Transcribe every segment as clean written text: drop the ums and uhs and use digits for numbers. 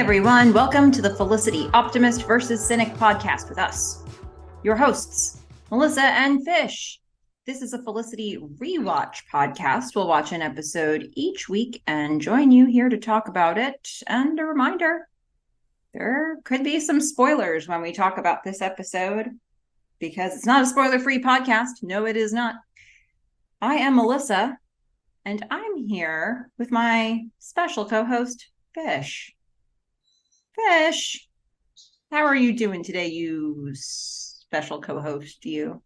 everyone, welcome to the Felicity, Optimist versus Cynic podcast with us, your hosts, Melissa and Fish. This is a Felicity rewatch podcast. We'll watch an episode each week and join you here to talk about it. And a reminder, there could be some spoilers when we talk about this episode because it's not a spoiler-free podcast. No, it is not. I am Melissa, and I'm here with my special co-host, Fish. Fish, how are you doing today, you special co-host, you?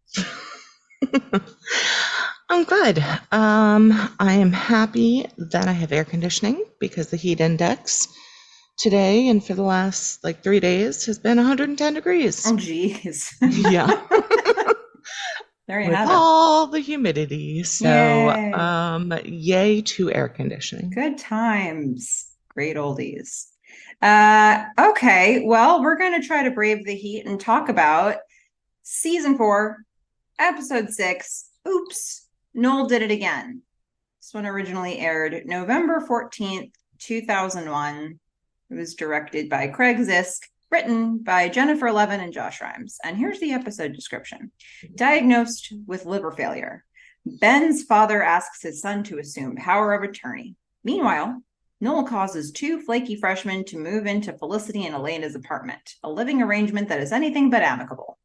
I'm good. I am happy that I have air conditioning because the heat index today and for the last 3 days has been 110 degrees. Oh, geez. Yeah. There you With have it. all the humidity. So, yay to air conditioning. Good times. Great oldies. Okay, well, we're going to try to brave the heat and talk about Season 4, Episode 6, Oops, NOEL Did It Again. This one originally aired November 14th, 2001. It was directed by Craig Zisk, written by Jennifer Levin and Josh Rhimes. And here's the episode description. Diagnosed with liver failure, Ben's father asks his son to assume power of attorney. Meanwhile, NOEL causes two flaky freshmen to move into Felicity and Elena's apartment, a living arrangement that is anything but amicable.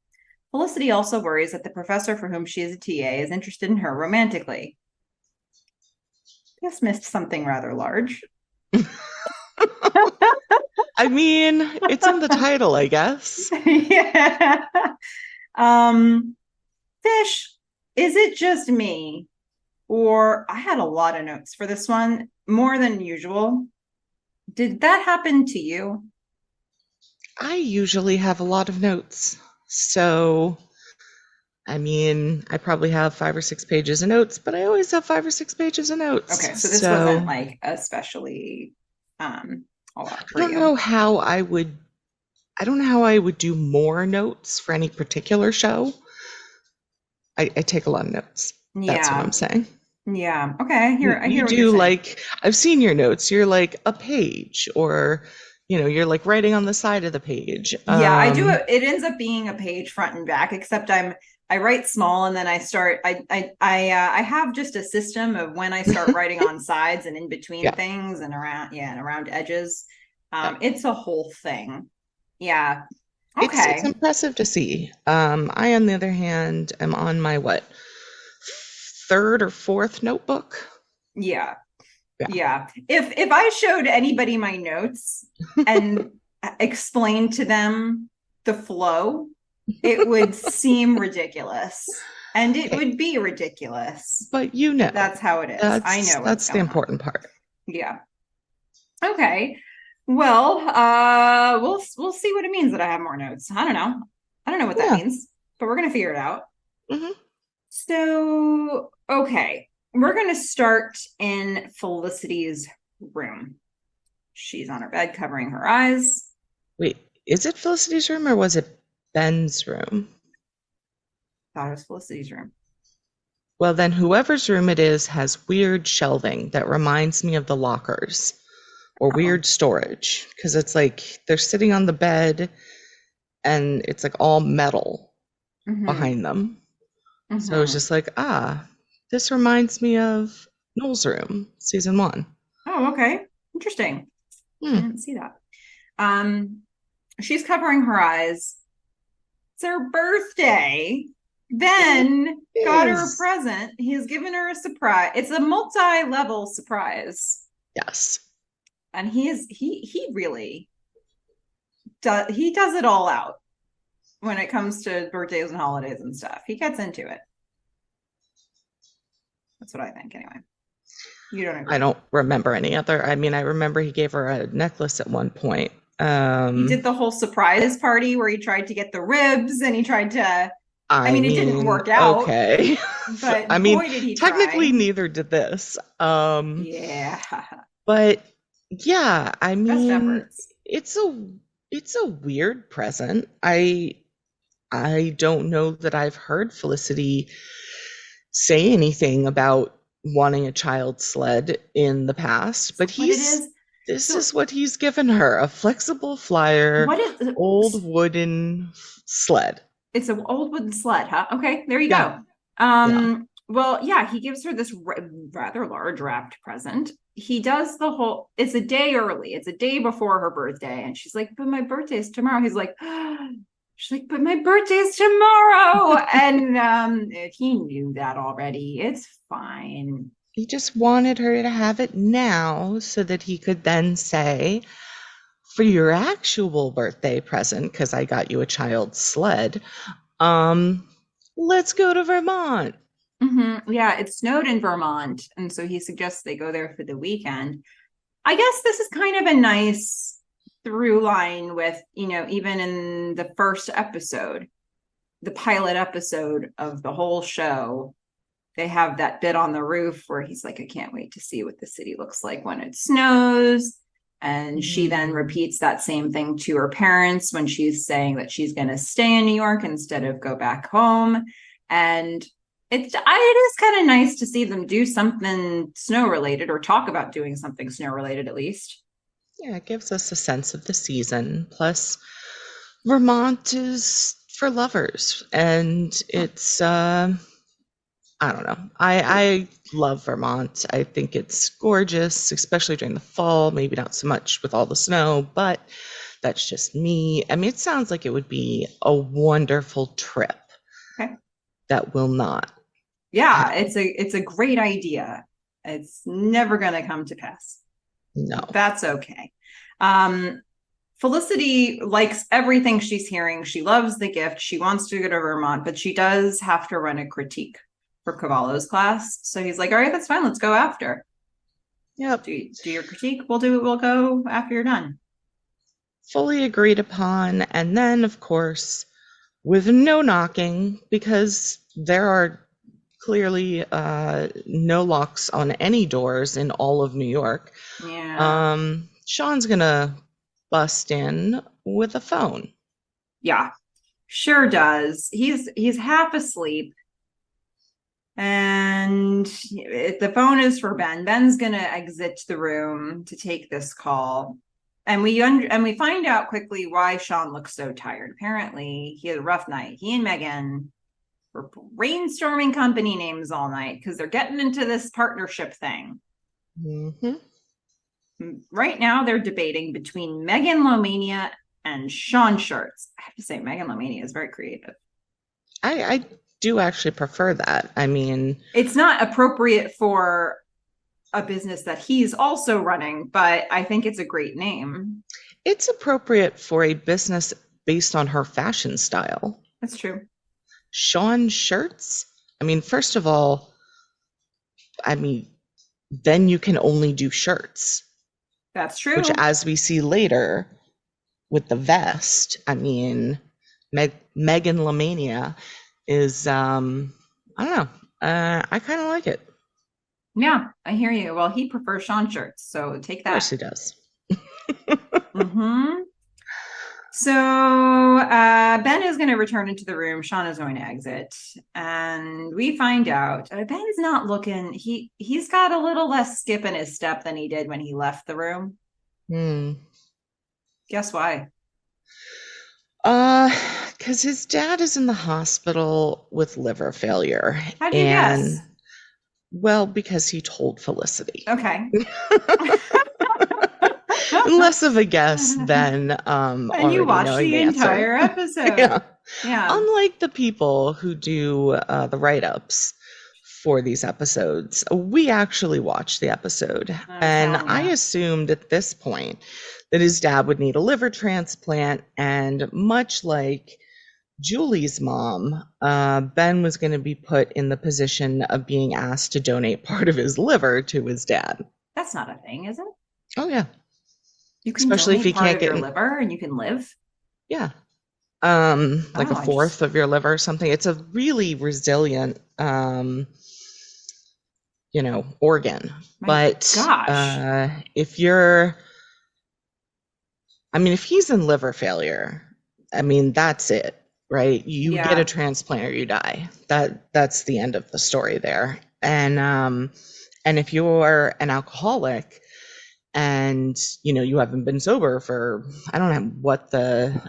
Felicity also worries that the professor for whom she is a TA is interested in her romantically. Just missed something rather large. I mean, it's in the title, I guess. Yeah. Fish, is it just me? Or I had a lot of notes for this one, more than usual. Did that happen to you? I usually have a lot of notes. So, I mean, I probably have 5 or 6 pages of notes, but I always have 5 or 6 pages of notes. Okay, so this wasn't especially a lot for you. I don't know how I would do more notes for any particular show. I take a lot of notes. Yeah. That's what I'm saying. Yeah. Okay. I hear You what do you're saying. I've seen your notes. You're like a page, or you're like writing on the side of the page. Yeah, I do. It ends up being a page front and back, except I write small and then I start. I have just a system of when I start writing on sides and in between things and around edges. It's a whole thing. Yeah. Okay. It's impressive to see. I, on the other hand, am on my 3rd or 4th notebook. Yeah. If I showed anybody my notes and explained to them the flow, it would seem ridiculous. And it would be ridiculous. But that's how it is. I know that's the important part. Yeah. Okay. Well, we'll see what it means that I have more notes. I don't know what that means, but we're gonna figure it out. Mm-hmm. So, okay, we're gonna start in Felicity's room. She's on her bed, covering her eyes. Wait, is it Felicity's room or was it Ben's room? I thought it was Felicity's room. Well, then whoever's room it is has weird shelving that reminds me of the lockers. Or weird storage, because it's like they're sitting on the bed and it's like all metal behind them. Mm-hmm. So it's just like, this reminds me of NOEL's room, season 1. Oh, okay. Interesting. I didn't see that. She's covering her eyes. It's her birthday. Ben got her a present. He's given her a surprise. It's a multi-level surprise. Yes. And he really does. He does it all out when it comes to birthdays and holidays and stuff. He gets into it. That's what I think, anyway. You don't agree? I don't remember any other. I mean, I remember he gave her a necklace at one point. He did the whole surprise party where he tried to get the ribs and he tried to. I mean, it didn't work out. Okay, but I mean, boy, did he technically try. neither did this. Yeah. But. Yeah, I mean, it's a weird present. I don't know that I've heard Felicity say anything about wanting a child sled in the past, but he's This So is what he's given her, a flexible flyer, what is old wooden sled. it's an old wooden sled, huh? Okay, there you Yeah, go. yeah. Well, yeah, he gives her this rather large wrapped present. He does the whole, it's a day early. It's a day before her birthday. And she's like, but my birthday is tomorrow. He's like, she's like, but my birthday is tomorrow. And he knew that already. It's fine. He just wanted her to have it now so that he could then say, for your actual birthday present, because I got you a child's sled, um, let's go to Vermont. Yeah, it snowed in Vermont. And so he suggests they go there for the weekend. I guess this is kind of a nice through line with, even in the first episode, the pilot episode of the whole show, they have that bit on the roof where he's like, I can't wait to see what the city looks like when it snows. And she then Mm. repeats that same thing to her parents when she's saying that she's going to stay in New York instead of go back home. And it is kind of nice to see them do something snow related or talk about doing something snow related at least. Yeah, it gives us a sense of the season. Plus, Vermont is for lovers, and it's I don't know. I love Vermont. I think it's gorgeous, especially during the fall. Maybe not so much with all the snow, but that's just me. I mean, it sounds like it would be a wonderful trip Okay. that will not Yeah, happen. it's a great idea. It's never going to come to pass. No. That's okay. Um, Felicity likes everything she's hearing. She loves the gift. She wants to go to Vermont, but she does have to run a critique for Cavallo's class. So he's like, all right, that's fine. Let's go after. Yep. Do your critique. We'll go after you're done. Fully agreed upon. And then, of course, with no knocking, because there are clearly no locks on any doors in all of New York. Yeah. Sean's gonna bust in with a phone. Yeah. Sure does. He's half asleep. And the phone is for Ben. Ben's gonna exit the room to take this call, and we find out quickly why Sean looks so tired. Apparently, he had a rough night. He and Megan were brainstorming company names all night because they're getting into this partnership thing. Mm-hmm. Right now, they're debating between Megan Lomania and Sean Shirts. I have to say, Megan Lomania is very creative. I do actually prefer that. I mean, It's not appropriate for a business that he's also running, but I think it's a great name. it's appropriate for a business based on her fashion style. That's true. Sean Shirts. I mean, first of all, I mean, then you can only do shirts, That's which, true. as we see later with the vest, I mean, Megan Lamania is, I don't know, I kind of like it. Yeah, I hear you. Well, he prefers Sean Shirts, so take Of course that. he does. Mm-hmm. So Ben is going to return into the room. Sean is going to exit, and we find out Ben's not looking. He's got a little less skip in his step than he did when he left the room. Hmm. Guess why? Uh, because his dad is in the hospital with liver failure, How'd you and guess? well, because he told Felicity. Okay. Less of a guess than And you already watched knowing the the answer. entire episode. Yeah. Yeah. Unlike the people who do the write-ups for these episodes, we actually watched the episode. I'm And telling I you. assumed at this point that his dad would need a liver transplant. And much like Julie's mom, Ben was going to be put in the position of being asked to donate part of his liver to his dad. That's not a thing, is it? Oh, yeah. You can Especially if donate he part can't of get your in. liver and you can live. Yeah. Like Oh, a fourth of your liver or something. It's a really resilient, organ. my But gosh. if you're, I mean, if he's in liver failure, I mean, that's it, right? You get a Yeah. transplant or you die. That's the end of the story there. And if you're an alcoholic and you haven't been sober for, I don't know what the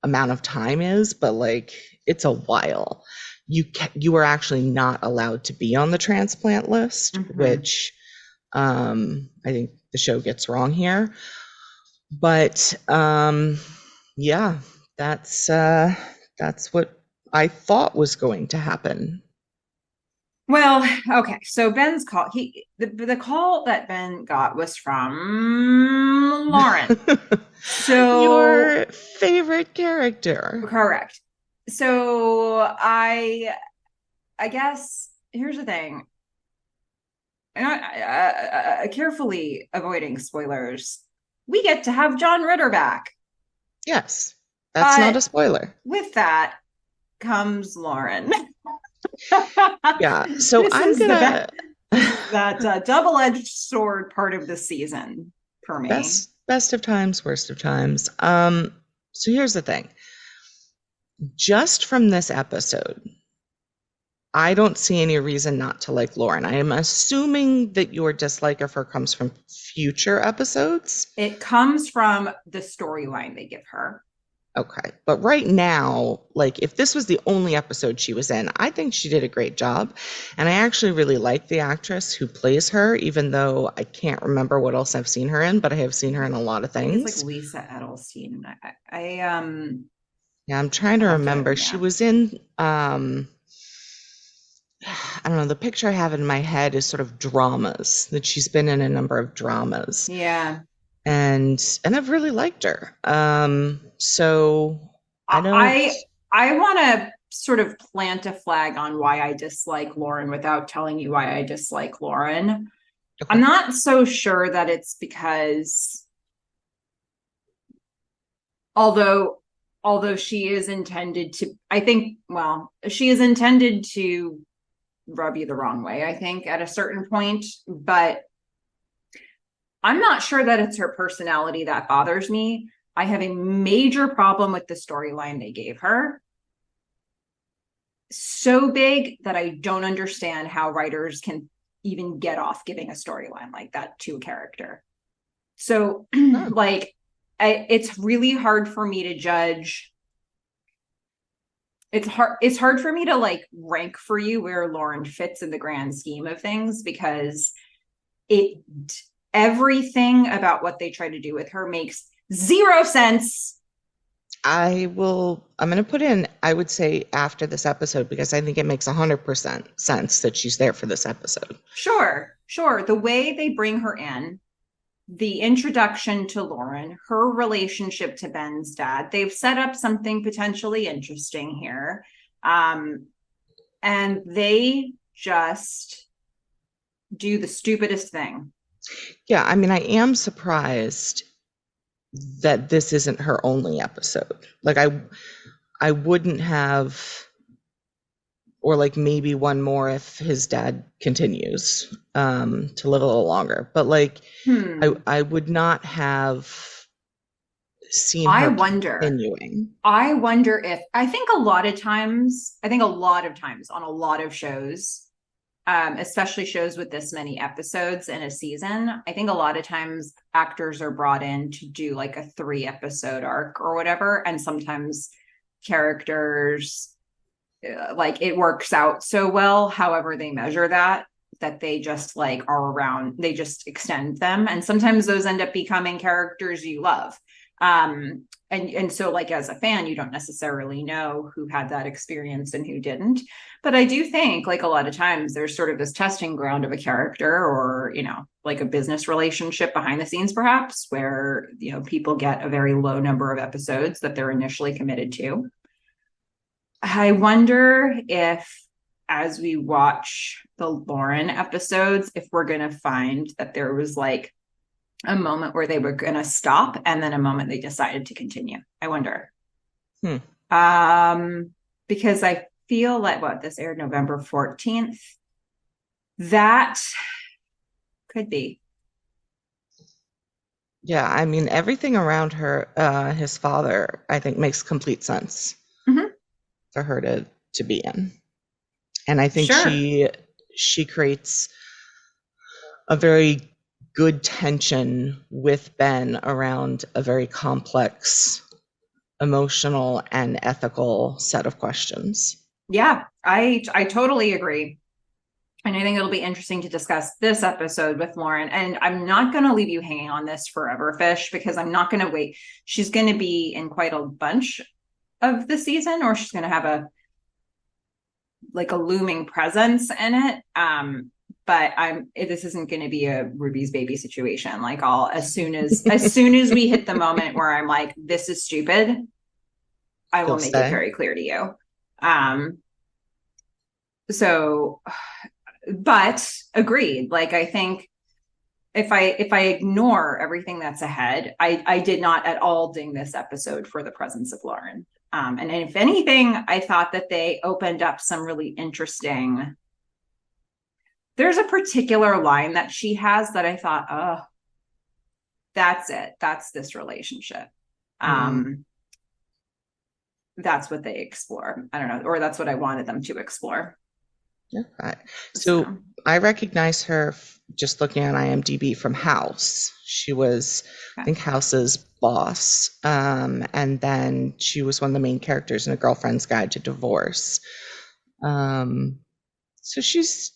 amount of time is, but like it's a while. You are actually not allowed to be on the transplant list, Mm-hmm. which I think the show gets wrong here. But yeah, that's what I thought was going to happen. Well, okay. So Ben's call, the call that Ben got was from Lauren. So Your favorite character. correct. So I guess here's the thing. Carefully avoiding spoilers. We get to have John Ritter back, Yes, that's not but a spoiler. with that comes Lauren. Yeah, so This I'm is the best. gonna This is that double-edged sword part of the season for me. best of times, worst of times. So here's the thing. Just from this episode, I don't see any reason not to like Lauren. I am assuming that your dislike of her comes from future episodes. It comes from the storyline they give her. Okay. But right now, like if this was the only episode she was in, I think she did a great job. And I actually really like the actress who plays her, even though I can't remember what else I've seen her in, but I have seen her in a lot of I think it's like things. Lisa Edelstein. Yeah, I'm trying to I'll have to, remember. She yeah. was in I don't know, the picture I have in my head is sort of dramas, that she's been in a number of dramas. Yeah. And I've really liked her. So I don't. I want to sort of plant a flag on why I dislike Lauren without telling you why I dislike Lauren. I'm Okay. not so sure that it's because although she is intended to, I think, well, she is intended to rub you the wrong way, I think, at a certain point, but I'm not sure that it's her personality that bothers me. I have a major problem with the storyline they gave her. So big that I don't understand how writers can even get off giving a storyline like that to a character. So, Oh, like, it's really hard for me to judge. It's hard for me to like rank for you where Lauren fits in the grand scheme of things because it everything about what they try to do with her makes zero sense. I'm going to put in, I would say, after this episode, because I think it makes 100% sense that she's there for this episode. Sure, sure. The way they bring her in, the introduction to Lauren, her relationship to Ben's dad, they've set up something potentially interesting here. And they just do the stupidest thing. Yeah, I mean, I am surprised that this isn't her only episode. Like I wouldn't have, or like maybe one more if his dad continues to live a little longer. But like Hmm. I would not have seen I her wonder. continuing. I wonder if I think a lot of times, I think a lot of times on a lot of shows, especially shows with this many episodes in a season, I think a lot of times actors are brought in to do like a 3 episode arc or whatever. And sometimes characters, like it works out so well, however they measure that, that they just like are around, they just extend them. And sometimes those end up becoming characters you love. And so like as a fan, you don't necessarily know who had that experience and who didn't. But I do think like a lot of times there's sort of this testing ground of a character or, like a business relationship behind the scenes, perhaps, where, people get a very low number of episodes that they're initially committed to. I wonder if, as we watch the Lauren episodes, if we're going to find that there was like a moment where they were going to stop and then a moment they decided to continue. I wonder. Hmm. Because I feel like this aired November 14th. That could be. Yeah, I mean everything around her, his father, I think makes complete sense Mm-hmm. for her to be in. And I think Sure. she creates a very good tension with Ben around a very complex emotional and ethical set of questions. Yeah, I totally agree. And I think it'll be interesting to discuss this episode with Lauren. And I'm not going to leave you hanging on this forever, Fish, because I'm not going to wait. She's going to be in quite a bunch of the season, or she's going to have a looming presence in it. But this isn't going to be a Ruby's baby situation. Like I'll as soon as we hit the moment where I'm like, this is stupid, I will You'll make it say. very clear to you. So but agreed. Like I think if I ignore everything that's ahead, I did not at all ding this episode for the presence of Lauren. And if anything, I thought that they opened up some really interesting. There's a particular line that she has that I thought, oh, that's it. That's this relationship. Mm. That's what they explore. I don't know, or that's what I wanted them to explore. Okay. So So I recognize her just looking at IMDb from House. She was, I yeah. think, House's boss. And then she was one of the main characters in A Girlfriend's Guide to Divorce. So she's,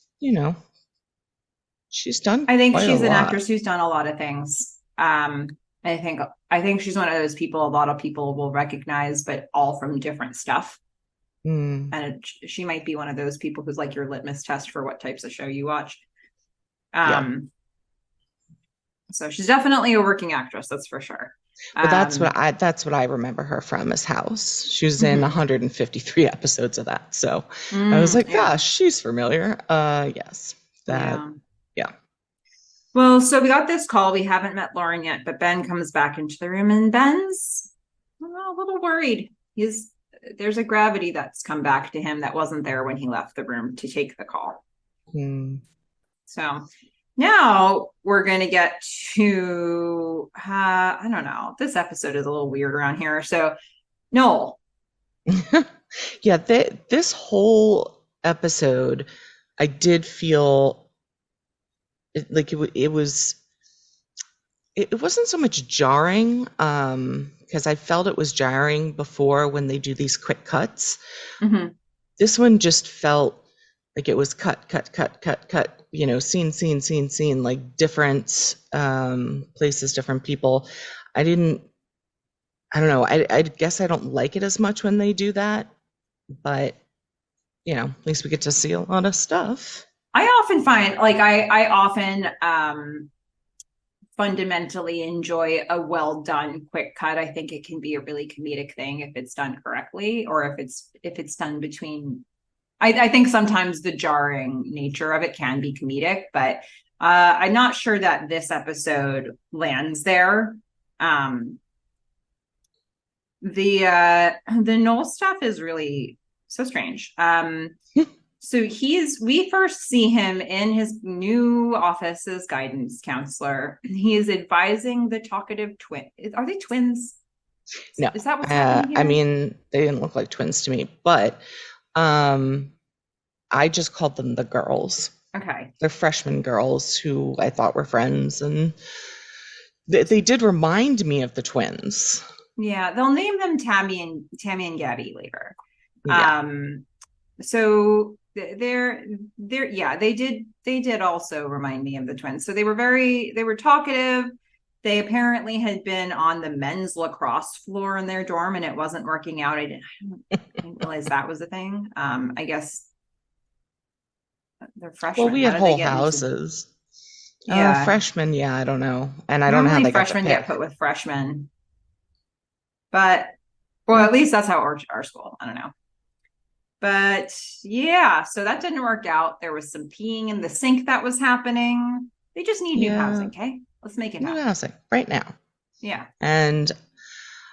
she's done I think quite a she's an lot. actress who's done a lot of things. I think she's one of those people a lot of people will recognize, but all from different stuff. Mm, And she might be one of those people who's like your litmus test for what types of show you watch. yeah. So she's definitely a working actress, that's for sure. Well, that's Um, what I remember her from as House. She was in mhm. 153 episodes of that. So I was like, Yeah, gosh, she's familiar. Yes. That, yeah. yeah. Well, so we got this call. We haven't met Lauren yet, but Ben comes back into the room, and Ben's a little worried. There's a gravity that's come back to him that wasn't there when he left the room to take the call. Mm. So now we're going to get to, I don't know. This episode is a little weird around here. So, Noel. Yeah, this whole episode, I did feel like it wasn't so much jarring, because I felt it was jarring before when they do these quick cuts. Mm-hmm. This one just felt like it was cut, cut, cut, cut, cut, scene, scene, scene, scene, like different places, different people. I don't know. I guess I don't like it as much when they do that, but at least we get to see a lot of stuff. I often find, like, I often fundamentally enjoy a well done quick cut. I think it can be a really comedic thing if it's done correctly, or if it's done between. I think sometimes the jarring nature of it can be comedic, but I'm not sure that this episode lands there. Um, the Noel stuff is really so strange. So we first see him in his new office as guidance counselor. He is advising the talkative twin. Are they twins? No, Is that what's happening I here? mean, they didn't look like twins to me, but um, I just called them the girls. Okay. They're freshman girls who I thought were friends, and they did remind me of the twins. Yeah, they'll name them Tammy and Gabby later. Yeah. So they're yeah, they did also remind me of the twins. So they were talkative. They apparently had been on the men's lacrosse floor in their dorm and it wasn't working out. I didn't realize that was a thing. I guess they're Well, freshmen. we How had did they whole get into? houses. Yeah, Freshmen, yeah, I don't know. And I don't know how normally they got to freshmen get pick. put with freshmen, but well, Yeah. at least that's how our school. I don't know. But yeah, so that didn't work out. There was some peeing in the sink that was happening. They just need new Yeah. housing, okay? Let's make it New happen. housing right now. Yeah. And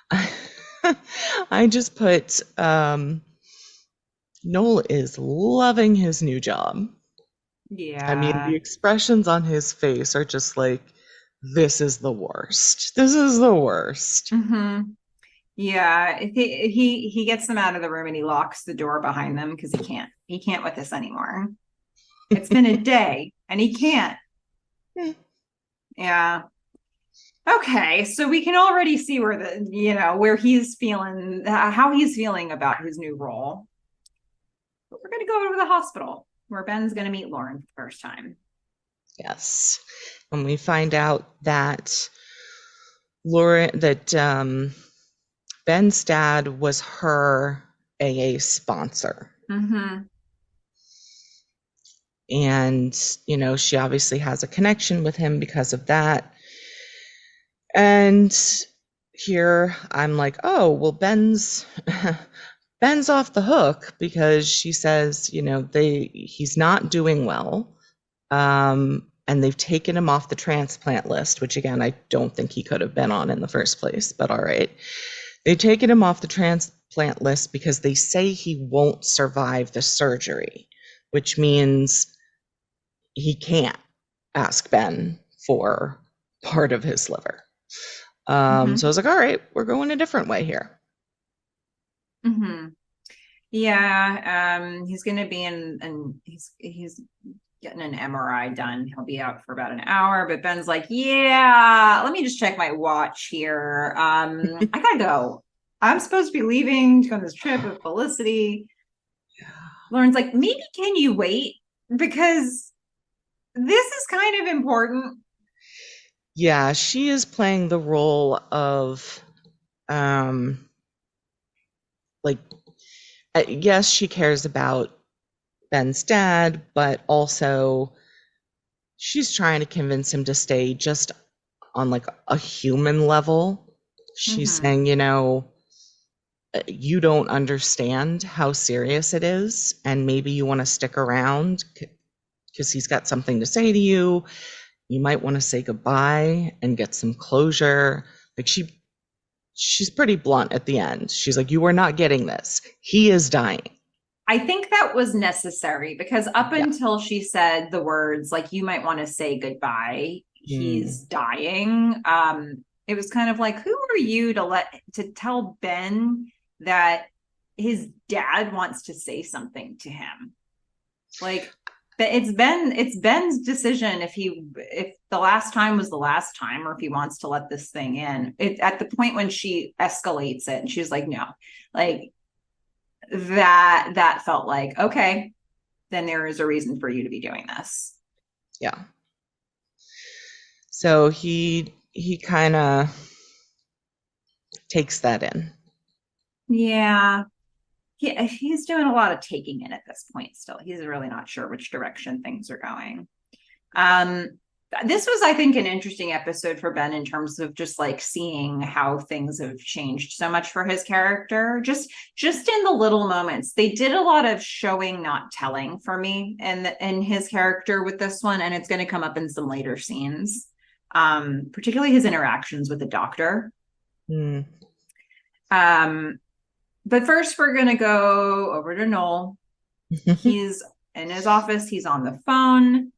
I, I just put Noel is loving his new job. I mean, the Yeah. expressions on his face are just like, this is the worst. This is the worst. Mm-hmm. Yeah. He gets them out of the room and he locks the door behind them because he can't with this anymore. It's been a day and he can't. Yeah. Okay, so we can already see where where he's feeling, how he's feeling about his new role. But we're going to go over to the hospital where Ben's going to meet Lauren for the first time. Yes. And we find out that Laura, that Ben's dad was her AA sponsor. Mm-hmm. And, she obviously has a connection with him because of that. And here I'm like, oh, well, Ben's off the hook because she says, he's not doing well. And they've taken him off the transplant list, which again, I don't think he could have been on in the first place, but all right. They've taken him off the transplant list because they say he won't survive the surgery, which means he can't ask Ben for part of his liver. So I was like, all right, we're going a different way here. Mm-hmm. Yeah, he's gonna be and he's getting an MRI done. He'll be out for about an hour, but Ben's like, yeah, let me just check my watch here. I gotta go. I'm supposed to be leaving to go on this trip with Felicity. Lauren's like, maybe can you wait? Because this is kind of important. Yeah, she is playing the role of like yes, she cares about Ben's dad, but also she's trying to convince him to stay just on like a human level. She's Mm-hmm. saying, you don't understand how serious it is, and maybe you want to stick around because he's got something to say to you. You might want to say goodbye and get some closure. Like she's pretty blunt at the end. She's like, you are not getting this. He is dying. I think that was necessary because up Yeah. until she said the words like you might want to say goodbye, he's Mm. dying. It was kind of like, who are you to tell Ben that his dad wants to say something to him? Like it's Ben's decision if the last time was the last time or if he wants to let this thing in. It at the point when she escalates it and she's like, no, like that felt like, okay, then there is a reason for you to be doing this. Yeah. So he kind of takes that in. Yeah. He's doing a lot of taking in at this point still. He's really not sure which direction things are going. Um, this was, I think, an interesting episode for Ben in terms of just like seeing how things have changed so much for his character. Just in the little moments, they did a lot of showing, not telling for me, and his character with this one, and it's going to come up in some later scenes. Particularly his interactions with the doctor. Mm. Um, but first, we're going to go over to Noel. He's in his office. He's on the phone.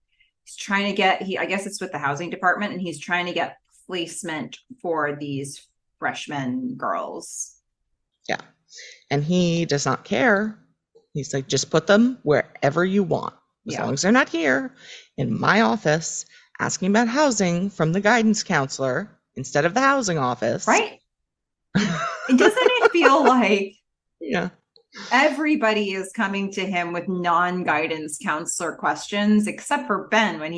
He's trying to get, I guess it's with the housing department, and he's trying to get placement for these freshman girls. Yeah. And he does not care. He's like, just put them wherever you want, as Yeah. long as they're not here in my office asking about housing from the guidance counselor instead of the housing office. Right? Doesn't it feel like Yeah. everybody is coming to him with non-guidance counselor questions except for Ben when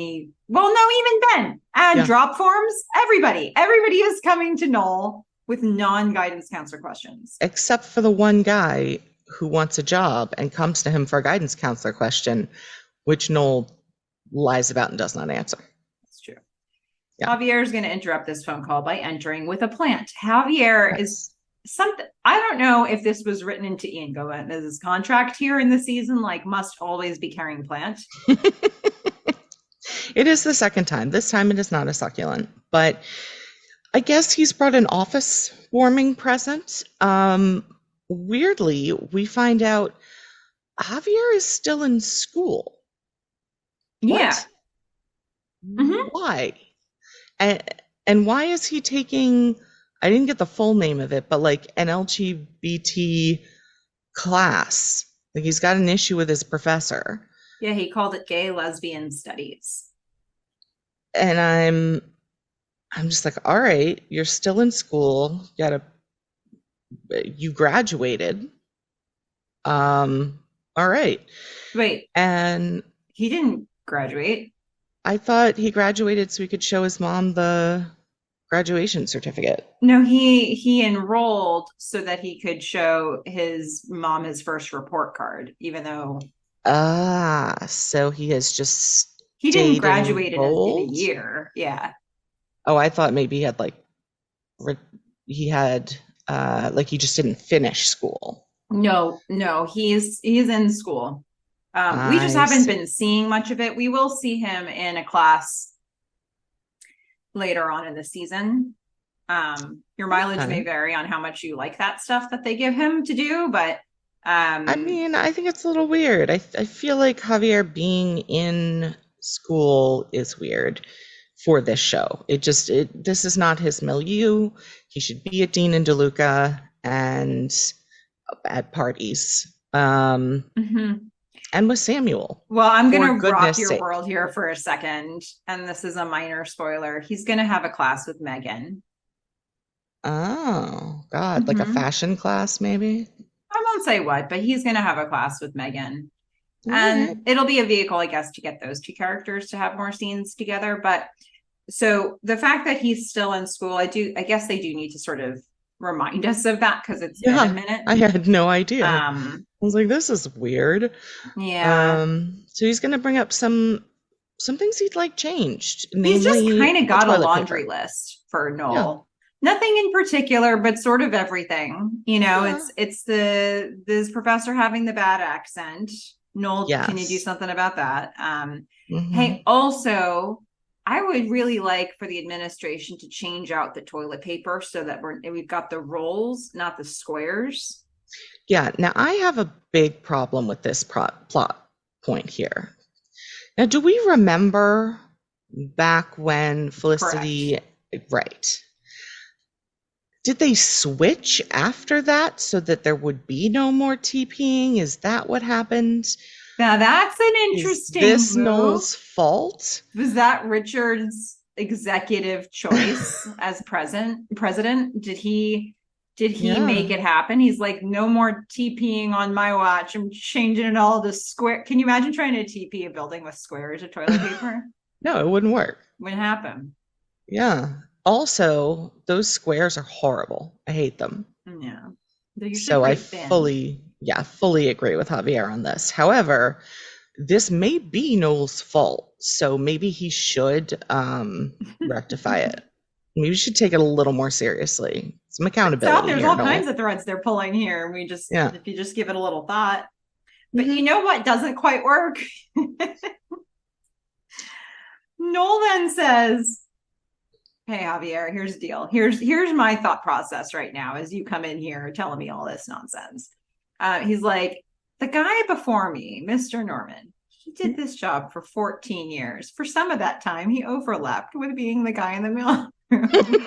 no, even Ben and drop forms, everybody is coming to Noel with non-guidance counselor questions except for the one guy who wants a job and comes to him for a guidance counselor question, which Noel lies about and does not answer. That's true. Yeah. Javier is going to interrupt this phone call by entering with a plant. Javier is something, I don't know if this was written into Ian Gomez's contract here in the season, like must always be carrying plant. It is the second time. This time it is not a succulent, but I guess he's brought an office warming present. Weirdly, we find out Javier is still in school. Yeah. Mm-hmm. Why? And why is he taking, I didn't get the full name of it, but like an LGBT class? Like he's got an issue with his professor. Yeah, he called it gay lesbian studies. And I'm just like, all right, you're still in school. You graduated. All right. Wait, And he didn't graduate. I thought he graduated so he could show his mom the graduation certificate. No, he enrolled so that he could show his mom his first report card, even though Ah, so he has just he didn't stayed graduate in a enrolled. year. Yeah. Oh, I thought maybe he had like re- he had like he just didn't finish school. No, no, he's in school. We just I haven't see. been seeing much of it. We will see him in a class later on in the season. Your mileage may Okay. vary on how much you like that stuff that they give him to do, but I mean, I think it's a little weird. I feel like Javier being in school is weird for this show. This is not his milieu. He should be at Dean and DeLuca and at parties. mhm. And with Samuel, Well, I'm for gonna rock goodness your sake. world here for a second, and this is a minor spoiler. He's gonna have a class with Megan. Oh, God, like a Hmm. fashion class, maybe? I won't say what, but he's gonna have a class with Megan. All right. And it'll be a vehicle, I guess, to get those two characters to have more scenes together. But so the fact that he's still in school, I guess they do need to sort of remind us of that because it's been a Yeah, minute. I had no idea. I Um, was like, this is weird. yeah. So he's gonna bring up some things he'd like changed, He's just namely kind of the got a toilet laundry paper. list for Yeah. Noel. Nothing in particular, but sort of everything. Yeah. It's the this professor having the bad accent. Noel, can you do Yes. something about that? Hmm. Hey, also, I would really like for the administration to change out the toilet paper so that we've got the rolls, not the squares. Yeah. Now I have a big problem with this plot point here. Now, do we remember back when Correct. Felicity, right? Did they switch after that so that there would be no more TPing? Is that what happened? Now that's an Is interesting this move. Noel's fault? Was that Richard's executive choice as president? Did he make Yeah. it happen? He's like, no more TPing on my watch. I'm changing it all to square. Can you imagine trying to TP a building with squares of toilet paper? No, it wouldn't work. Wouldn't happen. Yeah. Also, those squares are horrible. I hate them. Yeah. They're usually So I pretty thin. fully agree with Javier on this. However, this may be Noel's fault. So maybe he should rectify it. Maybe we should take it a little more seriously. Some It's out. accountability There's here, all kinds Noel. of threads they're pulling here. Yeah. If you just give it a little thought. But you Hmm. know what doesn't quite work? Noel then says, hey Javier, here's the deal. Here's my thought process right now as you come in here telling me all this nonsense. He's like, the guy before me, Mr. Norman, he did this job for 14 years. For some of that time, he overlapped with being the guy in the mail room.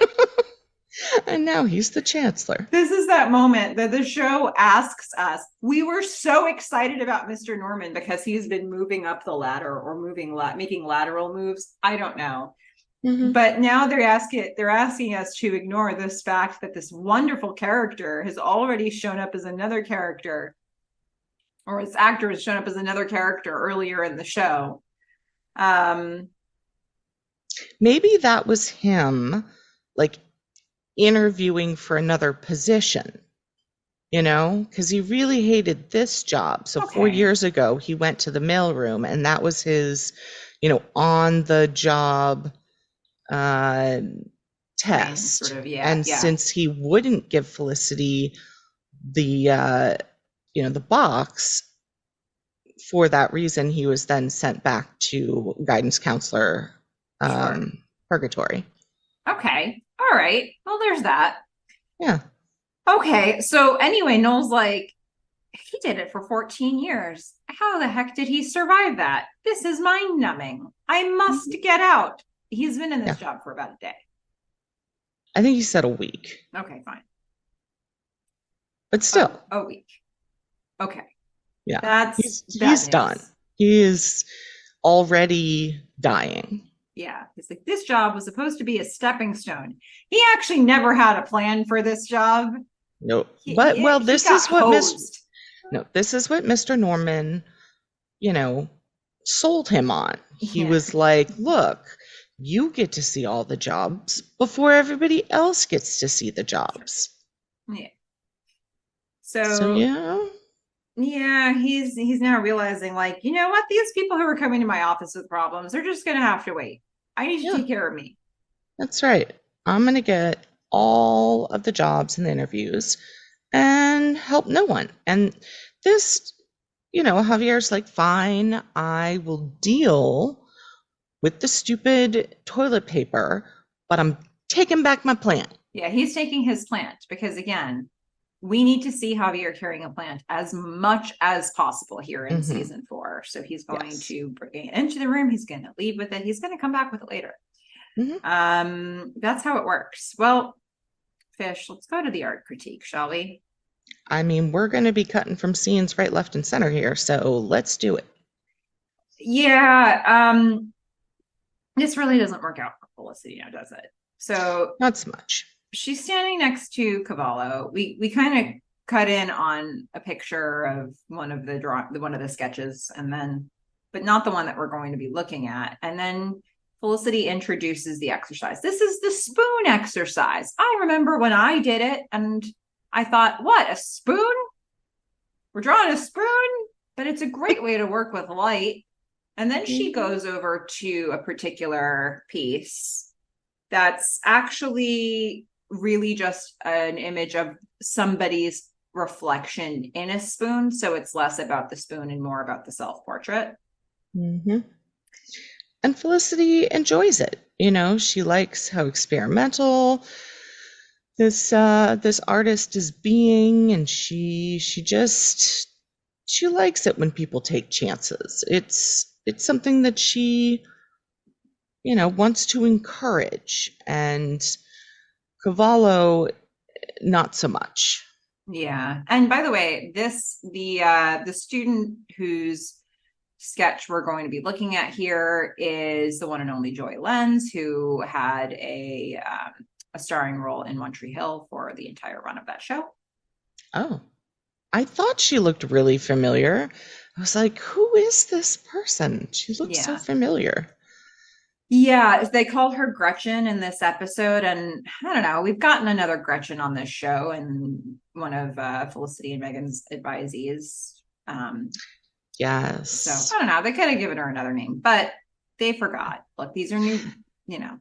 And now he's the chancellor. This is that moment that the show asks us. We were so excited about Mr. Norman because he's been moving up the ladder or making lateral moves. I don't know. Hmm. But now they're asking us to ignore this fact that this wonderful character has already shown up as another character, or this actor has shown up as another character earlier in the show. Um, Maybe that was him, like interviewing for another position, because he really hated this job. So four okay, years ago, he went to the mailroom, and that was his, on the job uh, train sort test. of, yeah, And yeah, since he wouldn't give Felicity the box, for that reason, he was then sent back to guidance counselor sure, purgatory. okay, all right. Well, there's that. Yeah. Okay, so anyway, Noel's like, he did it for 14 years. How the heck did he survive that? This is mind numbing. I must get out. He's been in Yeah. this job for about a day. I think he said a week, Okay, fine. but still, A week. Okay. yeah, That's he's bad done. news. He is already dying. Yeah, he's like, this job was supposed to be a stepping stone. He actually never had a plan for this job. No, but well, He got hosed. this is what Mr. Norman, sold him on. He Yeah. was like, look, you get to see all the jobs before everybody else gets to see the jobs. Yeah. So yeah. Yeah, he's now realizing, like, you know what? These people who are coming to my office with problems, they're just gonna have to wait. I need to take care of me. That's right. I'm gonna get all of the jobs and the interviews and help no one. And this, Javier's like, fine, I will deal with the stupid toilet paper, but I'm taking back my plant. Yeah, he's taking his plant because, again, we need to see Javier carrying a plant as much as possible here in season 4. So he's going to bring it into the room. He's going to leave with it. He's going to come back with it later. That's how it works. Well, Fish, let's go to the art critique, shall we? I mean, we're going to be cutting from scenes right, left, and center here, so let's do it. Yeah, this really doesn't work out for Felicity now, does it? So not so much. She's standing next to Cavallo. We kind of cut in on a picture of one of the sketches, and then, but not the one that we're going to be looking at. And then Felicity introduces the exercise. This is the spoon exercise. I remember when I did it, and I thought, what, a spoon? We're drawing a spoon? But it's a great way to work with light. And then she goes over to a particular piece that's actually really just an image of somebody's reflection in a spoon. So it's less about the spoon and more about the self-portrait. And Felicity enjoys it. She likes how experimental this artist is being, and she likes it when people take chances. It's something that she wants to encourage, and Cavallo not so much. Yeah. And by the way, the student whose sketch we're going to be looking at here is the one and only Joy Lenz, who had a starring role in One Tree Hill for the entire run of that show. Oh, I thought she looked really familiar. I was like, who is this person? She looks so familiar. Yeah, they called her Gretchen in this episode, and I don't know, we've gotten another Gretchen on this show, and one of Felicity and Megan's advisees. Yes. So I don't know, they could have given her another name, but they forgot. Look, these are new,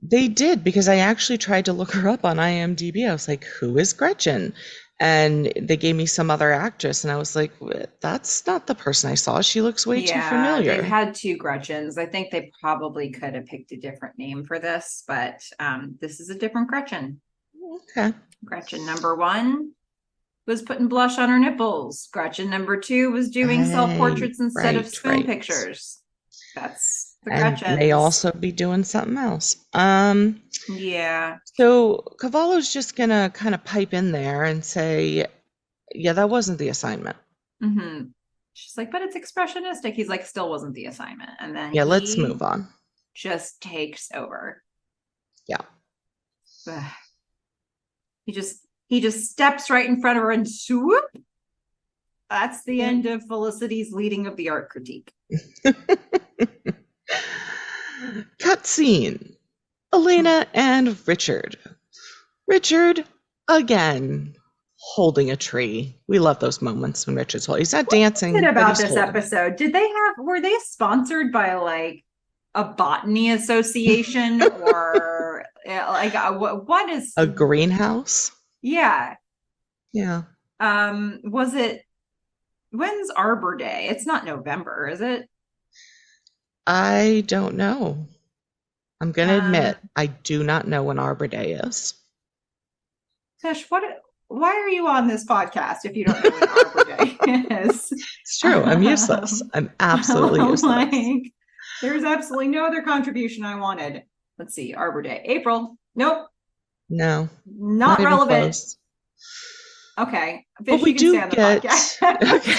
They did, because I actually tried to look her up on IMDb. I was like, who is Gretchen? And they gave me some other actress, and I was like, that's not the person I saw. She looks way too familiar. They've had 2 Gretchens. I think they probably could have picked a different name for this, but this is a different Gretchen. Okay. Gretchen number 1 was putting blush on her nipples. Gretchen number 2 was doing self-portraits instead of spoon pictures. That's the Gretchen. And may also be doing something else. Yeah. So Cavallo's just gonna kind of pipe in there and say, yeah, that wasn't the assignment. She's like, but it's expressionistic. He's like, still wasn't the assignment. And then let's move on. Just takes over. Yeah. He just steps right in front of her and swoop. That's the end of Felicity's leading of the art critique. Cut scene. Elena and Richard. Richard, again, holding a tree. We love those moments when Richard's holding. He's not dancing. What is it about this episode? Were they sponsored by like a botany association or like what is a greenhouse? Yeah. Yeah. Was it, when's Arbor Day? It's not November, is it? I don't know. I'm going to admit, I do not know when Arbor Day is. Fish, why are you on this podcast if you don't know when Arbor Day is? It's true. I'm useless. I'm absolutely useless. Like, there's absolutely no other contribution I wanted. Let's see, Arbor Day. April. Nope. No. Not relevant. Okay. Fish, but we do get... Okay.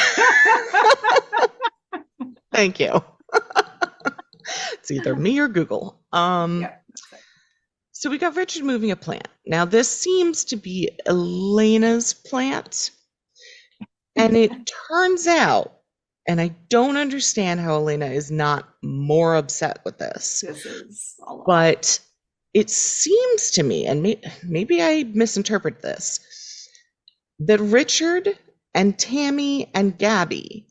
Thank you. It's either me or Google. Yeah, that's it. So we got Richard moving a plant. Now this seems to be Elena's plant, and it turns out, and I don't understand how Elena is not more upset with this, This is a lot. but it seems to me, and maybe I misinterpret this, that Richard and Tammy and Gabby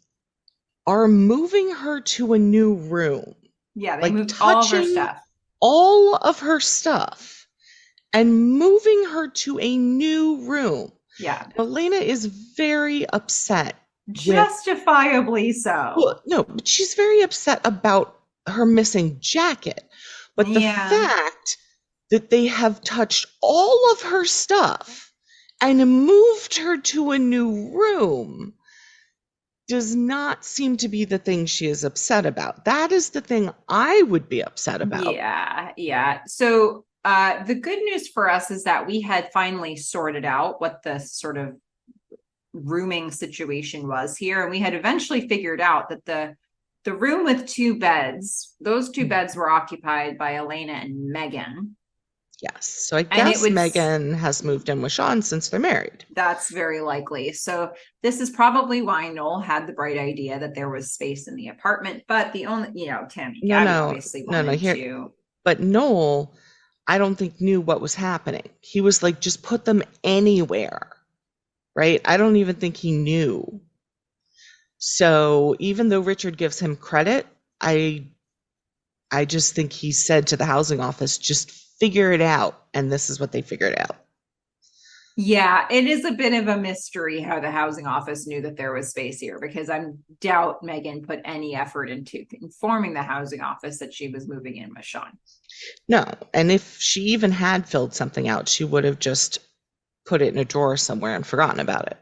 are moving her to a new room, Yeah, they like moved all of her touching stuff. all of her stuff and moving her to a new room. Yeah, Elena is very upset with, justifiably so. well, no, but she's very upset about her missing jacket. But the Yeah. fact that they have touched all of her stuff and moved her to a new room does not seem to be the thing she is upset about. That is the thing I would be upset about. Yeah, yeah. So the good news for us is that we had finally sorted out what the sort of rooming situation was here, and we had eventually figured out that the room with two beds, those two beds were occupied by Elena and Megan. Yes. So I And it guess would Megan has moved in with Sean since they're married. That's very likely. So this is probably why Noel had the bright idea that there was space in the apartment. But the only, Tammy No, Gabby no, obviously no, no. wanted Here, to. but Noel, I don't think knew what was happening. He was like, just put them anywhere, right? I don't even think he knew. So even though Richard gives him credit, I just think he said to the housing office, just figure it out. And this is what they figured out. Yeah, it is a bit of a mystery how the housing office knew that there was space here, because I doubt Megan put any effort into informing the housing office that she was moving in with Sean. No. And if she even had filled something out, she would have just put it in a drawer somewhere and forgotten about it.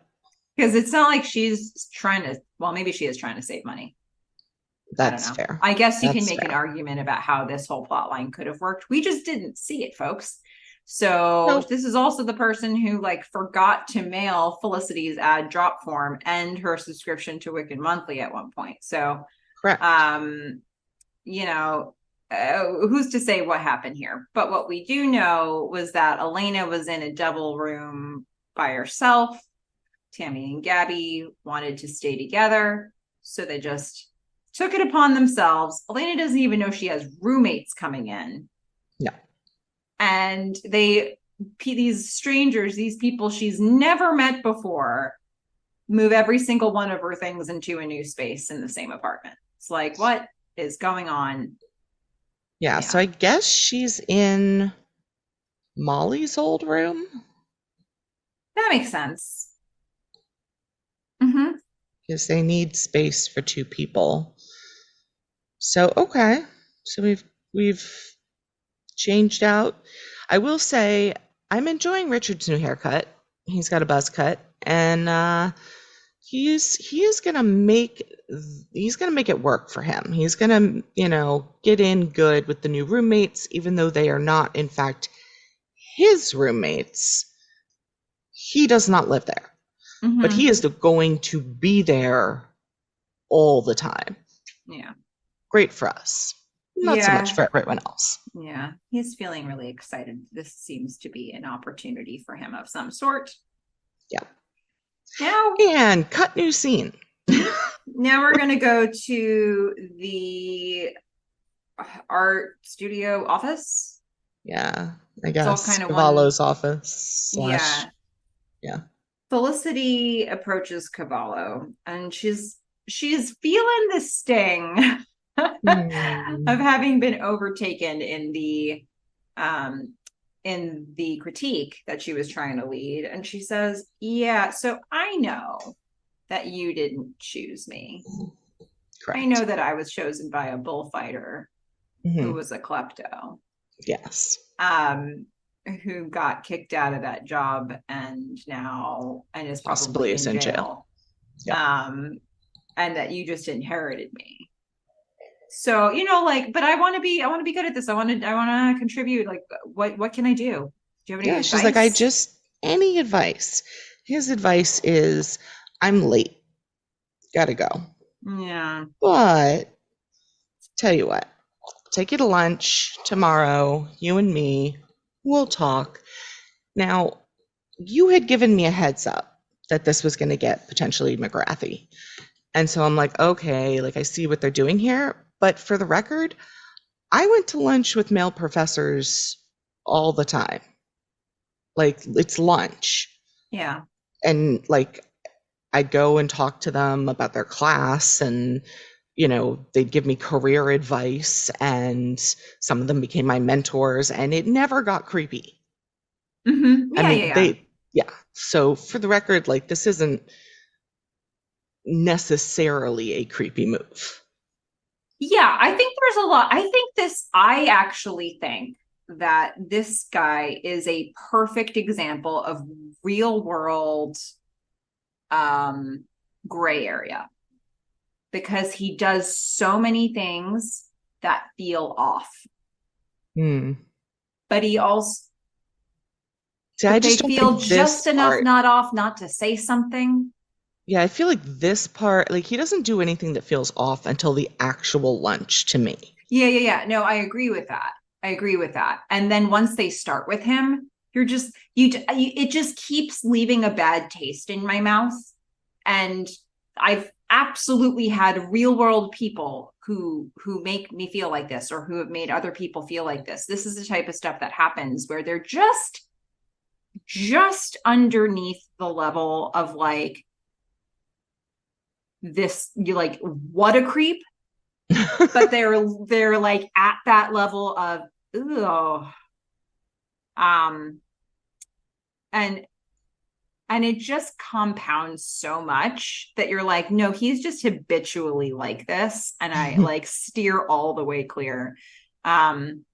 Because it's not like she's trying to, well, maybe she is trying to save money. I don't That's know. fair. I guess you can That's make an fair. argument about how this whole plot line could have worked. We just didn't see it, folks. So Nope. this is also the person who forgot to mail Felicity's ad drop form and her subscription to Wicked Monthly at one point. So, Correct. you know, who's to say what happened here? But what we do know was that Elena was in a double room by herself. Tammy and Gabby wanted to stay together, so they just took it upon themselves. Elena doesn't even know she has roommates coming in. No. And these strangers, these people she's never met before, move every single one of her things into a new space in the same apartment. It's like, what is going on? Yeah. So I guess she's in Molly's old room. That makes sense. Mm-hmm. Because they need space for two people. So okay. So we've changed out. I will say I'm enjoying Richard's new haircut. He's got a buzz cut, and he is gonna make it work for him. He's gonna, get in good with the new roommates, even though they are not, in fact, his roommates. He does not live there, but he is going to be there all the time. Yeah. Great for us. Not so much for everyone else. Yeah, he's feeling really excited. This seems to be an opportunity for him of some sort. Yeah. Now, and cut new scene. Now we're going to go to the art studio office. Yeah, I guess. It's all kind of Cavallo's office. Yeah. Felicity approaches Cavallo, and she's feeling the sting of having been overtaken in the critique that she was trying to lead. And she says, yeah, so I know that you didn't choose me. Correct. I know that I was chosen by a bullfighter who was a klepto. Yes. Who got kicked out of that job and is possibly in jail. Yeah. And that you just inherited me. So, but I want to be good at this. I want to contribute. Like, what can I do? Do you have any advice? She's like, any advice. His advice is, I'm late. Gotta go. Yeah. But tell you what, take you to lunch tomorrow, you and me, we'll talk. Now, you had given me a heads up that this was going to get potentially McGrathy. And so I'm like, okay, like I see what they're doing here. But for the record, I went to lunch with male professors all the time. Like it's lunch. Yeah. And like I'd go and talk to them about their class and they'd give me career advice and some of them became my mentors and it never got creepy. I Yeah, yeah, mean, yeah. yeah. So for the record, like this isn't necessarily a creepy move. Yeah, I think there's a lot. I actually think that this guy is a perfect example of real world um gray area because he does so many things that feel off. Hmm. But he also See, I but they just don't think feel this just enough part. not off not to say something. Yeah, I feel like this part, like he doesn't do anything that feels off until the actual lunch to me. Yeah, yeah, yeah. No, I agree with that. I agree with that. And then once they start with him, it just keeps leaving a bad taste in my mouth. And I've absolutely had real world people who make me feel like this or who have made other people feel like this. This is the type of stuff that happens where they're just underneath the level of like this you like what a creep, but they're like at that level of oh um and it just compounds so much that you're like no, he's just habitually like this and I like steer all the way clear. um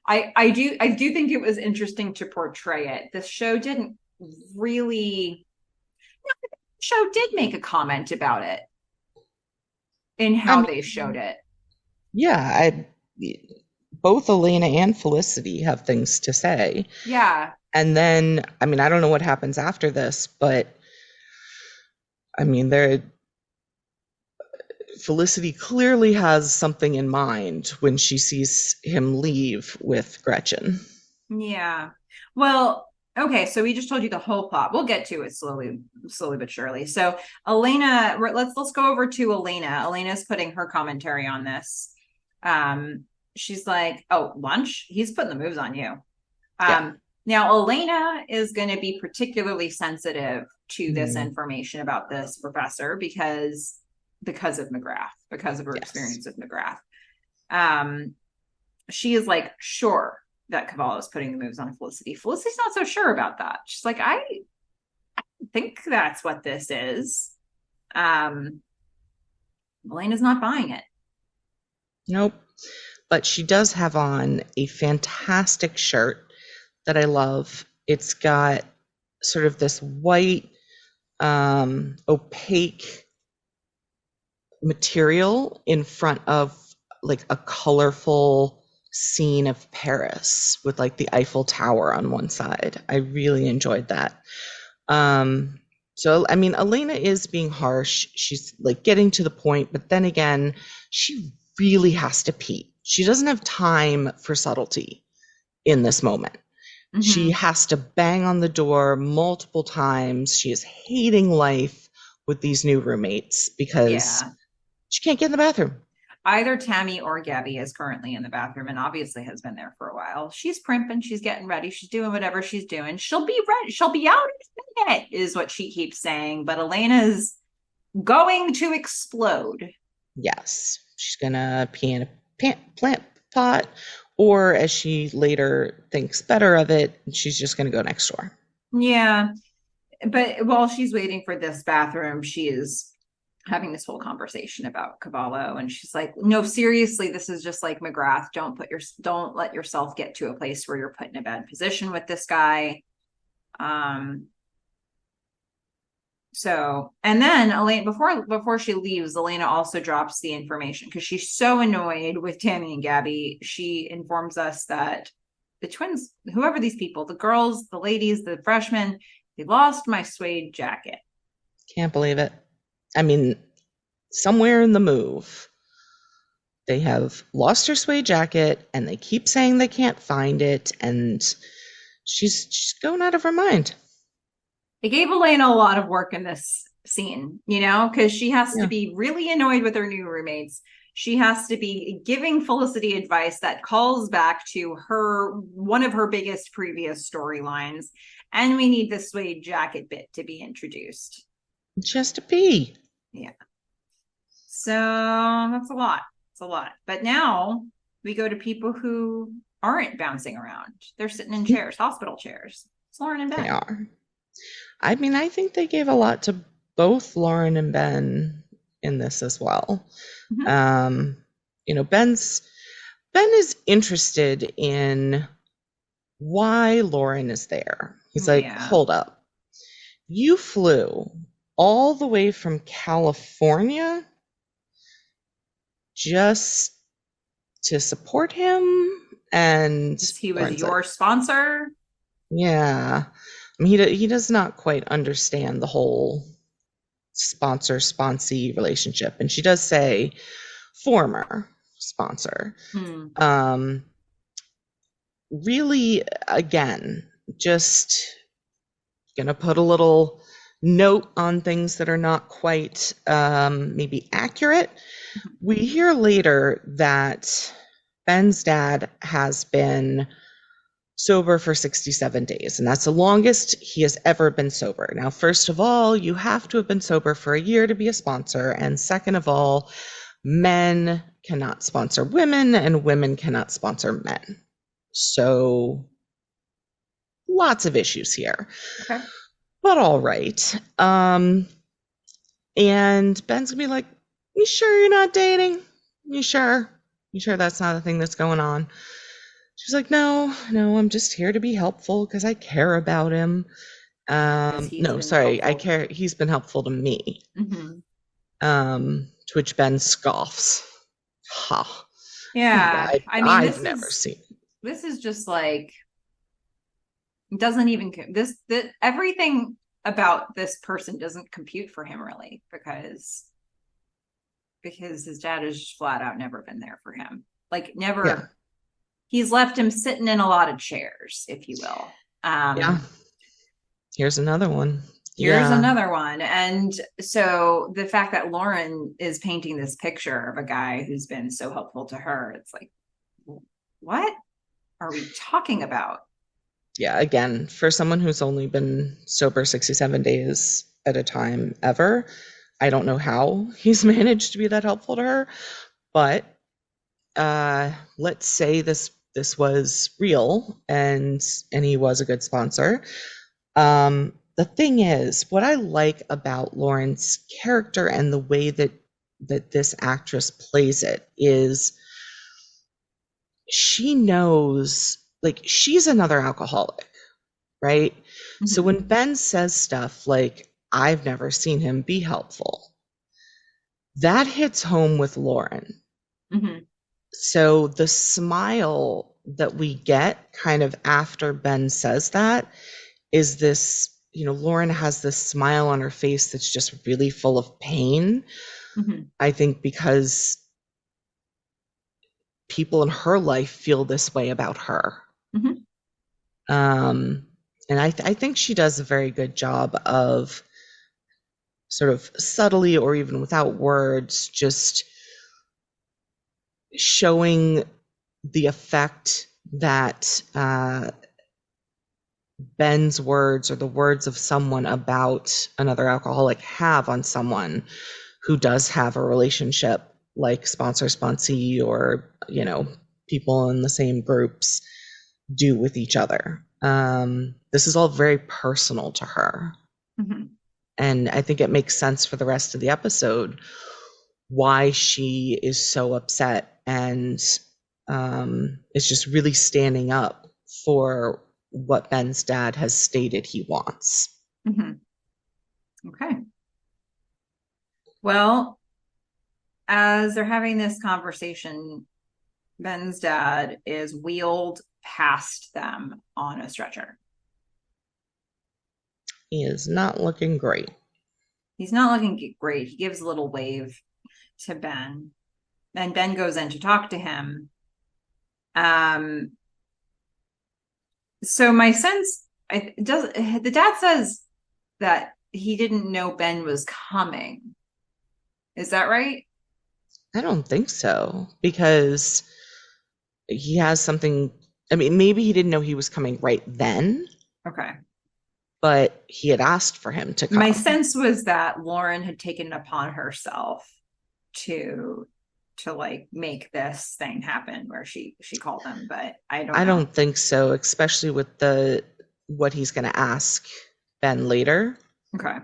I do think it was interesting to portray it. This show didn't really show did make a comment about it in I how mean, they showed it. yeah, both Elena and Felicity have things to say. Yeah. And then, I mean, I don't know what happens after this, but I mean, Felicity clearly has something in mind when she sees him leave with Gretchen. Yeah. Well, okay, so we just told you the whole plot. We'll get to it slowly but surely. So Elena, let's go over to Elena. Elena's putting her commentary on this. She's like, "Oh, lunch? He's putting the moves on you." Yeah. Now Elena is going to be particularly sensitive to this Mhm. information about this professor because of McGrath, because of her Yes. experience with McGrath. Um, she is like sure that Cavallo is putting the moves on Felicity. Felicity's not so sure about that. She's like, I think that's what this is. Um, Elena's not buying it. Nope. But she does have on a fantastic shirt that I love. It's got sort of this white, opaque material in front of like a colorful scene of Paris with like the Eiffel Tower on one side. I really enjoyed that. So I mean, Elena is being harsh. She's like getting to the point, but then again, she really has to pee. She doesn't have time for subtlety in this moment. She Mm-hmm. has to bang on the door multiple times. She is hating life with these new roommates because Yeah. she can't get in the bathroom. Either Tammy or Gabby is currently in the bathroom and obviously has been there for a while. She's primping, she's getting ready, she's doing whatever she's doing. She'll be ready, she'll be out in a minute, is what she keeps saying. But Elena's going to explode. Yes, she's gonna pee in a plant pot, or as she later thinks better of it, she's just gonna go next door. Yeah. But while she's waiting for this bathroom, she is having this whole conversation about Cavallo, and she's like, "No, seriously, this is just like McGrath. Don't let yourself get to a place where you're put in a bad position with this guy." Um, so, and then Elena, before she leaves, Elena also drops the information because she's so annoyed with Tammy and Gabby. She informs us that the twins, whoever these people, the girls, the ladies, the freshmen, they lost my suede jacket. Can't believe it. I mean, somewhere in the move, They have lost her suede jacket and they keep saying they can't find it, and she's going out of her mind. They gave Elena a lot of work in this scene, because she has to Yeah. be really annoyed with her new roommates. She has to be giving Felicity advice that calls back to one of her biggest previous storylines. And we need the suede jacket bit to be introduced. Just a pee. Yeah. So that's a lot. It's a lot. But now we go to people who aren't bouncing around. They're sitting in chairs, hospital chairs. It's Lauren and They Ben. are. I mean, I think they gave a lot to both Lauren and Ben in this as well. Mm-hmm. Um, Ben is interested in why Lauren is there. He's like, Yeah. hold up. You flew all the way from California just to support him? And He was Lauren's like, your sponsor. yeah. I mean, he does not quite understand the whole sponsor sponsee relationship. And she does say former sponsor. Hmm. Really, again, just gonna put a little note on things that are not quite maybe accurate. We hear later that Ben's dad has been sober for 67 days, and that's the longest he has ever been sober. Now, first of all, you have to have been sober for a year to be a sponsor, and second of all, men cannot sponsor women and women cannot sponsor men. So lots of issues here. Okay. But all right. And Ben's gonna be like, you sure you're not dating? You sure? You sure that's not a thing that's going on? She's like, no, I'm just here to be helpful because I care about him. Because he's No, been sorry, I helpful. care. He's been helpful to me. Mm-hmm. To which Ben scoffs. Ha. Yeah. I mean, I've never seen. this is just like doesn't even this everything about this person doesn't compute for him really because his dad has just flat out never been there for him. Like Yeah, never. He's left him sitting in a lot of chairs, if you will. yeah. Here's another one. Here's Yeah, another one. And so the fact that Lauren is painting this picture of a guy who's been so helpful to her, it's like, what are we talking about? yeah. Again, for someone who's only been sober 67 days at a time ever, I don't know how he's managed to be that helpful to her. But let's say this was real and he was a good sponsor. The thing is, what I like about Lauren's character and the way that this actress plays it is she knows, like, she's another alcoholic, right? So Mm-hmm. when Ben says stuff like, I've never seen him be helpful, that hits home with Lauren. Mm-hmm. So the smile that we get kind of after Ben says that is this, Lauren has this smile on her face that's just really full of pain. Mm-hmm. I think because people in her life feel this way about her. Mm-hmm. Um, and I think she does a very good job of sort of subtly or even without words, just showing the effect that Ben's words or the words of someone about another alcoholic have on someone who does have a relationship like sponsor sponsee or people in the same groups do with each other. This is all very personal to her, Mm-hmm. and I think it makes sense for the rest of the episode why she is so upset and is just really standing up for what Ben's dad has stated he wants. Mm-hmm. Okay. Well, as they're having this conversation, Ben's dad is wheeled past them on a stretcher. He is not looking great. He's not looking great. He gives a little wave to Ben. and Ben goes in to talk to him. Um, so my sense does the dad says that he didn't know Ben was coming. Is that right? I don't think so because he has something. I mean, maybe he didn't know he was coming right then, Okay. but he had asked for him to My come. sense was that Lauren had taken it upon herself to like make this thing happen where she called him, but I don't I know. don't think so, especially with the what he's going to ask Ben later Okay.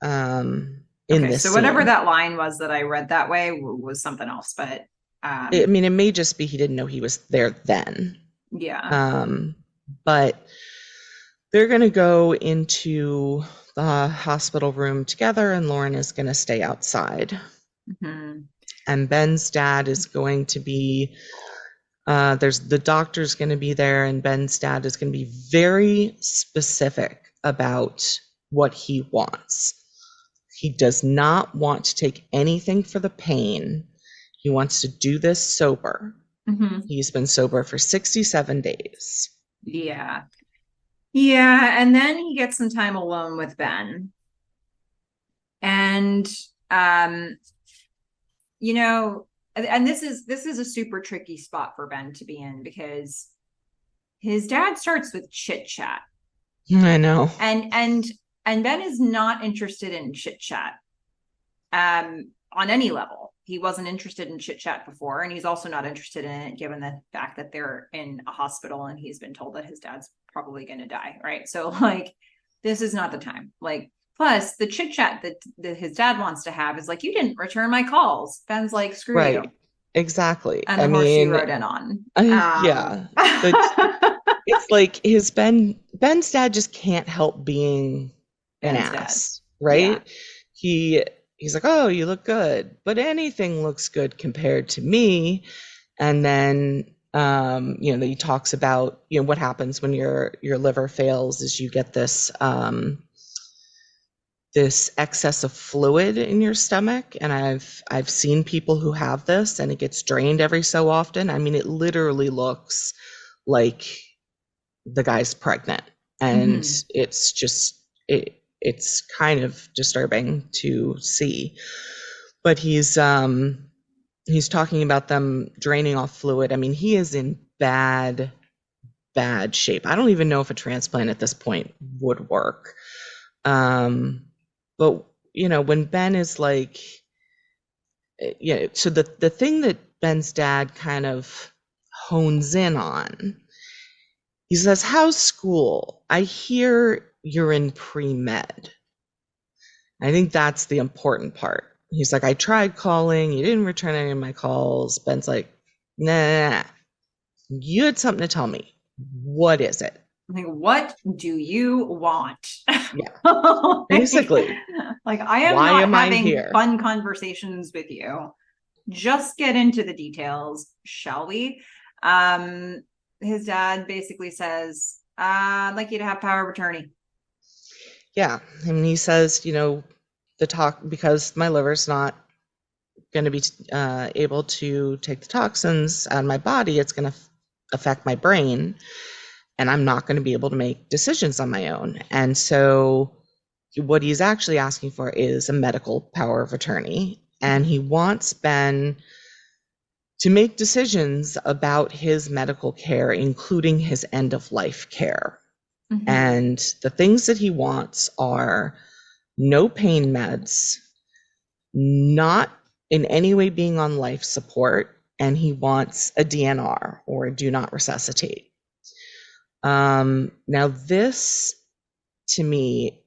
in Okay. this So whatever scene. that line was that I read that way was something else, but I mean, it may just be he didn't know he was there then. yeah. Um, but they're going to go into the hospital room together, and Lauren is going to stay outside. Mhm. And Ben's dad is going to be there's the doctor's going to be there, and Ben's dad is going to be very specific about what he wants. He does not want to take anything for the pain. He wants to do this sober. Mhm. He's been sober for 67 days. Yeah. Yeah, and then he gets some time alone with Ben. And um you know, and this is a super tricky spot for Ben to be in because his dad starts with chit chat, I know. and Ben is not interested in chit chat on any level. He wasn't interested in chit chat before, and he's also not interested in it given the fact that they're in a hospital and he's been told that his dad's probably going to die, right? So like, this is not the time. Like, plus the chit chat that his dad wants to have is like, you didn't return my calls. Ben's like, screw you, Right. Exactly. and I the horse you mean, rode in on. yeah. The it's like Ben's dad just can't help being an Ben's dad. ass, Yeah. right? He he's like, "Oh, you look good." But anything looks good compared to me. And then he talks about, what happens when your liver fails is you get this excess of fluid in your stomach, and I've seen people who have this and it gets drained every so often. I mean, it literally looks like the guy's pregnant, and Mm-hmm. it's kind of disturbing to see. But he's talking about them draining off fluid. I mean, he is in bad shape. I don't even know if a transplant at this point would work. But when Ben is like, so the thing that Ben's dad kind of hones in on, he says, "How's school? I hear you're in pre-med." I think that's the important part. He's like, "I tried calling, you didn't return any of my calls." Ben's like, "Nah, you had something to tell me. What is it?" Like, what do you want? Yeah, like, basically, like, I am why not am I having here? fun conversations with you. Just get into the details, shall we? Um, his dad basically says, I'd like you to have power of attorney. Yeah, and he says, the talk because my liver's not going to be able to take the toxins out of my body. It's going to affect my brain, and I'm not going to be able to make decisions on my own. And so, what he's actually asking for is a medical power of attorney, and he wants Ben to make decisions about his medical care, including his end of life care. Mm-hmm. And the things that he wants are no pain meds, not in any way being on life support, and he wants a DNR, or do not resuscitate. Now this, to me,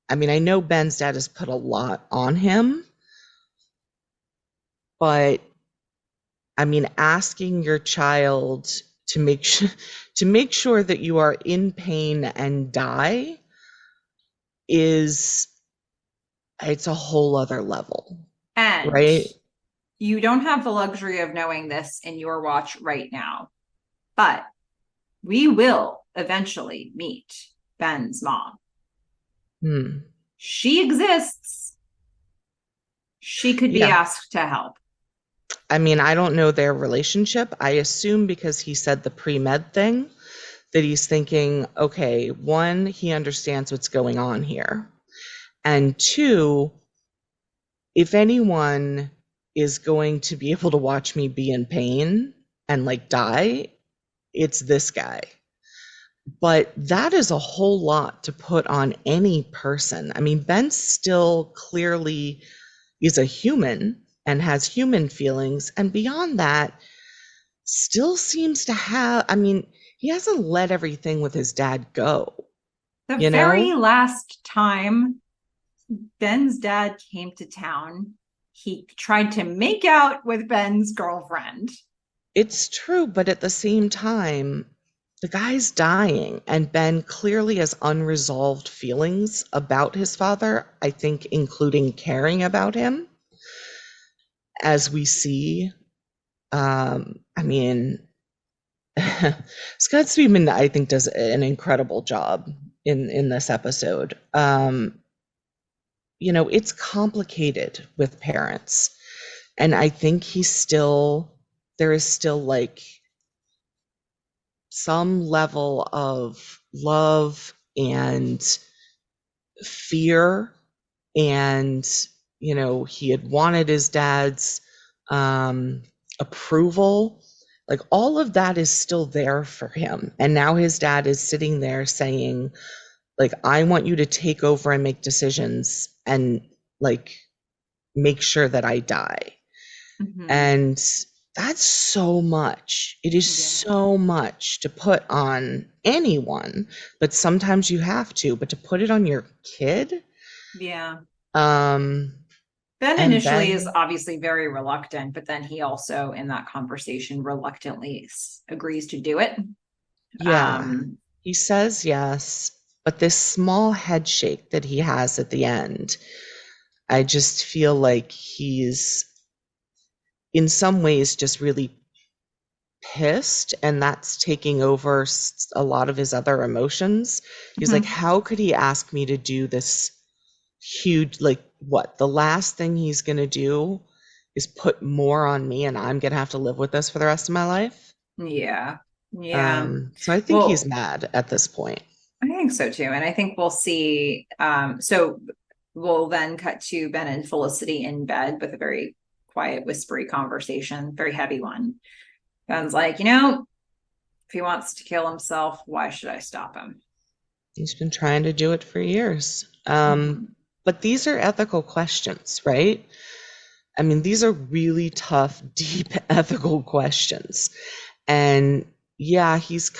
I mean, I know Ben's dad has put a lot on him, but I mean, asking your child to make sure that you are in pain and die is it's a whole other level, And right? you don't have the luxury of knowing this in your watch right now, but we will eventually meet Ben's mom. Hmm. She exists. She could be Yeah. asked to help. I mean, I don't know their relationship. I assume because he said the pre-med thing that he's thinking, okay, one, he understands what's going on here. And two, if anyone is going to be able to watch me be in pain and like die, it's this guy. But that is a whole lot to put on any person. I mean, Ben still clearly is a human and has human feelings. And beyond that, still seems to have, I mean, he hasn't let everything with his dad go, The you very know? last time Ben's dad came to town, he tried to make out with Ben's girlfriend. It's true, but at the same time, the guy's dying, and Ben clearly has unresolved feelings about his father, I think, including caring about him, as we see. I mean, Scott Speedman, I think, does an incredible job in this episode. You know, it's complicated with parents, and I think there is still like some level of love and fear, and you know, he had wanted his dad's um approval. Like all of that is still there for him, and now his dad is sitting there saying, like, I want you to take over and make decisions and like make sure that I die. Mm-hmm. And that's so much. It is Yeah. so much to put on anyone, but sometimes you have to. But to put it on your kid, Yeah. um, Ben and initially is Ben, obviously very reluctant, but then he also, in that conversation, reluctantly agrees to do it. yeah, Um, he says yes, but this small head shake that he has at the end, I just feel like he's in some ways just really pissed, and that's taking over a lot of his other emotions. He's like, mhm. how could he ask me to do this huge, like, what the last thing he's going to do is put more on me and I'm going to have to live with this for the rest of my life. Yeah. Yeah. So I think he's Well, mad at this point. I think so too. And I think we'll see. So we'll then cut to Ben and Felicity in bed with a very quiet, whispery conversation, very heavy one. Ben's like, if he wants to kill himself, why should I stop him? He's been trying to do it for years. Mm-hmm. But these are ethical questions, right? I mean, these are really tough, deep ethical questions. And yeah, he's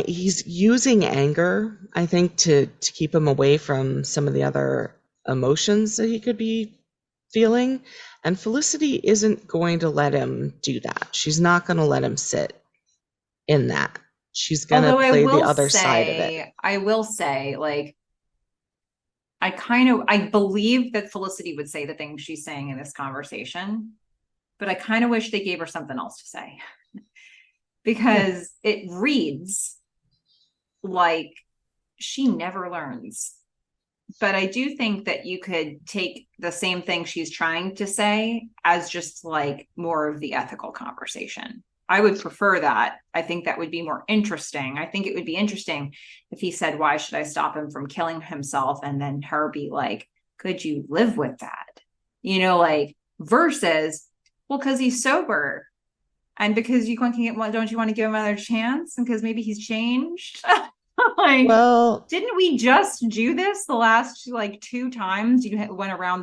he's using anger, I think, to keep him away from some of the other emotions that he could be feeling. And Felicity isn't going to let him do that. She's not going to let him sit in that. She's going to Although play the other side of it. I will say, like, I believe that Felicity would say the things she's saying in this conversation, but I kind of wish they gave her something else to say Yeah. because it reads like she never learns. But I do think that you could take the same thing she's trying to say as just like more of the ethical conversation. I would prefer that. I think that would be more interesting. I think it would be interesting if he said, why should I stop him from killing himself? And then her be like, could you live with that? Like versus, well, because he's sober. And because you can get one, don't you want to give him another chance? And because maybe he's changed. Like, Well, didn't we just do this the last like two times? You went around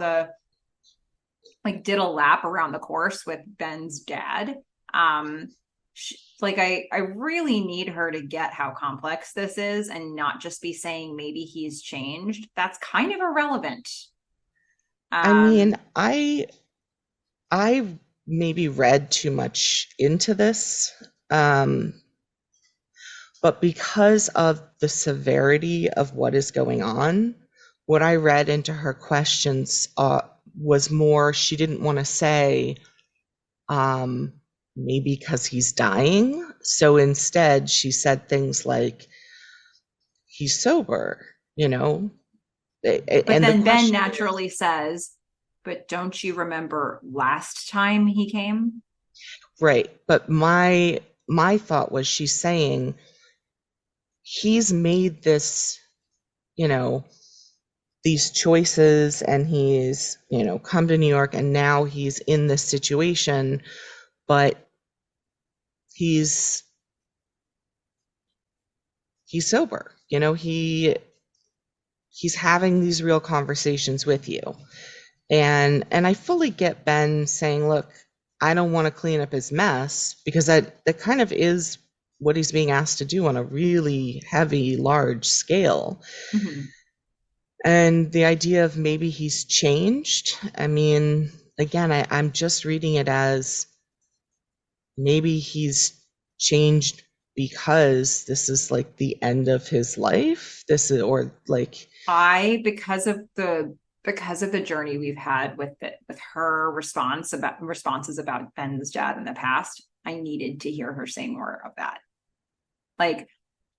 like did a lap around the course with Ben's dad. Um, like I really need her to get how complex this is and not just be saying maybe he's changed. That's kind of irrelevant. I mean, Um, I maybe read too much into this. Um, but because of the severity of what is going on, what I read into her questions was more she didn't want to say, um, maybe because he's dying. So instead, she said things like, he's sober, you know? but And the then Ben question is, naturally says, But don't you remember last time he came? Right. But my thought was she's saying he's made this, you know, these choices and he's, come to New York and now he's in this situation, but he's sober. He's having these real conversations with you. And I fully get Ben saying, look, I don't want to clean up his mess, because that kind of is what he's being asked to do on a really heavy, large scale. Mm-hmm. And the idea of maybe he's changed. I mean, again, I'm just reading it as maybe he's changed because this is like the end of his life. This is, or like, Because of the journey we've had with her responses about Ben's dad in the past, I needed to hear her say more of that. Like,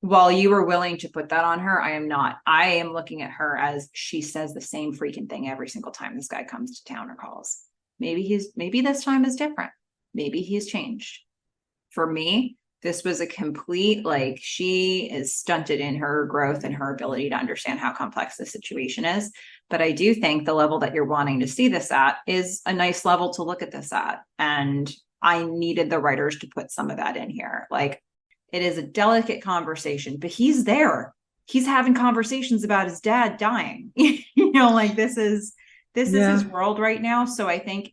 while you were willing to put that on her, I am not. I am looking at her as she says the same freaking thing every single time this guy comes to town or calls. Maybe this time is different. Maybe he's changed. For me, this was a complete, like, she is stunted in her growth and her ability to understand how complex the situation is. But I do think the level that you're wanting to see this at is a nice level to look at this at. And I needed the writers to put some of that in here. Like, it is a delicate conversation, but he's there. He's having conversations about his dad dying. Like, this is his world right now. So I think,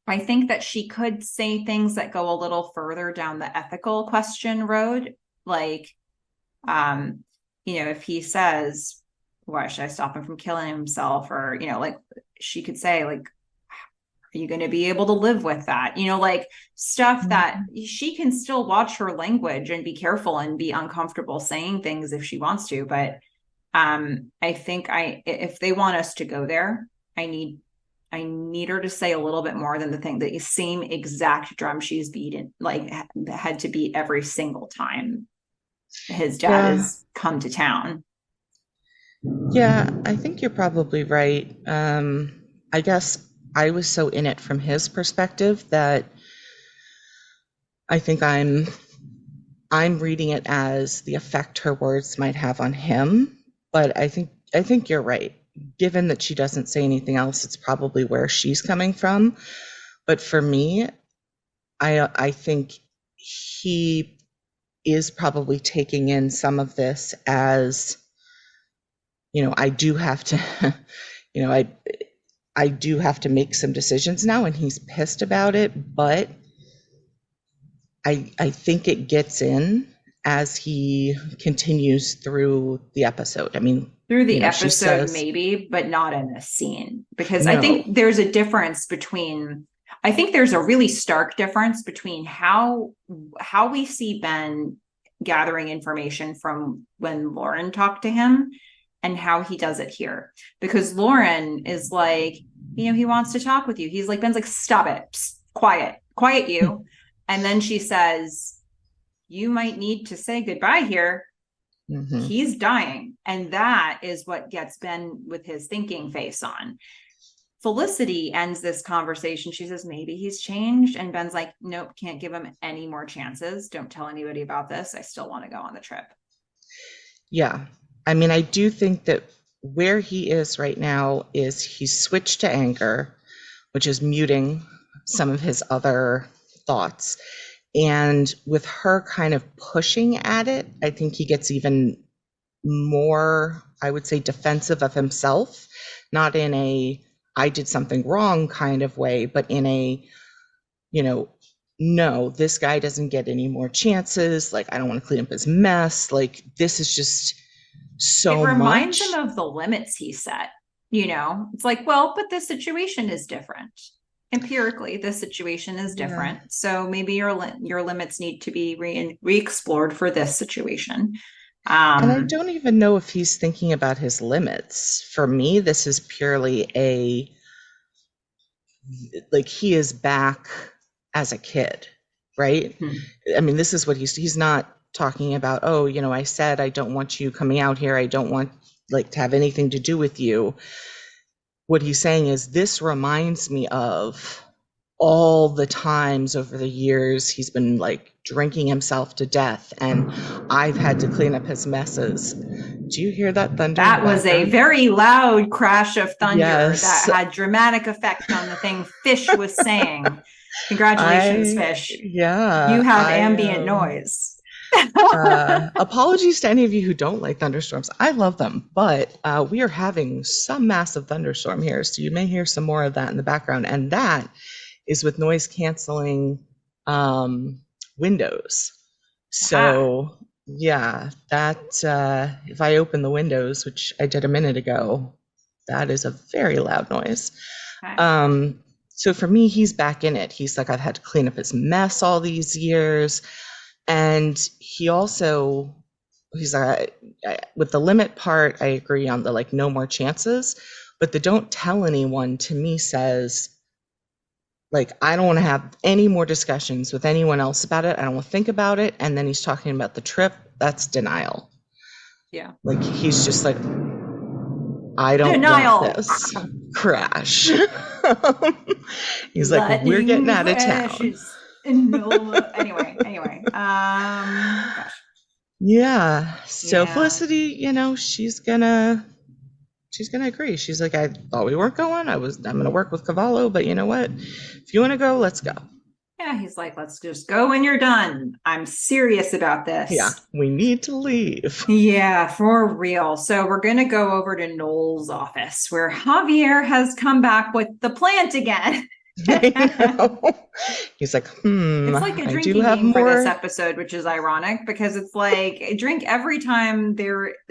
I think that she could say things that go a little further down the ethical question road. Like, if he says, why should I stop him from killing himself? Or, like, she could say, like, are you going to be able to live with that? Like, stuff that she can still watch her language and be careful and be uncomfortable saying things if she wants to. But I think if they want us to go there, I need her to say a little bit more than the same exact drum she's beaten, like, had to beat every single time his dad has come to town. Yeah, I think you're probably right. I guess I was so in it from his perspective that I think I'm reading it as the effect her words might have on him. But I think you're right. Given that she doesn't say anything else, it's probably where she's coming from. But for me, I think he is probably taking in some of this as, I do have to, I do have to make some decisions now, and he's pissed about it, but I think it gets in as he continues through the episode. I mean, Through the she episode, says, maybe, but not in this scene. Because I no, think there's a difference between, I think there's a really stark difference between how we see Ben gathering information from when Lauren talked to him and how he does it here. Because Lauren is like, he wants to talk with you. He's like, Ben's like, stop it. Psst, quiet you. And then she says, you might need to say goodbye here. mm-hmm. He's dying. And that is what gets Ben with his thinking face on. Felicity ends this conversation. She says, maybe he's changed. And Ben's like, nope, can't give him any more chances. Don't tell anybody about this. I still want to go on the trip. Yeah. I mean, I do think that where he is right now is he's switched to anger, which is muting some of his other thoughts. And with her kind of pushing at it, I think he gets even more, I would say, defensive of himself, not in a I did something wrong kind of way, but in a, no, this guy doesn't get any more chances. Like, I don't want to clean up his mess. Like, this is just so much. It reminds him of the limits he set. It's like, well, but this situation is different. Empirically, this situation is different. Yeah. So maybe your limits need to be re-explored for this situation. And I don't even know if he's thinking about his limits. For me, this is purely like, he is back as a kid, right? I mean, this is what he's not talking about, oh, I said, I don't want you coming out here. I don't want, like, to have anything to do with you. what he's saying is, this reminds me of all the times over the years he's been like drinking himself to death, and I've had to clean up his messes. Do you hear that thunder in the That was a background? very loud crash of thunder that Yes. had dramatic effect on the thing Fish was saying. Congratulations, Fish. You Yeah, have ambient noise. apologies to any of you who don't like thunderstorms. I love them, but we are having some massive thunderstorm here, so you may hear some more of that in the background, and that is with noise canceling windows. Ah, So yeah, that if I open the windows, which I did a minute ago, that is a very loud noise. okay. Um, so for me, he's back in it. He's like, I've had to clean up his mess all these years. And he also, he's like, with the limit part, I agree on the like no more chances, but the don't tell anyone to me says, like, I don't want to have any more discussions with anyone else about it. I don't want to think about it. And then he's talking about the trip. That's denial. Yeah. Like, he's just like, I don't want Denial. this. Crash. He's like, we're getting Lightning out of town. flashes. No. Anyway. Gosh. Yeah. So Yeah. Felicity, she's gonna agree. She's like, I thought we weren't going. I'm gonna work with Cavallo, but you know what? If you want to go, let's go. Yeah, he's like, let's just go when you're done. I'm serious about Yeah, this. we need to leave. Yeah, for real. So we're going to go over to Noel's office where Javier has come back with the plant again. I know. He's like, It's like a I do drinking have game for this more. episode, which is ironic because it's like drink every time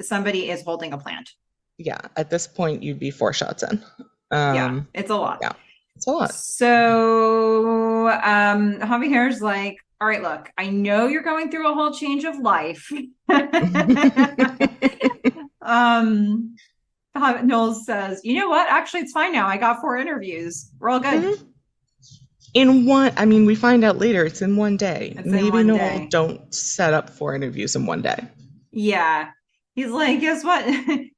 somebody is holding a plant. Yeah, at this point, you'd be 4 shots in. Yeah, it's a lot. Yeah, it's a lot. So Javier's like, all right, look, I know you're going through a whole change of life. um Noel says, you know what? Actually, it's fine now. I got 4 interviews. We're all good. Mhm. In one, I mean, we find out later it's in one day. It's in Maybe one Noel day. don't set up 4 interviews in one day. Yeah. He's like, guess what?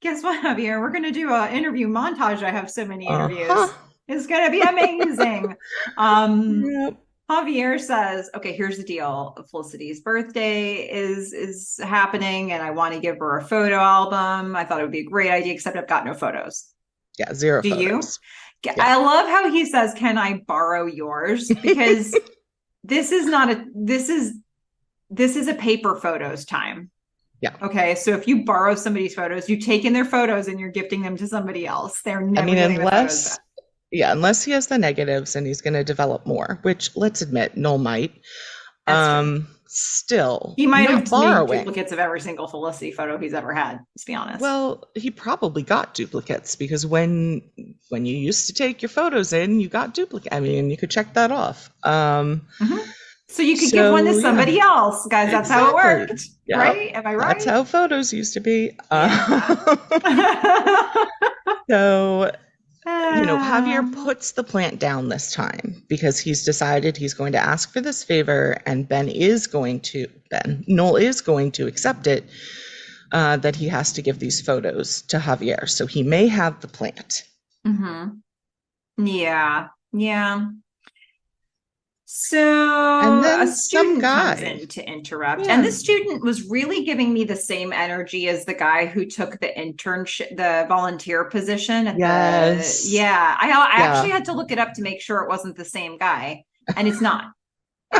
Guess what, Javier? We're gonna do an interview montage. I have so many Uh-huh. interviews. It's gonna be amazing. Um, Yep. Javier says, okay, here's the deal. Felicity's birthday is happening, and I want to give her a photo album. I thought it would be a great idea, except I've got no photos. Yeah, zero Do you? photos. Yeah. I love how he says, "Can I borrow yours?" Because this is not a this is a paper photos time. Yeah. Okay, so if you borrow somebody's photos, you take in their photos and you're gifting them to somebody else. They're I never mean, getting the photos back. unless he has the negatives and he's going to develop more, which let's admit, Noel might. That's true. Still, He might not have made borrowing. duplicates of every single Felicity photo he's ever had, to be honest. Well, he probably got duplicates because when you used to take your photos in, you got duplicate. I mean, you could check that off. Mhm. So you could give one to So somebody yeah, else, guys. That's how it exactly. worked, Yep. right? Am I That's right? how photos used to be. Yeah. So Javier Um, puts the plant down this time because he's decided he's going to ask for this favor, and Noel is going to accept it, that he has to give these photos to Javier. So he may have the plant. mhm. Yeah. Yeah. And So a then some student comes guy. in to interrupt, and Yeah. this student was really giving me the same energy as the guy who took the internship, the volunteer position at the. Yes. Yeah, I actually Yeah. had to look it up to make sure it wasn't the same guy, and it's not.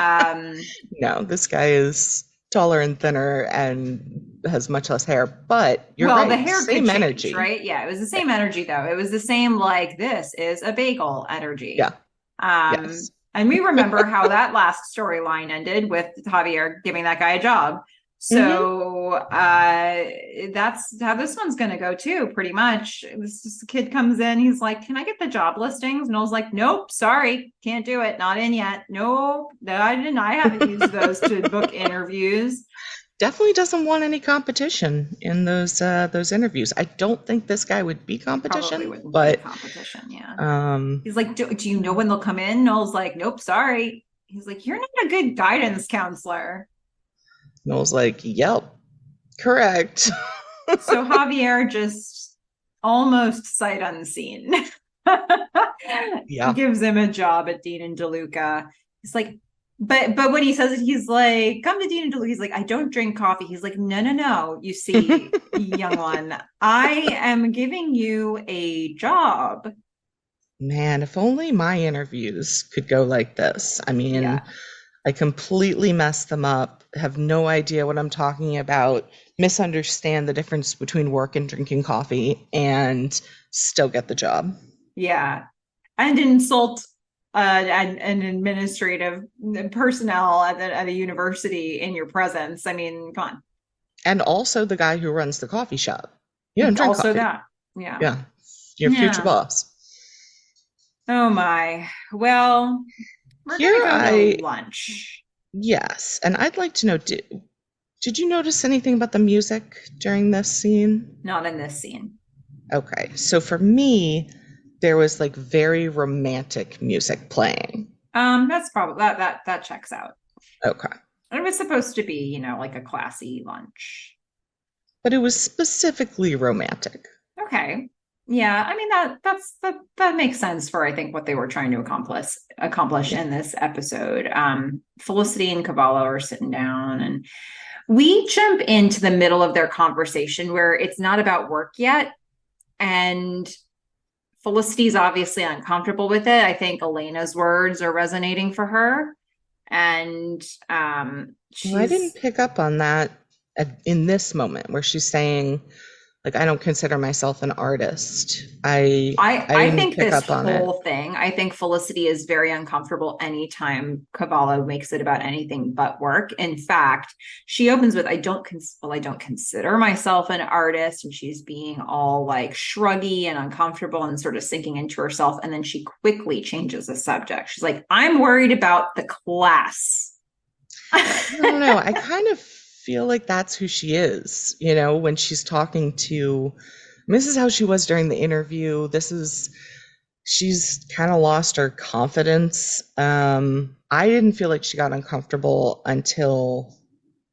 Um, No, this guy is taller and thinner and has much less hair, but you're well, the right. hair could Same change, energy. right? Yeah, it was the Yeah. same energy though. It was the same like this is a bagel energy. Yeah. Um, Yes. and we remember how that last storyline ended with Javier giving that guy a job. Mm-hmm. So that's how this one's going to go too, pretty much. This kid comes in, he's like, "Can I get the job listings?" And I was like, "Nope, sorry, can't do it, not in yet. Nope, I didn't. I haven't used those to book interviews." Definitely doesn't want any competition in those interviews. I don't think this guy would be Probably competition, wouldn't be but competition. Yeah. um, He's like, do you know when they'll come in? Noel's like, "Nope, sorry." He's like, "You're not a good guidance counselor." Noel's like, "Yep, correct." So Javier just almost sight unseen. Yeah. Gives him a job at Dean and DeLuca. He's like, but when he says it, he's like, come to Dean and DeLuca. He's like, I don't drink coffee. He's like, no, no, no. You see, young one, I am giving you a job. Man, if only my interviews could go like this. I mean, Yeah. I completely mess them up, have no idea what I'm talking about, misunderstand the difference between work and drinking coffee, and still get the job. Yeah. And insult an administrative personnel at a university in your presence. I mean, come And also the guy who runs the coffee shop. You don't on. drink Also coffee. that. Yeah. Yeah. Your future Yeah. boss. Oh my. Well, we're gonna Here go to I, lunch. yes. And I'd like to know, did you notice anything about the music during this scene? Not in this scene. Okay. So for me, there was like very romantic music playing. That's probably that checks out. Okay. It was supposed to be, like a classy lunch. But it was specifically romantic. Okay. Yeah, I mean that makes sense for I think what they were trying to accomplish Yeah. in this episode. Felicity and Cavallo are sitting down and we jump into the middle of their conversation where it's not about work yet. And Felicity's obviously uncomfortable with it. I think Elena's words are resonating for her. And Well, I didn't she's pick up on that in this moment where she's saying, like, I don't consider myself an artist. I I didn't think pick this up on it. whole thing, I think Felicity is very uncomfortable anytime Cavallo makes it about anything but work. In fact, she opens with, I don't consider myself an artist. And she's being all like shruggy and uncomfortable and sort of sinking into herself. And then she quickly changes the subject. She's like, I'm worried about the class. I don't know. I kind of feel like that's who she is, when she's talking to, this is how she was during the interview. She's kind of lost her confidence. I didn't feel like she got uncomfortable until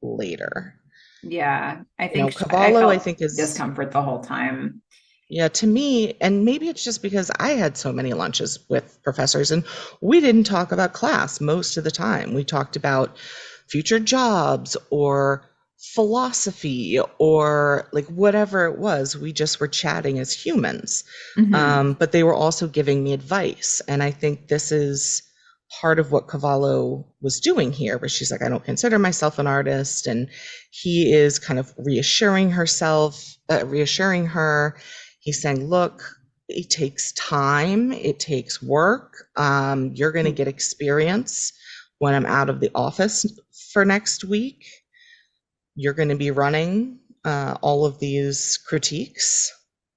later. Yeah, I Cavallo, I felt think is, discomfort the whole time. yeah, to me, and maybe it's just because I had so many lunches with professors and we didn't talk about class most of the time. We talked about future jobs or philosophy or like whatever it was. We just were chatting as humans. Mm-hmm. But they were also giving me advice. And I think this is part of what Cavallo was doing here, where she's like, I don't consider myself an artist. And he is kind of reassuring her. He's saying, look, it takes time, it takes work. You're going to get experience when I'm out of the office for next week. You're going to be running all of these critiques.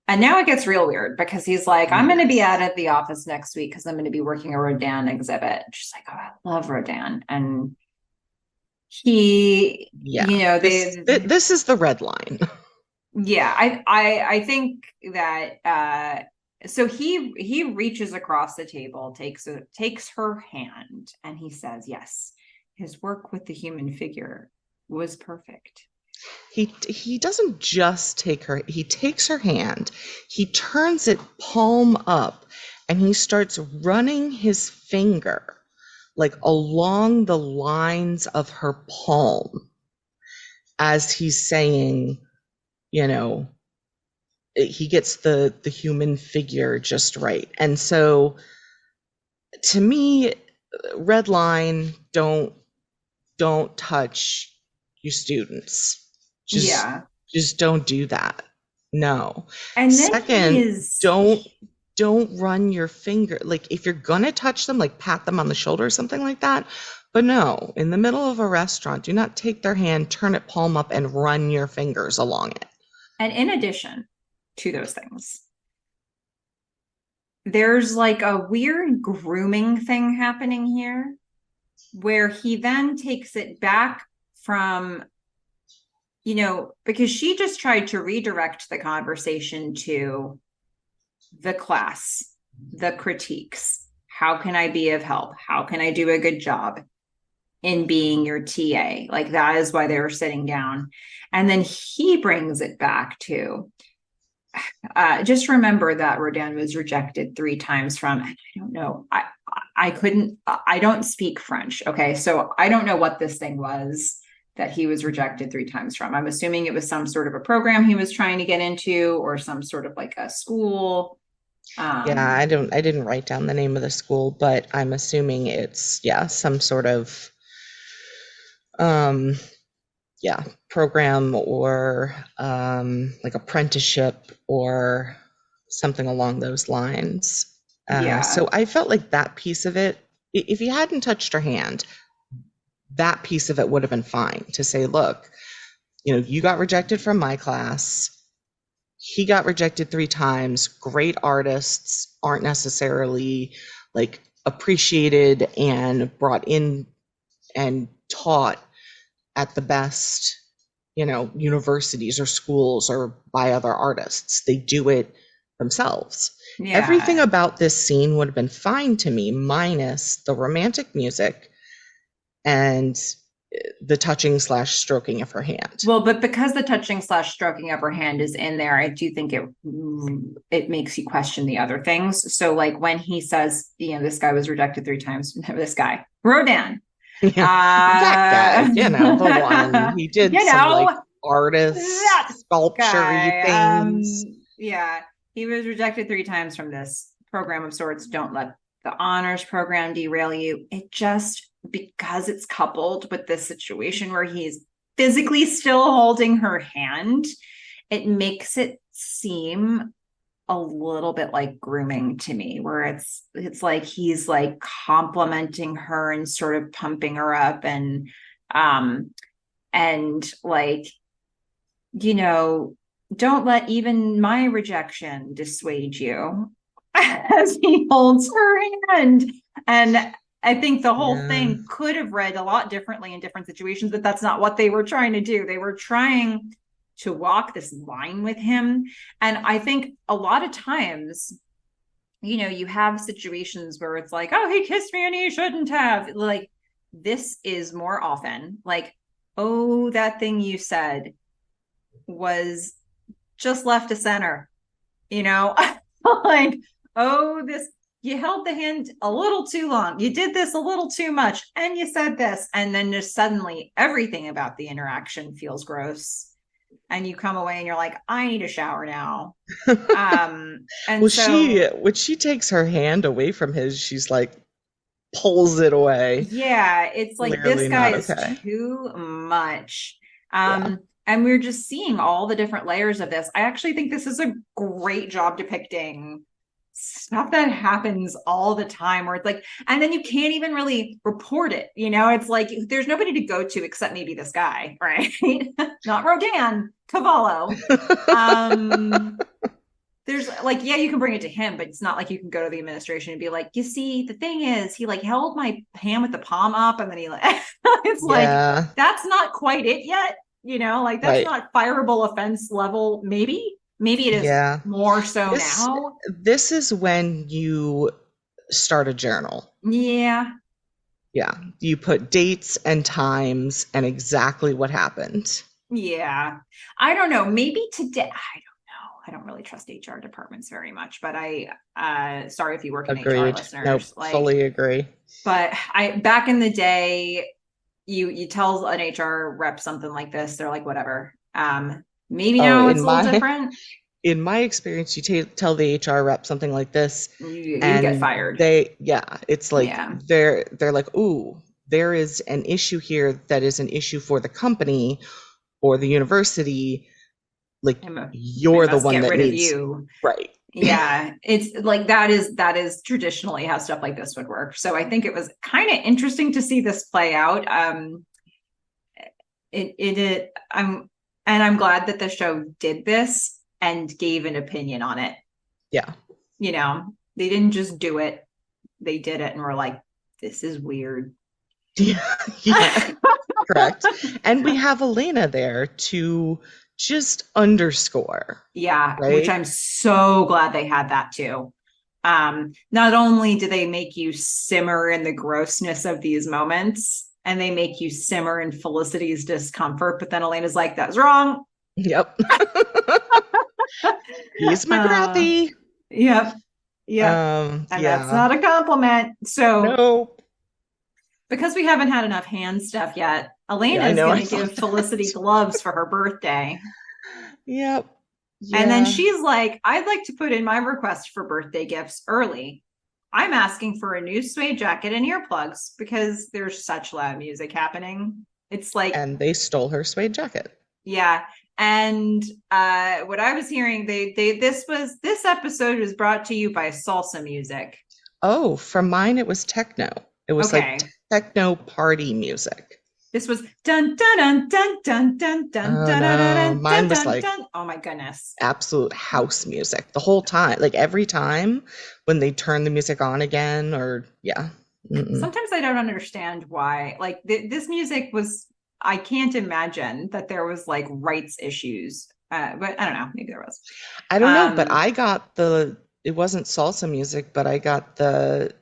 And now it gets real weird because he's like, I'm going to be out Yes. at the office next week because I'm going to be working a Rodin exhibit. And she's like, oh, I love Rodin. And he, Yeah. This they, this is the red line. yeah, I think that, so he reaches across the table, takes her hand and he says, yes, his work with the human figure was perfect. He doesn't just take her, he takes her hand, he turns it palm up, and he starts running his finger like along the lines of her palm as he's saying, you know, he gets the human figure just right. And so to me, red line, don't touch your students. Just Yeah. just don't do that. No. And then he Second, is, don't run your finger. Like if you're gonna touch them, like pat them on the shoulder or something like that. But no, in the middle of a restaurant, do not take their hand, turn it palm up, and run your fingers along it. and in addition to those things, there's like a weird grooming thing happening here where he then takes it back from, because she just tried to redirect the conversation to the class, the critiques. How can I be of help? How can I do a good job in being your TA? Like that is why they were sitting down. And then he brings it back to, just remember that Rodin was rejected 3 times from, and I don't know, I couldn't, I don't speak French. Okay. So I don't know what this thing was that he was rejected 3 times from. I'm assuming it was some sort of a program he was trying to get into or some sort of like a school. Yeah, Um, I didn't write down the name of the school, but I'm assuming it's, yeah, some sort of um yeah, program or like apprenticeship or something along those lines. yeah. So I felt like that piece of it, if he hadn't touched her hand, that piece of it would have been fine to say, look, you got rejected from my class. He got rejected 3 times. Great artists aren't necessarily like appreciated and brought in and taught at the best, universities or schools or by other artists. They do it themselves. Everything Yeah. about this scene would have been fine to me, minus the romantic music and the touching slash stroking of her hand. Well, but because the touching slash stroking of her hand is in there, I do think it makes you question the other things. So, like when he says, this guy was rejected 3 times, this guy, Rodin, Yeah, that guy, uh, the one. He did you some like know, artist that sculpture guy. things. Yeah, he was rejected 3 times from this program of sorts. Don't let the honors program derail you. It just, because it's coupled with this situation where he's physically still holding her hand, it makes it seem a little bit like grooming to me, where it's like he's like complimenting her and sort of pumping her up um like, you know don't let even my rejection dissuade you, as he holds her hand. And I think the whole Yeah. thing could have read a lot differently in different situations, but that's not what they were trying to do. They were trying to walk this line with him. And I think a lot of times, you have situations where it's like, oh, he kissed me and he shouldn't have. Like, this is more often like, oh, that thing you said was just left to center, you know? Like, oh, this, you held the hand a little too long. You did this a little too much. And you said this. And then just suddenly everything about the interaction feels gross. And you come away and you're like, I need a shower now. And Well, so, when she takes her hand away from his, she's like pulls it away. yeah, it's like this Clearly guy not is okay. too much. Yeah. And we're just seeing all the different layers of this. I actually think this is a great job depicting stuff that happens all the time, where it's like, and then you can't even really report it. It's like there's nobody to go to except maybe this guy, right? Not Rodin, Cavallo. Um, there's like, yeah, you can bring it to him, but it's not like you can go to the administration and be like, you see, the thing is, he like held my hand with the palm up, and then he like, it's like, Yeah. that's not quite it yet. Like that's Right. not fireable offense level. Maybe it is Yeah. more so This now. this is when you start a journal. Yeah. Yeah. You put dates and times and exactly what happened. Yeah. I don't know. Maybe today, I don't know. I don't really trust HR departments very much, but sorry if you work in HR, Agreed. Nope. listeners. Like, Fully agree. but back in the day, you tell an HR rep something like this, they're like, whatever. Maybe Oh, now it's a little different. in my experience, you tell the HR rep something like this, You get and fired. it's like Yeah. they're like, ooh, there is an issue here that is an issue for the company or the university. Like We you're the must one get that rid of needs, you. right. Yeah, it's like that is traditionally how stuff like this would work. So I think it was kind of interesting to see this play out. I'm glad that the show did this and gave an opinion on it. Yeah. They didn't just do it; they did it, and we're like, this is weird. Yeah. Yeah. Correct. And we have Elena there to just underscore, Yeah, which right? I'm so glad they had that too. Not only do they make you simmer in the grossness of these moments, and they make you simmer in Felicity's discomfort, but then Elena's like, that's wrong. Yep. He's Uh, McGrathy. yep. Yep. And that's Yeah. not a compliment. So, Nope. because we haven't had enough hand stuff yet, Yeah, Elena I is know. going I to give thought that. Felicity gloves for her birthday. Yep. And then Yeah. she's like, I'd like to put in my request for birthday gifts early. I'm asking for a new suede jacket and earplugs because there's such loud music happening. It's like, And they stole her suede jacket. yeah. And what I was hearing, this episode was brought to you by salsa music. Oh, from mine, it was techno. It was like Okay. techno party music. This was dun dun dun dun dun dun dun Oh dun no, dun dun mine was dun like dun. Oh my goodness. absolute house music the whole time. Like every time when they turn the music on again, or yeah. Mm-mm. Sometimes I don't understand why. Like this music was. I can't imagine that there was like rights issues. But I don't know. Maybe there was. I don't know, but Um, I got it wasn't salsa music, but I got the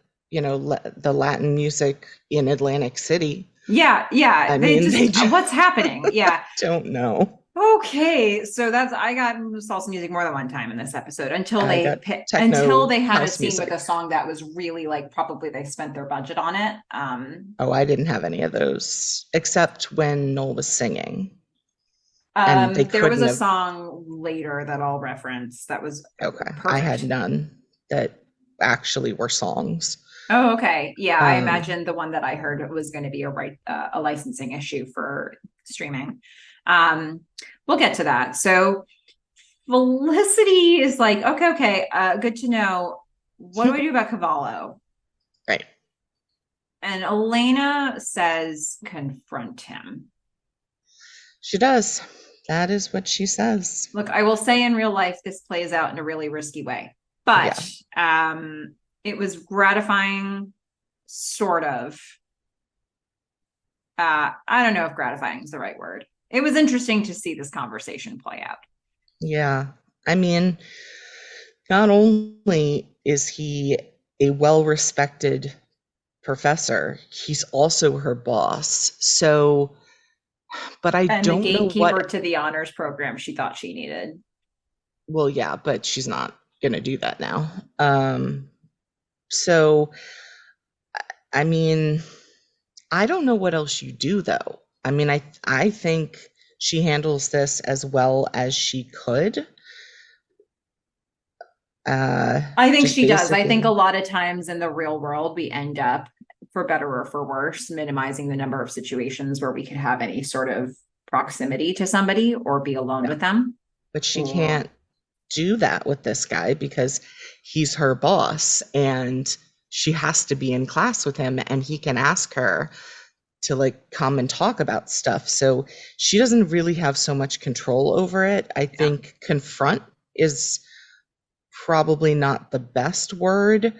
Latin music in Atlantic City. yeah, yeah. I They mean, they just just what's happening? Yeah. don't know. Okay, so that's I got salsa music more than one time in this episode I got until techno they had a house scene with a music. song that was really like probably they spent their budget on it. Oh, I didn't have any of those except when Noel was singing, and they There was couldn't a have. song later that I'll reference that was Okay, I had perfect. none that actually were songs. Oh, okay. Yeah, I Um, imagined the one that I heard was going to be a licensing issue for streaming. We'll get to that. So Felicity is like, okay, good to know. What do I do about Cavallo? right. And Elena says, confront him. She does. That is what she says. Look, I will say in real life, this plays out in a really risky way, Yeah. but it was gratifying, sort of. I don't know if gratifying is the right word. It was interesting to see this conversation play out. Yeah. I mean, not only is he a well-respected professor, he's also her boss. So, but I And the don't know gatekeeper what, to the honors program she thought she needed. well, yeah, but she's not going to do that now. So, I mean, I don't know what else you do though. I mean, I think she handles this as well as she could. I think Just she does. I think a basically, lot of times in the real world, we end up, for better or for worse, minimizing the number of situations where we could have any sort of proximity to somebody or be alone yeah. with them. But she Or, can't do that with this guy because he's her boss and she has to be in class with him and he can ask her to like come and talk about stuff. So she doesn't really have so much control over it. I yeah. think confront is probably not the best word.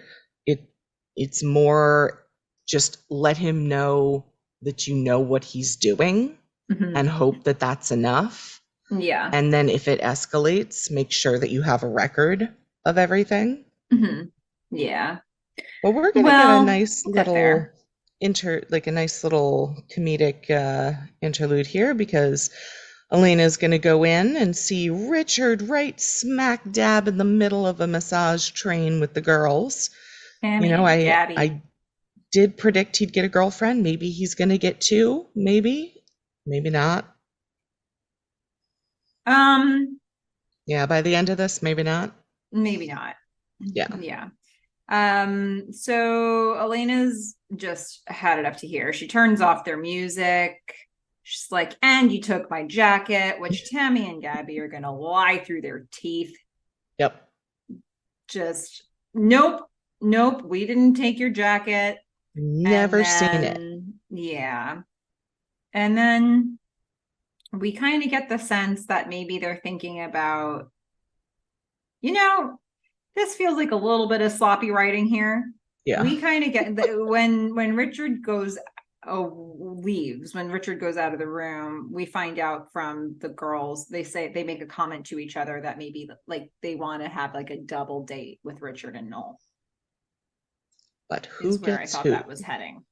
It it's more just let him know that you know what he's doing and Mm-hmm. hope that that's enough. Yeah. And then if it escalates, make sure that you have a record of everything. Mm-hmm. Yeah. But we're going to get a Well, nice we'll get little there. like a nice little comedic interlude here because Elena's going to go in and see Richard right smack dab in the middle of a massage train with the girls. You Tammy know, and I Gabby. did predict he'd get a girlfriend. Maybe he's going to get two, maybe. Maybe not. Um, Yeah, by the end of this, maybe not. Maybe not. Yeah. Yeah. So Elena's just had it up to here. She turns off their music. She's like, and you took my jacket, which Tammy and Gabby are gonna lie through their teeth. Yep. Just nope, nope, we didn't take your jacket. And Never seen it. then yeah. And then we kind of get the sense that maybe they're thinking about, you know, this feels like a little bit of sloppy writing here. Yeah. We kind of get when Richard goes leaves, when Richard goes out of the room, we find out from the girls, they say they make a comment to each other that maybe like they want to have like a double date with Richard and Noel But who is where I gets thought who? that was heading.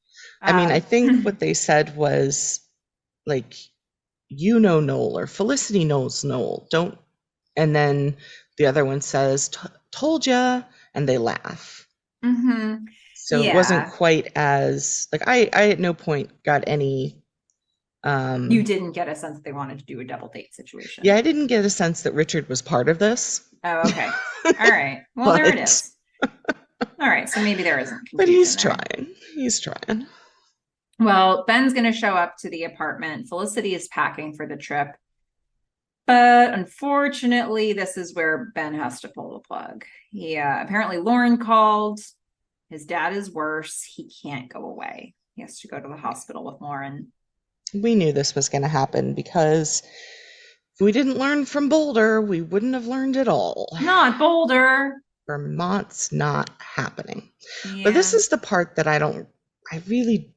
I mean, I Um, think what they said was like, you know Noel or Felicity knows Noel. Don't And then the other one says, told ya, and they laugh. Mm-hmm. So it wasn't Yeah. quite as like I at no point got any You um didn't get a sense that they wanted to do a double date yeah, situation. I didn't get a sense that Richard was part of this. Oh, okay. All right. Well, there it but is. All right. So maybe there isn't but confusion he's there. trying. He's trying. Well, Ben's going to show up to the apartment. Felicity is packing for the trip. But unfortunately, this is where Ben has to pull the plug. Yeah, apparently Lauren called. His dad is worse. He can't go away. He has to go to the hospital with Lauren. We knew this was going to happen because if we didn't learn from Boulder, we wouldn't have learned at all. Not Boulder. Vermont's not happening. But this Yeah. is the part that I really,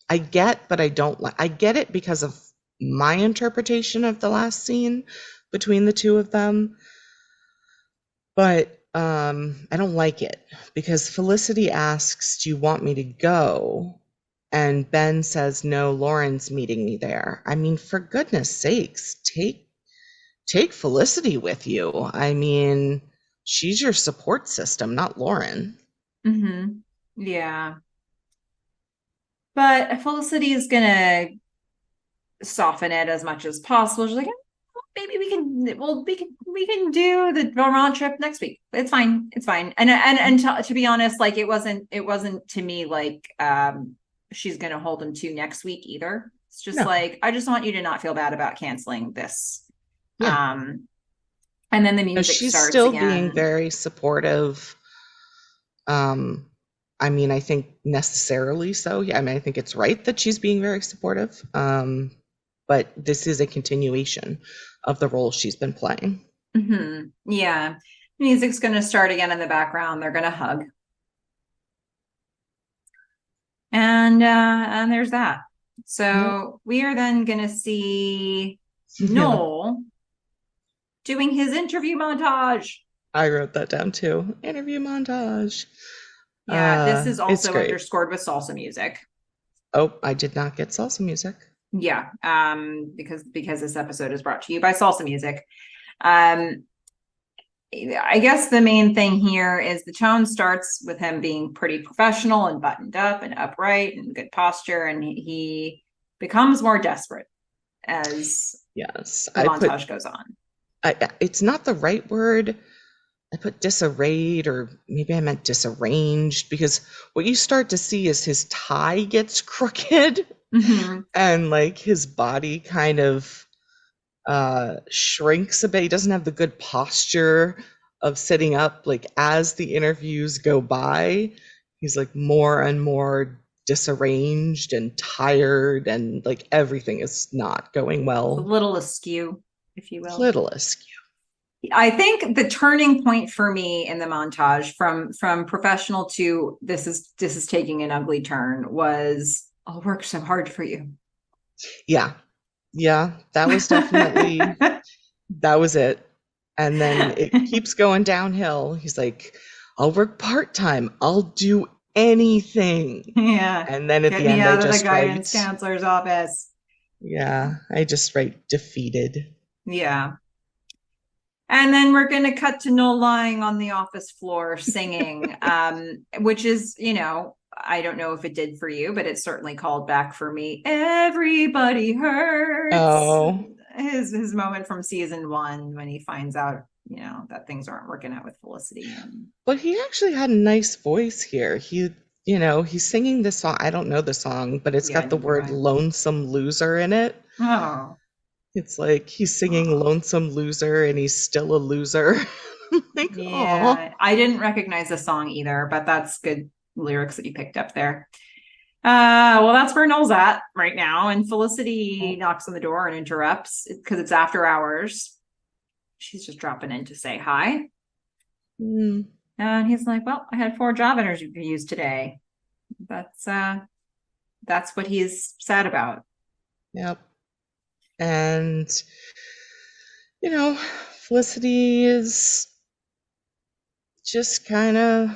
I get, but I don't like. I get it because of my interpretation of the last scene between the two of them, but I don't like it because Felicity asks, "Do you want me to go?" And Ben says, "No, Lauren's meeting me there." I mean, for goodness sakes, take Felicity with you. I mean, she's your support system, not Lauren. Mm-hmm. Yeah. But Felicity is gonna soften it as much as possible. She's like, maybe we can do the Vermont trip next week. It's fine. It's fine. And to be honest, like it wasn't to me like she's gonna hold him to next week either. It's just No. like I just want you to not feel bad about canceling this. Yeah. Um and then the No, music she's starts still being again. very supportive. Um, I mean, I think necessarily so. Yeah, I mean, I think it's right that she's being very supportive. But this is a continuation of the role she's been playing. Yeah. Music's gonna start again in the background. They're gonna hug. And there's that. Yep. So we are then gonna see Yeah, Noel doing his interview montage. I wrote that down too. Interview montage. Yeah, this is It's also great. underscored with salsa music. Oh, I did not get salsa music. Yeah, because this episode is brought to you by Salsa Music. Um, I guess the main thing here is the tone starts with him being pretty professional and buttoned up and upright and good posture, and he becomes more desperate as Yes, the montage goes on. it's not the right word. I put disarrayed, or maybe I meant disarranged, because what you start to see is his tie gets crooked Mm-hmm. and like his body kind of shrinks a bit. He doesn't have the good posture of sitting up. Like as the interviews go by, he's like more and more disarranged and tired, and like everything is not going It's a well. little askew, if you will. Little askew. I think the turning point for me in the montage from professional to this is taking an ugly turn was I'll work so hard for you. Yeah, yeah, that was definitely that was it. And then it keeps going downhill. He's like, I'll work part-time. I'll do anything. Yeah. And then at Get the me end, I out of the just guidance write, counselor's office. yeah, I just write defeated. Yeah. And then we're going to cut to Noel lying on the office floor singing, which is, I don't know if it did for you, but it certainly called back for me. Everybody hurts. Oh, His moment from season one when he finds out, that things aren't working out with Felicity. And but he actually had a nice voice here. He's singing this song. I don't know the song, but it's yeah, got the neither do word I. lonesome loser in it. Oh, It's like he's singing lonesome loser and he's still a loser. Like, oh, yeah. I didn't recognize the song either, but that's good lyrics that you picked up there. Well, that's where Noel's at right now. And Felicity knocks on the door and interrupts because it's after hours. She's just dropping in to say hi. mm, And he's like, well, I had 4 job interviews today. That's what he's sad about. yep. And you know, Felicity is just kind of,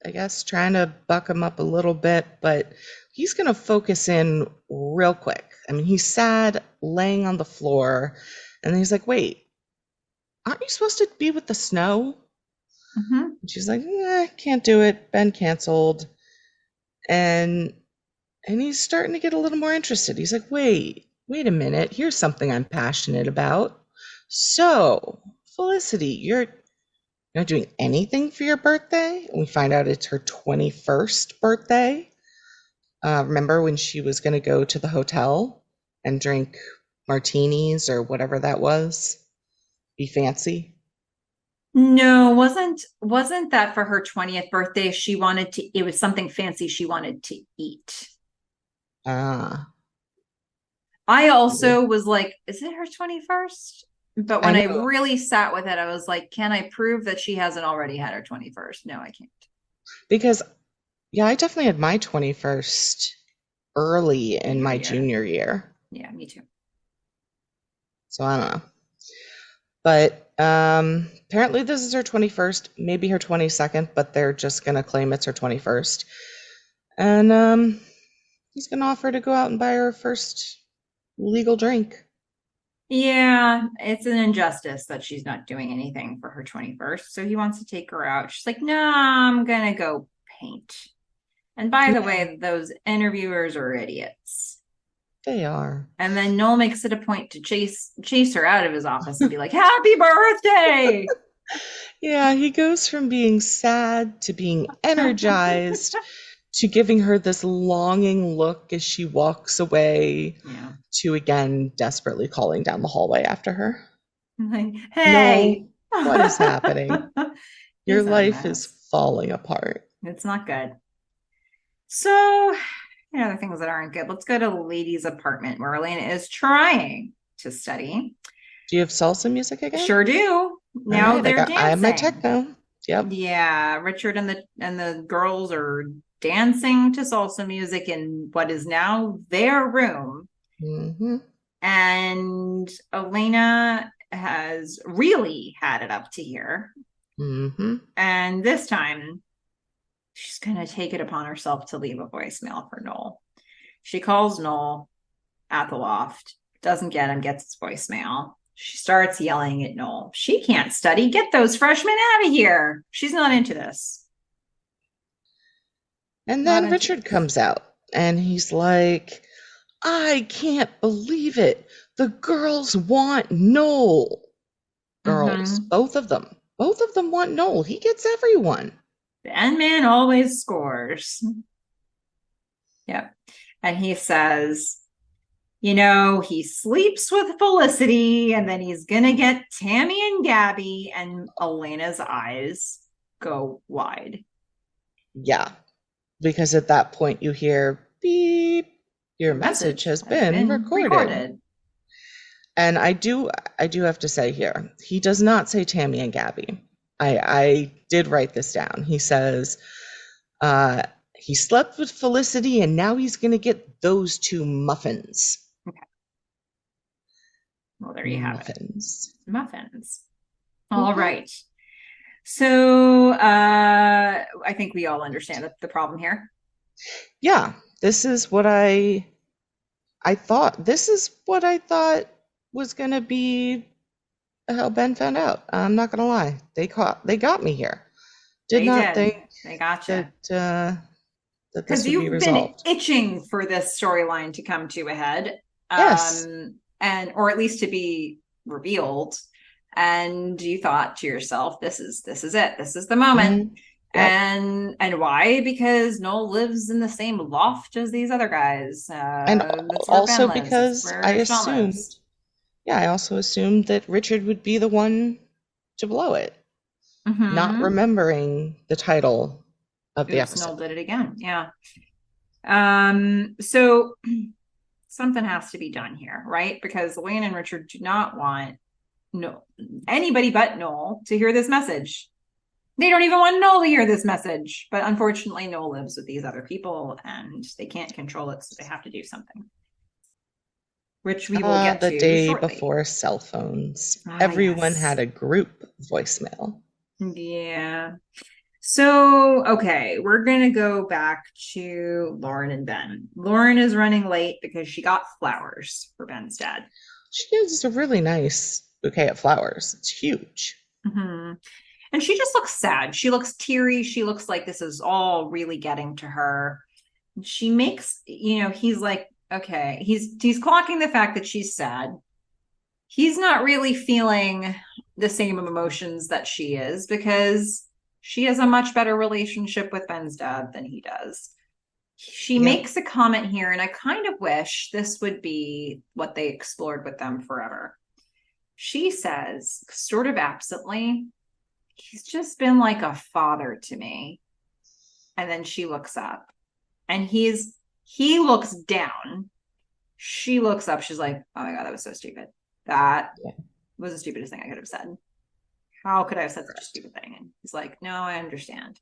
I guess, trying to buck him up a little bit, but he's going to focus in real quick. I mean, he's sad, laying on the floor, and then he's like, wait, aren't you supposed to be with the snow? Hmm. And she's like, can't do it. Been canceled. And he's starting to get a little more interested. He's like, wait a minute. Here's something I'm passionate about. So, Felicity, you're not doing anything for your birthday? And we find out it's her 21st birthday. Remember when she was going to go to the hotel and drink martinis or whatever that was? Be fancy? No, wasn't that for her 20th birthday? She wanted to, it was something fancy she wanted to eat. Ah, I yeah. also was like, is it her 21st? But I when I know really sat with it, I was like, can I prove that she hasn't already had her 21st? No, I can't. because, yeah, I definitely had my 21st early in Junior my year. junior year. Yeah, me too. So I don't know. But apparently this is her 21st, maybe her 22nd, but they're just going to claim it's her 21st. And he's going to offer to go out and buy her first legal drink. Yeah, it's an injustice that she's not doing anything for her 21st. So he wants to take her out. She's like, no, I'm gonna go paint. And by the Yeah, way, those interviewers are idiots. they are. And then Noel makes it a point to chase her out of his office and be like, "Happy birthday!" Yeah, he goes from being sad to being energized to giving her this longing look as she walks away Yeah. to again desperately calling down the hallway after her. Like, hey. Noel, what is happening? Your He's a life is mess. falling apart. It's not good. So, other things that aren't good. Let's go to Lady's apartment where Elena is trying to study. Do you have salsa music again? Sure do. All Now right, they're I have my dancing. techno. Yep. Yeah, Richard and the girls are dancing to salsa music in what is now their room. Hmm. And Elena has really had it up to here. Hmm. And this time she's going to take it upon herself to leave a voicemail for Noel. She calls Noel at the loft, doesn't get him, gets his voicemail. She starts yelling at Noel. She can't study. Get those freshmen out of here. She's not into this. And Not then into Richard this. comes out and he's like, I can't believe it. The girls want Noel. Girls, Mm-hmm. both of them. Both of them want Noel. He gets everyone. The end man always scores. Yep. And he says, he sleeps with Felicity and then he's going to get Tammy and Gabby. And Elena's eyes go wide. Yeah, because at that point you hear beep, your Your message message has has been been recorded. recorded. And I do have to say here, he does not say Tammy and Gabby. I did write this down. He says, uh, he slept with Felicity and now he's gonna get those two muffins. Okay. Well, there you have it. Muffins. Muffins. All Hmm. right. So I think we all understand the problem here. Yeah, this is what I thought. This is what I thought was gonna be how Ben found out. I'm not gonna lie. They got me here. Did They not did. think They that gotcha. that this Because would be you've been resolved. itching for this storyline to come to a head, Yes. and or at least to be revealed. And you thought to yourself, this is it. This is the moment. Mm, yep. And why? Because Noel lives in the same loft as these other guys. And That's where Ben also lives. That's because I where Sean assumed, lives. yeah, I also assumed that Richard would be the one to blow it, not Mm-hmm. remembering the title of the Oops, episode. Noel did it again. Yeah. So something has to be done here, right? Because Lane and Richard do not want no anybody but Noel to hear this message. They don't even want Noel to hear this message. But unfortunately, Noel lives with these other people and they can't control it, so they have to do something, which we will get The to day shortly. before cell phones, Ah, everyone had yes. a group voicemail. Yeah. So, okay, we're going to go back to Lauren and Ben. Lauren is running late because she got flowers for Ben's dad. She is a really nice bouquet of flowers. It's huge. Mm-hmm. And she just looks sad. She looks teary. She looks like this is all really getting to her. She makes, he's like, okay, he's clocking the fact that she's sad. He's not really feeling the same emotions that she is because she has a much better relationship with Ben's dad than he does. She Yep. makes a comment here, and I kind of wish this would be what they explored with them forever. She says, sort of absently, he's just been like a father to me. And then she looks up and he looks down. She looks up. She's like, oh my God, that was so stupid. That Yeah. was the stupidest thing I could have said. How could I have said such a stupid thing? And he's like, no, I understand.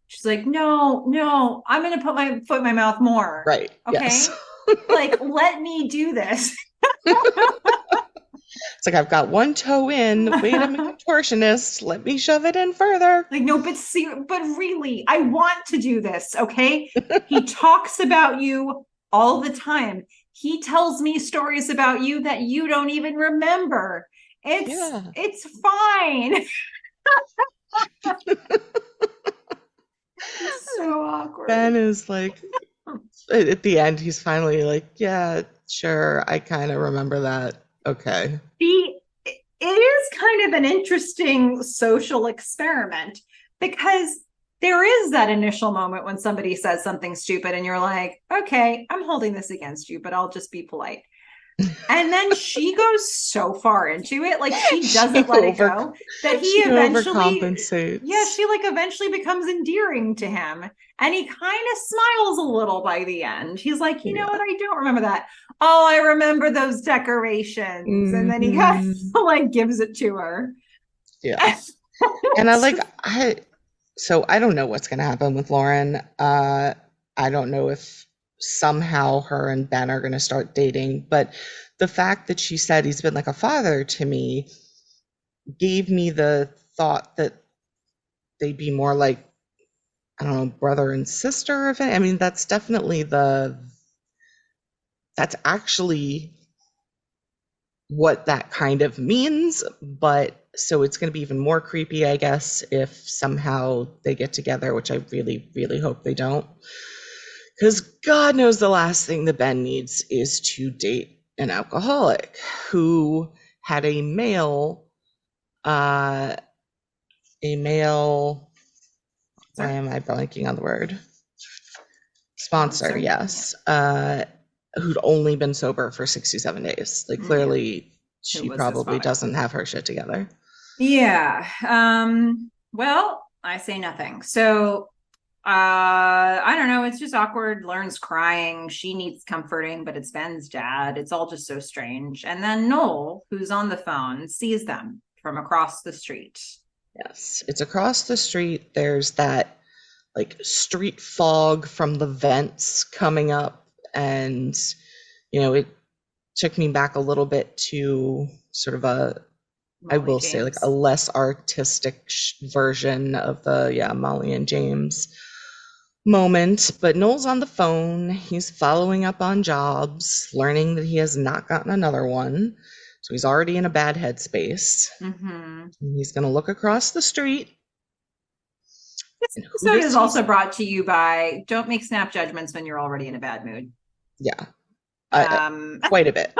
She's like, no, I'm going to put my foot in my mouth more. Right. Yes. Okay. Like, let me do this. It's like, I've got one toe in. Wait, I'm a contortionist. Let me shove it in further. Like, no, but really, I want to do this. Okay. He talks about you all the time. He tells me stories about you that you don't even remember. Yeah. It's fine. It's so awkward. Ben is like, at the end, he's finally like, yeah, sure. I kind of remember that. Okay. It is kind of an interesting social experiment because there is that initial moment when somebody says something stupid and you're like, okay, I'm holding this against you, but I'll just be polite. And then she goes so far into it, like she doesn't let it go, that he eventually, overcompensates. yeah, she like eventually becomes endearing to him. And he kind of smiles a little by the end. He's like, you know what? I don't remember that. Oh, I remember those decorations. And then he kind of like gives it to her. Yeah. And so I don't know what's going to happen with Lauren. I don't know if somehow her and Ben are going to start dating, but the fact that she said he's been like a father to me gave me the thought that they'd be more like, I don't know, brother and sister. I mean, that's actually what that kind of means, but so it's going to be even more creepy, I guess, if somehow they get together, which I really, really hope they don't. Because God knows the last thing that Ben needs is to date an alcoholic who had a male, why am I blanking on the word? Sponsor, yes. Who'd only been sober for 67 days. Like, clearly, she probably doesn't have her shit together. Yeah. Well, I say nothing. So I don't know. It's just awkward. Lauren's crying. She needs comforting, but it's Ben's dad. It's all just so strange. And then Noel, who's on the phone, sees them from across the street. Yes, it's across the street. There's that like street fog from the vents coming up, and it took me back a little bit to sort of I will say like a less artistic version of the Molly and James moment. But Noel's on the phone. He's following up on jobs, learning that he has not gotten another one. So he's already in a bad headspace. Mm-hmm. He's going to look across the street. This episode is also brought to you by don't make snap judgments when you're already in a bad mood. Yeah. Quite a bit.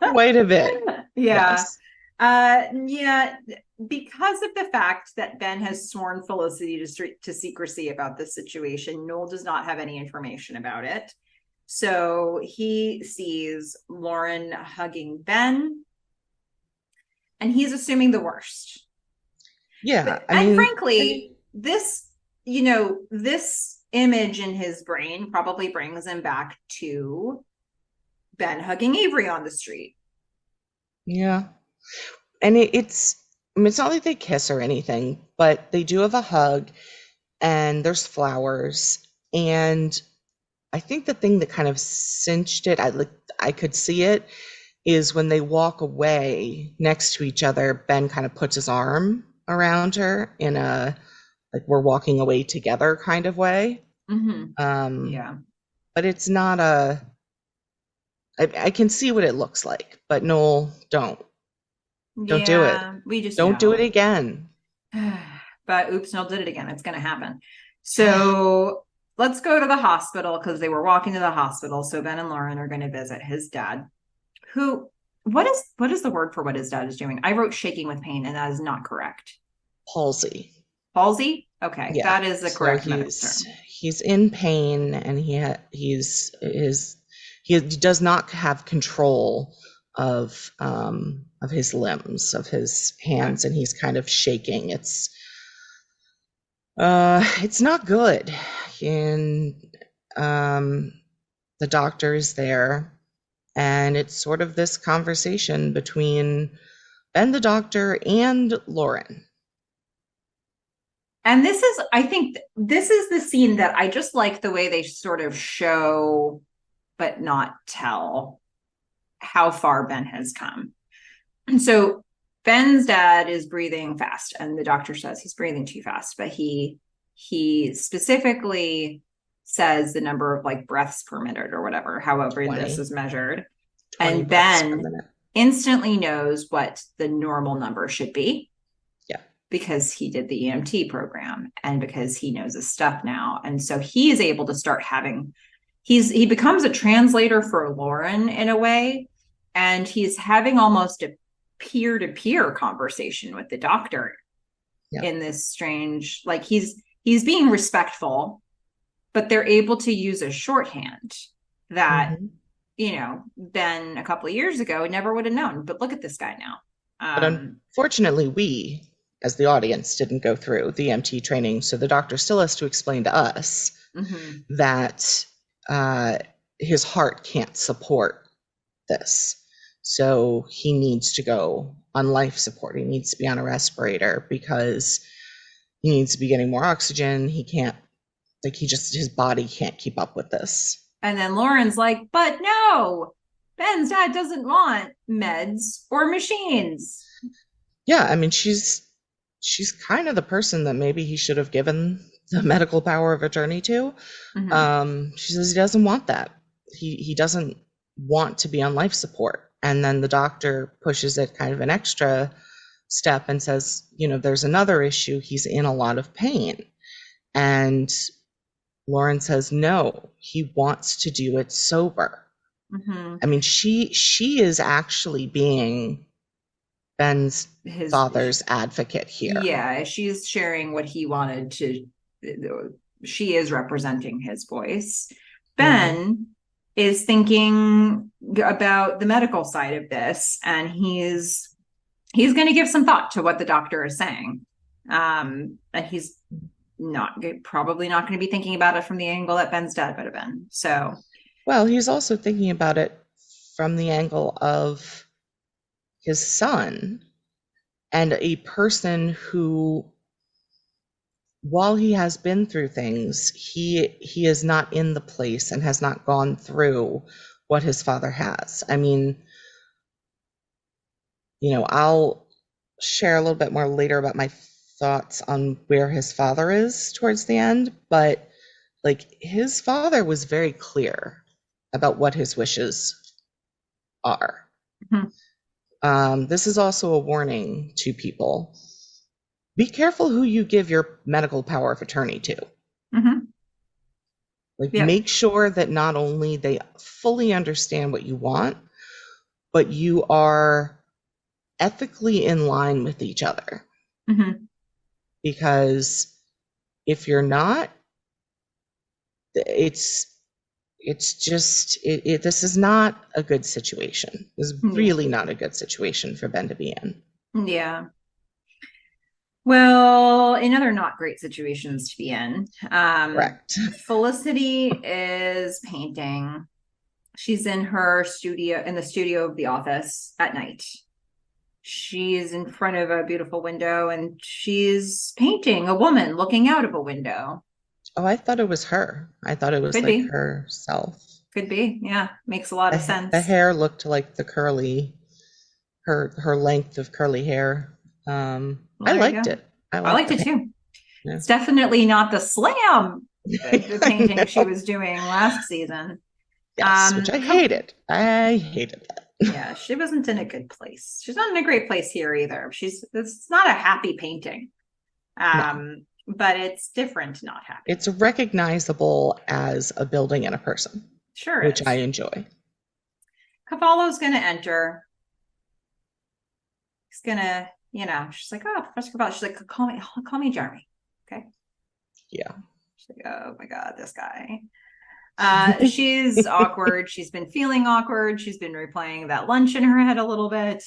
Quite a bit. Yeah. Yes. Because of the fact that Ben has sworn Felicity to secrecy about this situation, Noel does not have any information about it. So he sees Lauren hugging Ben, and he's assuming the worst. Yeah. Frankly, this image in his brain probably brings him back to Ben hugging Avery on the street. Yeah. And it's not like they kiss or anything, but they do have a hug and there's flowers. And I think the thing that kind of cinched it, I could see it, is when they walk away next to each other, Ben kind of puts his arm around her in a like we're walking away together kind of way. Mm-hmm. Yeah. But it's not I can see what it looks like, but Noel, don't. Don't do it. Yeah, we just Don't do it know. again. But oops, Noel did it again. It's going to happen. So let's go to the hospital because they were walking to the hospital. So Ben and Lauren are going to visit his dad, who, what is the word for what his dad is doing? I wrote shaking with pain, and that is not correct. Palsy. Palsy? Okay, Yeah. that is the So correct medical he's term. he's in pain, and he does not have control of his limbs, of his Okay. hands, and he's kind of shaking. It's not good. And um the doctor is there, and it's sort of this conversation between Ben the doctor and Lauren. And this is, I think, this is the scene that I just like the way they sort of show, but not tell how far Ben has come. And so Ben's dad is breathing fast, and the doctor says he's breathing too fast, but he specifically says the number of like breaths per minute or whatever, however this 20 is measured. 20 And breaths per Ben minute. instantly knows what the normal number should be Yeah. because he did the EMT program and because he knows his stuff now. And so he is able to start having, he becomes a translator for Lauren in a way, and he's having almost a peer-to-peer conversation with the doctor Yeah. in this strange, like he's being respectful, but they're able to use a shorthand that, Mm-hmm. Ben a couple of years ago never would have known. But look at this guy now. But unfortunately, we, as the audience, didn't go through the MT training, so the doctor still has to explain to us Mhm. that uh, his heart can't support this. So he needs to go on life support. He needs to be on a respirator because he needs to be getting more oxygen. He can't, like, his body can't keep up with this. And then Lauren's like, but no, Ben's dad doesn't want meds or machines. Yeah, I mean, she's kind of the person that maybe he should have given the medical power of attorney to. Mhm. She says he doesn't want that. He doesn't want to be on life support. And then the doctor pushes it kind of an extra step and says, there's another issue. He's in a lot of pain. And Lauren says, no, he wants to do it sober. Mhm. I mean, she is actually being Ben's His father's advocate here. Yeah, she's sharing what he wanted to. She is representing his voice. Mm-hmm. Ben is thinking about the medical side of this, and he's going to give some thought to what the doctor is saying. And he's not probably not going to be thinking about it from the angle that Ben's dad would have been. So, Well, he's also thinking about it from the angle of his son and a person who, while he has been through things, he is not in the place and has not gone through what his father has. I mean, I'll share a little bit more later about my thoughts on where his father is towards the end, but like his father was very clear about what his wishes are. mhm. This is also a warning to people. Be careful who you give your medical power of attorney to. Mhm. Like, Yep. make sure that not only they fully understand what you want, but you are ethically in line with each other. Mhm. Because if you're not, it's this is not a good situation. This is Yeah. really not a good situation for Ben to be in. Yeah. Well, in other not great situations to be in, Correct. Felicity is painting. She's in her studio, in the studio of the office at night. She's in front of a beautiful window and she's painting a woman looking out of a window. Oh, I thought it was her. I thought it was Could like be. herself. Could be. Yeah. Makes a lot of The sense. hair looked like the curly, her length of curly hair. Well, I there you liked go. it. I I liked liked the it paint. too. Yeah. It's definitely not the slam, the I painting she know. was doing last season. Yes, which I Co- hated. I hated that. Yeah, she wasn't in a good place. She's not in a great place here either. It's not a happy painting. No, But it's different, not happy. it's recognizable as a building and a person, Sure which I is. enjoy. Cavallo's gonna enter. He's gonna, she's like, oh, Professor Cavallo. She's like, call me Jeremy. Okay. Yeah. She's like, oh my God, this guy. She's awkward. She's been feeling awkward. She's been replaying that lunch in her head a little bit.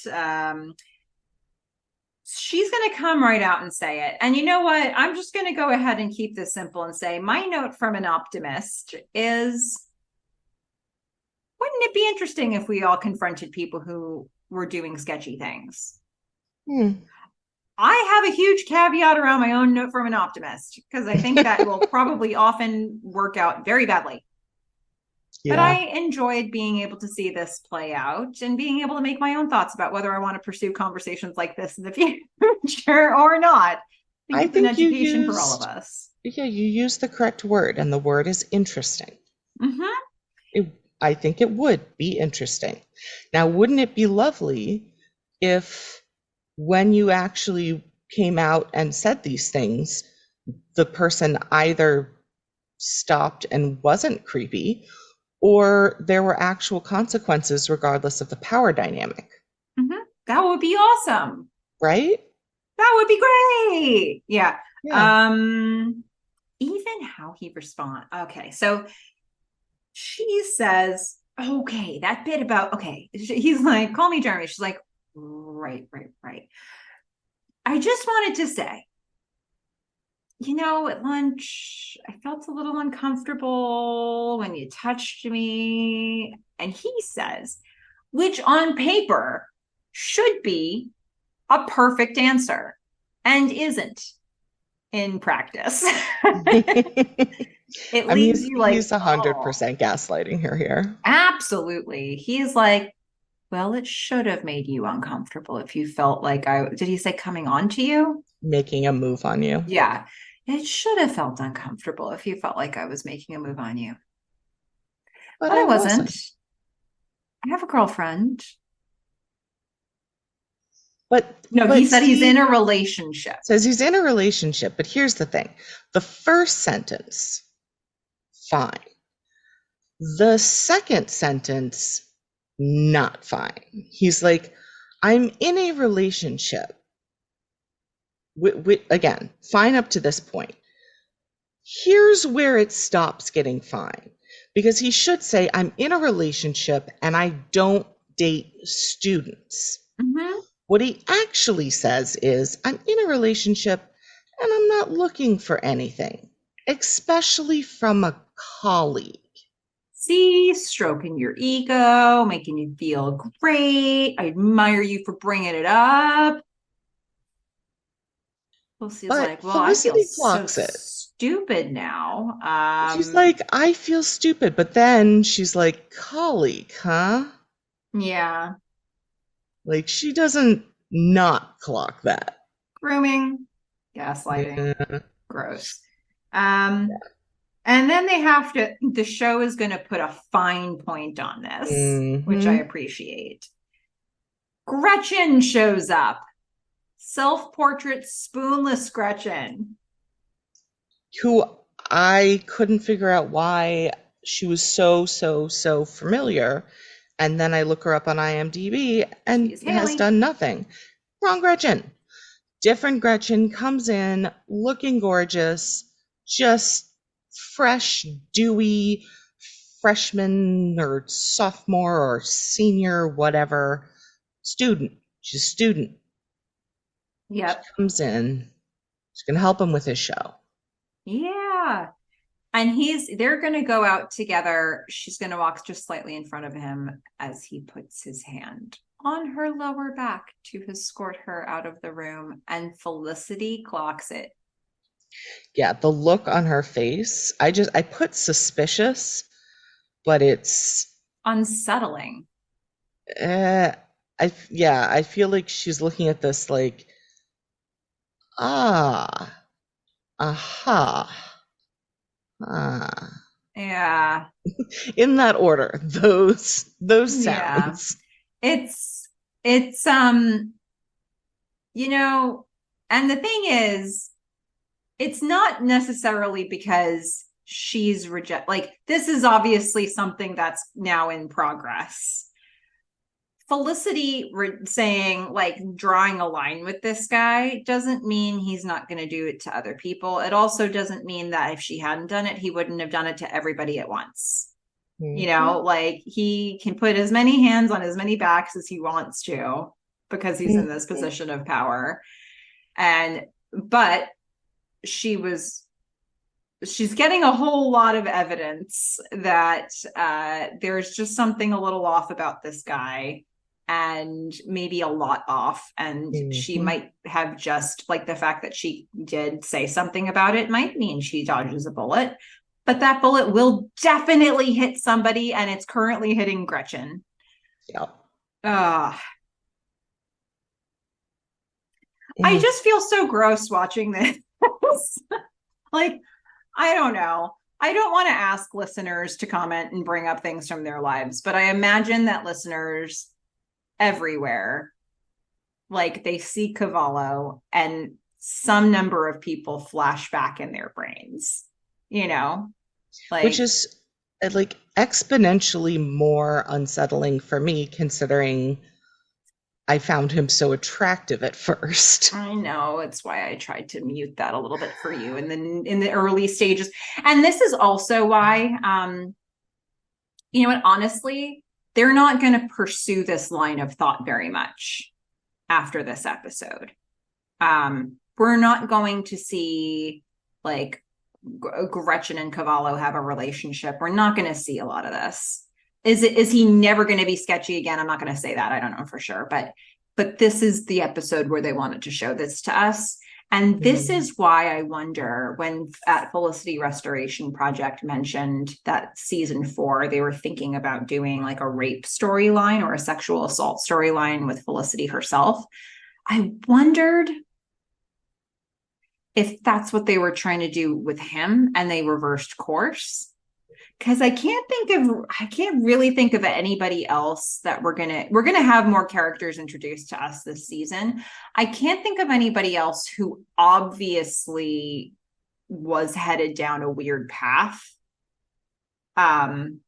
She's going to come right out and say it. And you know what? I'm just going to go ahead and keep this simple and say my note from an optimist is, wouldn't it be interesting if we all confronted people who were doing sketchy things? Hmm. I have a huge caveat around my own note from an optimist because I think that will probably often work out very badly. But Yeah. I enjoyed being able to see this play out and being able to make my own thoughts about whether I want to pursue conversations like this in the future or not. I think I it's an think you education for all of used, us. yeah, you used the correct word, and the word is interesting. Mm-hmm. I think it would be interesting. Now, wouldn't it be lovely if when you actually came out and said these things, the person either stopped and wasn't creepy, or there were actual consequences regardless of the power dynamic, Mm-hmm. That would be awesome. right? That would be great. Yeah. Yeah. Um, even how he responds. Okay, so she says, okay, that bit about okay. He's like, call me Jeremy. She's like, right, right, right. I just wanted to say, at lunch, I felt a little uncomfortable when you touched me. And he says, which on paper should be a perfect answer and isn't in practice. It I mean, leaves he's you like, he's a hundred oh, percent gaslighting her here, absolutely. He's like, well, it should have made you uncomfortable if you felt like did he say coming on to you? making a move on you. Yeah. It should have felt uncomfortable if you felt like I was making a move on you. But But I I wasn't. wasn't. I have a girlfriend. No, he But said he's in see, a relationship. says he's in a relationship, but here's the thing. The first sentence, fine. The second sentence, not fine. He's like, I'm in a relationship. Again, fine up to this point. Here's where it stops getting fine. Because he should say, I'm in a relationship and I don't date students. Mm-hmm. What he actually says is, I'm in a relationship and I'm not looking for anything, especially from a colleague. See, stroking your ego, making you feel great. I admire you for bringing it up. Lucy's But like, well, I feel Felicity so clocks it. stupid now. She's like, I feel stupid. But then she's like, colleague, huh? Yeah, Like, she doesn't not clock that. grooming, gaslighting, Yeah. gross. Um, and then the show is going to put a fine point on this, which I Hmm. appreciate. Gretchen shows up. Self-portrait spoonless Gretchen. Who I couldn't figure out why she was so familiar. And then I look her up on IMDb and She's has Haley. done nothing. Wrong Gretchen. Different Gretchen comes in looking gorgeous, just fresh, dewy freshman or sophomore or senior, whatever student. She's a student. She Yep. comes in. She's going to help him with his show. Yeah. And they're going to go out together. She's going to walk just slightly in front of him as he puts his hand on her lower back to escort her out of the room. And Felicity clocks it. Yeah, the look on her face. I put suspicious, but it's Unsettling. uh, I feel like she's looking at this like, ah, aha, ah. Yeah. In that order, those Yeah. sounds. it's it's you know, and the thing is, it's not necessarily because she's like this is obviously something that's now in progress. Felicity saying, like, drawing a line with this guy doesn't mean he's not going to do it to other people. It also doesn't mean that if she hadn't done it, he wouldn't have done it to everybody at once. Mhm. Like, he can put as many hands on as many backs as he wants to because he's in this Mhm. position of power. But she was she's getting a whole lot of evidence that there's just something a little off about this guy, and maybe a lot off. And she Mhm. might have, just like the fact that she did say something about it might mean she dodges a bullet, but that bullet will definitely hit somebody, and it's currently hitting Gretchen. Yeah. uh, I Mm. just feel so gross watching this. Like, I don't know. I don't want to ask listeners to comment and bring up things from their lives, but I imagine that listeners everywhere, like, they see Cavallo and some number of people flash back in their brains, you know, Which like, is like exponentially more unsettling for me considering I found him so attractive at first. I know it's why I tried to mute that a little bit for you. And then in the early stages, and this is also why, you know what, honestly, they're not going to pursue this line of thought very much after this episode. We're not going to see, like, Gretchen and Cavallo have a relationship. We're not going to see a lot of this. Is he never going to be sketchy again? I'm not going to say that. I don't know for sure, but this is the episode where they wanted to show this to us. And this Mm. is why I wonder, when at Felicity Restoration Project mentioned that season 4, they were thinking about doing like a rape storyline or a sexual assault storyline with Felicity herself. I wondered if that's what they were trying to do with him and they reversed course. Because I can't really think of anybody else that we're gonna have more characters introduced to us this season. I can't think of anybody else who obviously was headed down a weird path um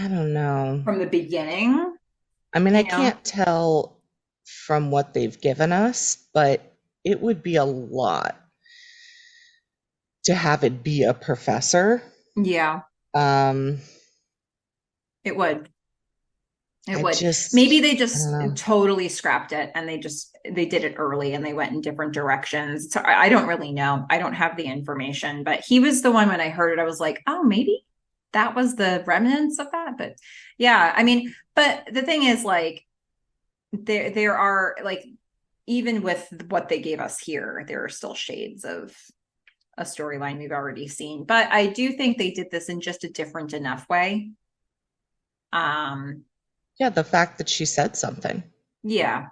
I don't know. from the beginning, I mean, I you know. can't tell from what they've given us, but it would be a lot to have it be a professor. Yeah, Um, it would. It I would. just, Maybe they I don't just know. totally scrapped it, and they did it early and they went in different directions. So I don't really know. I don't have the information, but he was the one. When I heard it, I was like, oh, maybe that was the remnants of that. But yeah, I mean, but the thing is, like, there are, like, even with what they gave us here, there are still shades of a storyline we've already seen. But I do think they did this in just a different enough way. Um, Yeah, the fact that she said something. yeah.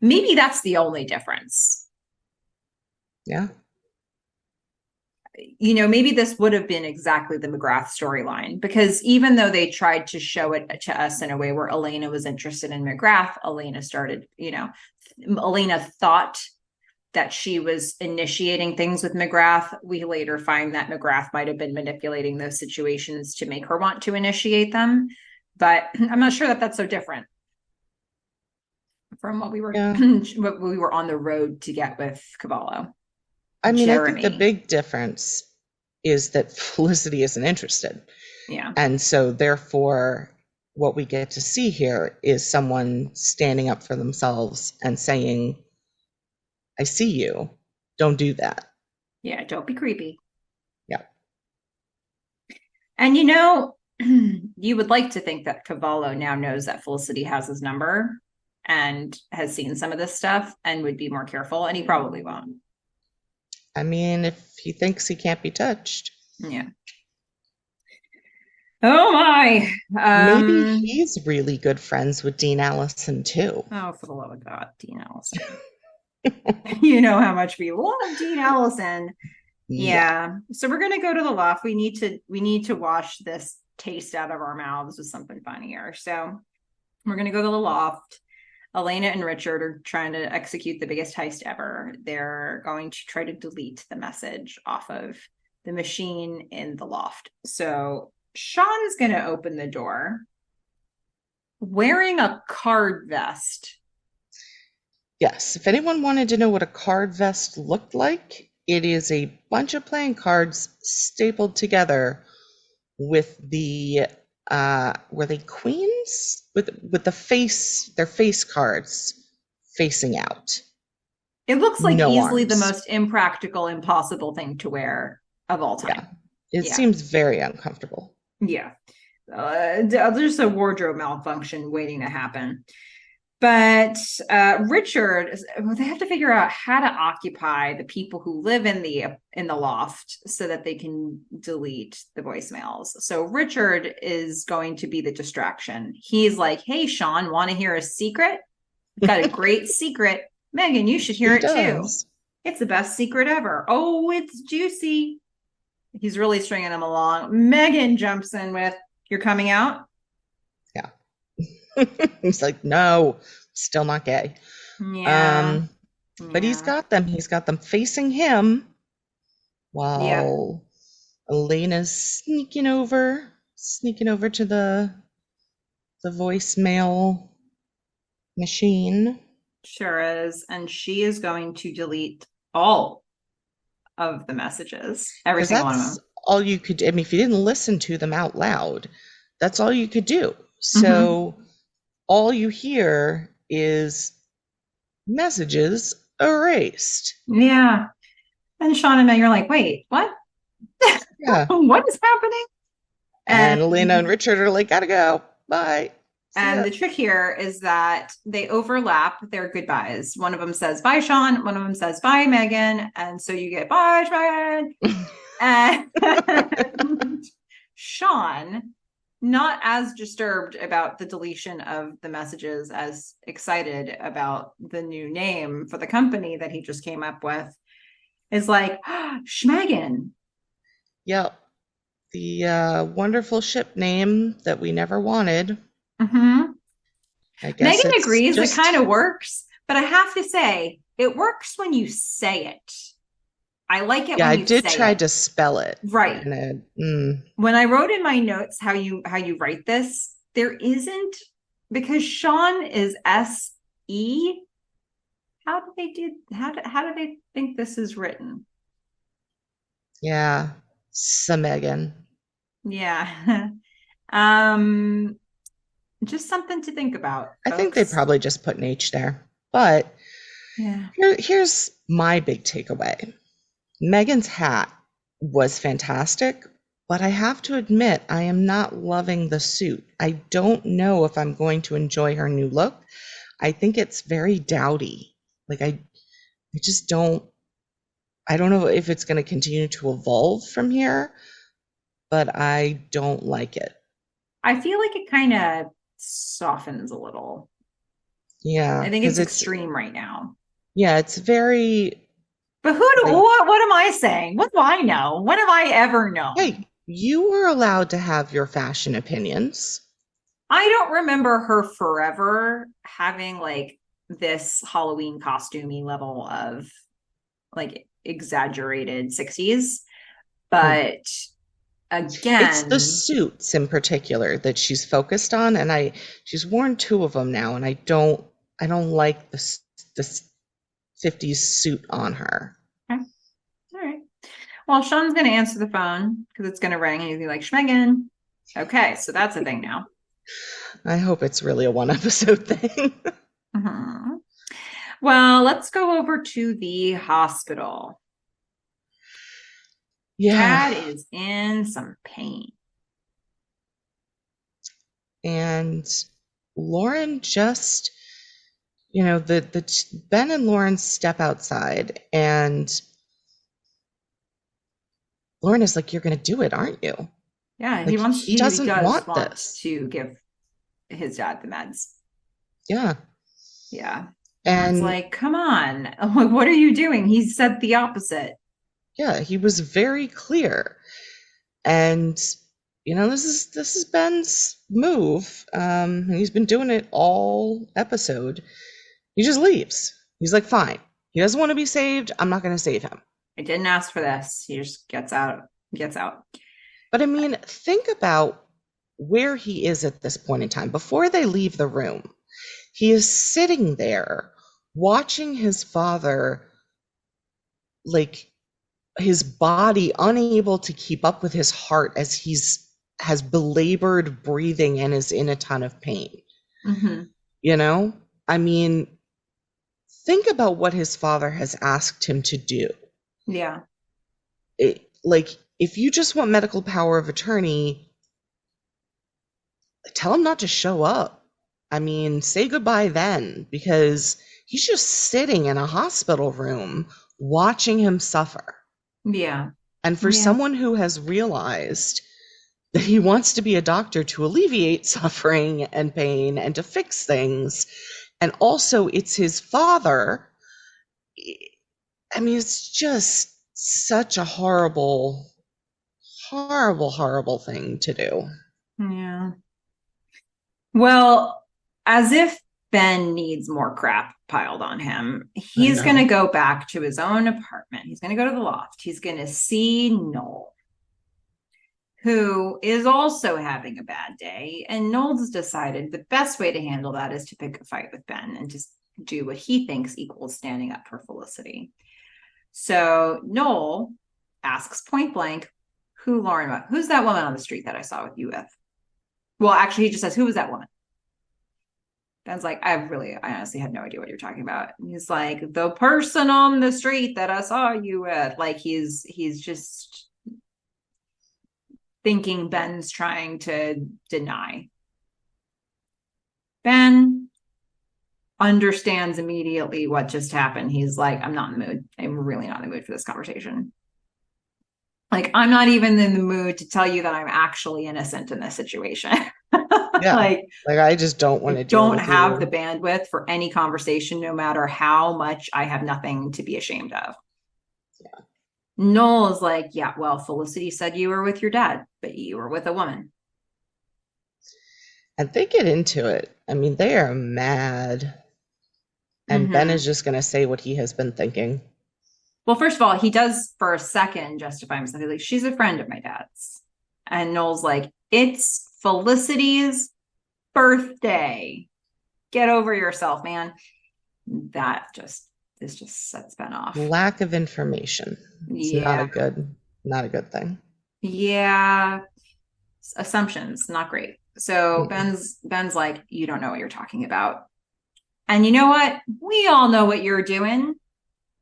Maybe that's the only difference. Yeah. Maybe this would have been exactly the McGrath storyline, because even though they tried to show it to us in a way where Elena was interested in McGrath, Elena thought that she was initiating things with McGrath. We later find that McGrath might have been manipulating those situations to make her want to initiate them. But I'm not sure that that's so different from what we were Yeah. what we were on the road to get with Cavallo. I mean, I think the Jeremy. big difference is that Felicity isn't interested. Yeah. And so, therefore, what we get to see here is someone standing up for themselves and saying, I see you. Don't do that. Yeah. Don't be creepy. Yeah. And you would like to think that Cavallo now knows that Felicity has his number and has seen some of this stuff and would be more careful, and he probably won't. I mean, if he thinks he can't be touched, Yeah. Oh my. maybe he's really good friends with Dean Allison too. Oh, for the love of God, Dean Allison. You know how much we love Dean Allison. Yeah. Yeah. So we're gonna go to the loft. We need to wash this taste out of our mouths with something funnier. So We're going to go to the loft. Elena and Richard are trying to execute the biggest heist ever. They're going to try to delete the message off of the machine in the loft. So Sean is going to open the door wearing a card vest. Yes, if anyone wanted to know what a card vest looked like, it is a bunch of playing cards stapled together with the were they queens? With their face cards facing out. It looks like No easily the arms. most impractical, impossible thing to wear of all Yeah. time. It Yeah. seems very uncomfortable. Yeah. There's a wardrobe malfunction waiting to happen. But Richard, they have to figure out how to occupy the people who live in the loft so that they can delete the voicemails. So Richard is going to be the distraction. He's like, "Hey, Sean, want to hear a secret? I've got a great secret. Megan, you should hear He it too. does. It's the best secret ever. Oh, it's juicy." He's really stringing them along. Megan jumps in with, "You're coming out?" Yeah. He's like, no, still not gay. Yeah. But he's Yeah. got them. He's got them facing him Yep. while Elena's sneaking over to the voicemail machine. Sure is. And she is going to delete all of the messages, every Because single one of that's all you could, I mean, if you didn't listen to them out loud, that's all you could do. them. Mm-hmm. So all you hear is messages erased. Yeah. And Sean and Meg are like, "Wait, what? Yeah. What is happening?" And Elena and And Richard are like, gotta go. Bye. See and ya. the trick here is that they overlap their goodbyes. One of them says bye, Sean. One of them says bye, Megan. And so you get bye, Megan. And Sean, not as disturbed about the deletion of the messages as excited about the new name for the company that he just came up with, is like, Schmegan. Yep. The wonderful ship name that we never wanted. Mm-hmm. I guess Megan it's agrees it just, kind of works, but I have to say, it works when you say it. I like it yeah, when I you did say try it. to spell it. Right. And When I wrote in my notes how you write this, there isn't, because Sean is SE. How do they think this is written? yeah, Megan. Yeah. um just something to think about, I think they folks. probably just put an H there. But Yeah. here's my big takeaway. Megan's hat was fantastic, but I have to admit, I am not loving the suit. I don't know if I'm going to enjoy her new look. I think it's very dowdy. Like I just I don't know if it's going to continue to evolve from here, but I don't like it. I feel like it kind of softens a little. Yeah, I think because it's extreme right now. it's very But like, what am I saying? What do I know? When have I ever known? hey, you are allowed to have your fashion opinions. I don't remember her forever having like this Halloween costumey level of like exaggerated 60s. Hmm. But It's the again, suits in particular that she's focused on, and she's worn two of them now, and I don't like this 50s suit on her. okay, all right. Well, Sean's going to answer the phone because it's going to ring and he's going to be like, Schmegan. Okay, so that's a thing now. I hope it's really a one episode thing. Mhm. Well, let's go over to the hospital. Yeah, Dad is in some pain. and Lauren just, the Ben and Lauren step outside, and Lauren is like, "You're going to do it, aren't you?" Yeah, Like he he doesn't does want want this. to give his dad the meds. Yeah, Yeah. And it's and like, come on. Like, what are you doing? He said the opposite. yeah, he was very clear. And this is Ben's move. And he's been doing it all episode. He just leaves. He's like, fine. He doesn't want to be saved. I'm not going to save him. I didn't ask for this. He just gets out. Gets out. But I mean, think about where he is at this point in time. Before they leave the room, he is sitting there watching his father, like his body unable to keep up with his heart as has belabored breathing and is in a ton of pain. Mm-hmm. I mean, think about what his father has asked him to do. Yeah. Like, if you just want medical power of attorney, tell him not to show up. I mean, say goodbye then, because he's just sitting in a hospital room watching him suffer. Yeah. And for someone who has realized that he wants to be a doctor to alleviate suffering and pain and to fix things, and also it's his father, I mean, it's just such a horrible, horrible, horrible thing to do. Yeah. Well, as if Ben needs more crap piled on him, he's going to go back to his own apartment. He's going to go to the loft. He's going to see Noel, who is also having a bad day. And Noel's decided the best way to handle that is to pick a fight with Ben and just do what he thinks equals standing up for Felicity. So Noel asks point blank, who's that woman on the street that I saw with you with? Well, actually, he just says, who was that woman? Ben's like, I honestly had no idea what you're talking about. And he's like, the person on the street that I saw you with. Like, he's just thinking Ben's trying to deny. Ben understands immediately what just happened. He's like, I'm not in the mood. I'm really not in the mood for this conversation. Like, I'm not even in the mood to tell you that I'm actually innocent in this situation. Yeah. like I just don't want to don't have the bandwidth for any conversation, no matter how much I have nothing to be ashamed of. Yeah. Noel is like, yeah, well, Felicity said you were with your dad, but you were with a woman. And they get into it. I mean, they are mad. And Ben is just going to say what he has been thinking. Well, first of all, he does for a second justify himself. He's like, she's a friend of my dad's. And Noel's like, it's Felicity's birthday. Get over yourself, man. This just sets Ben off. Lack of information. It's not a good thing. Yeah. Assumptions, not great. So Ben's like, you don't know what you're talking about. And you know what? We all know what you're doing.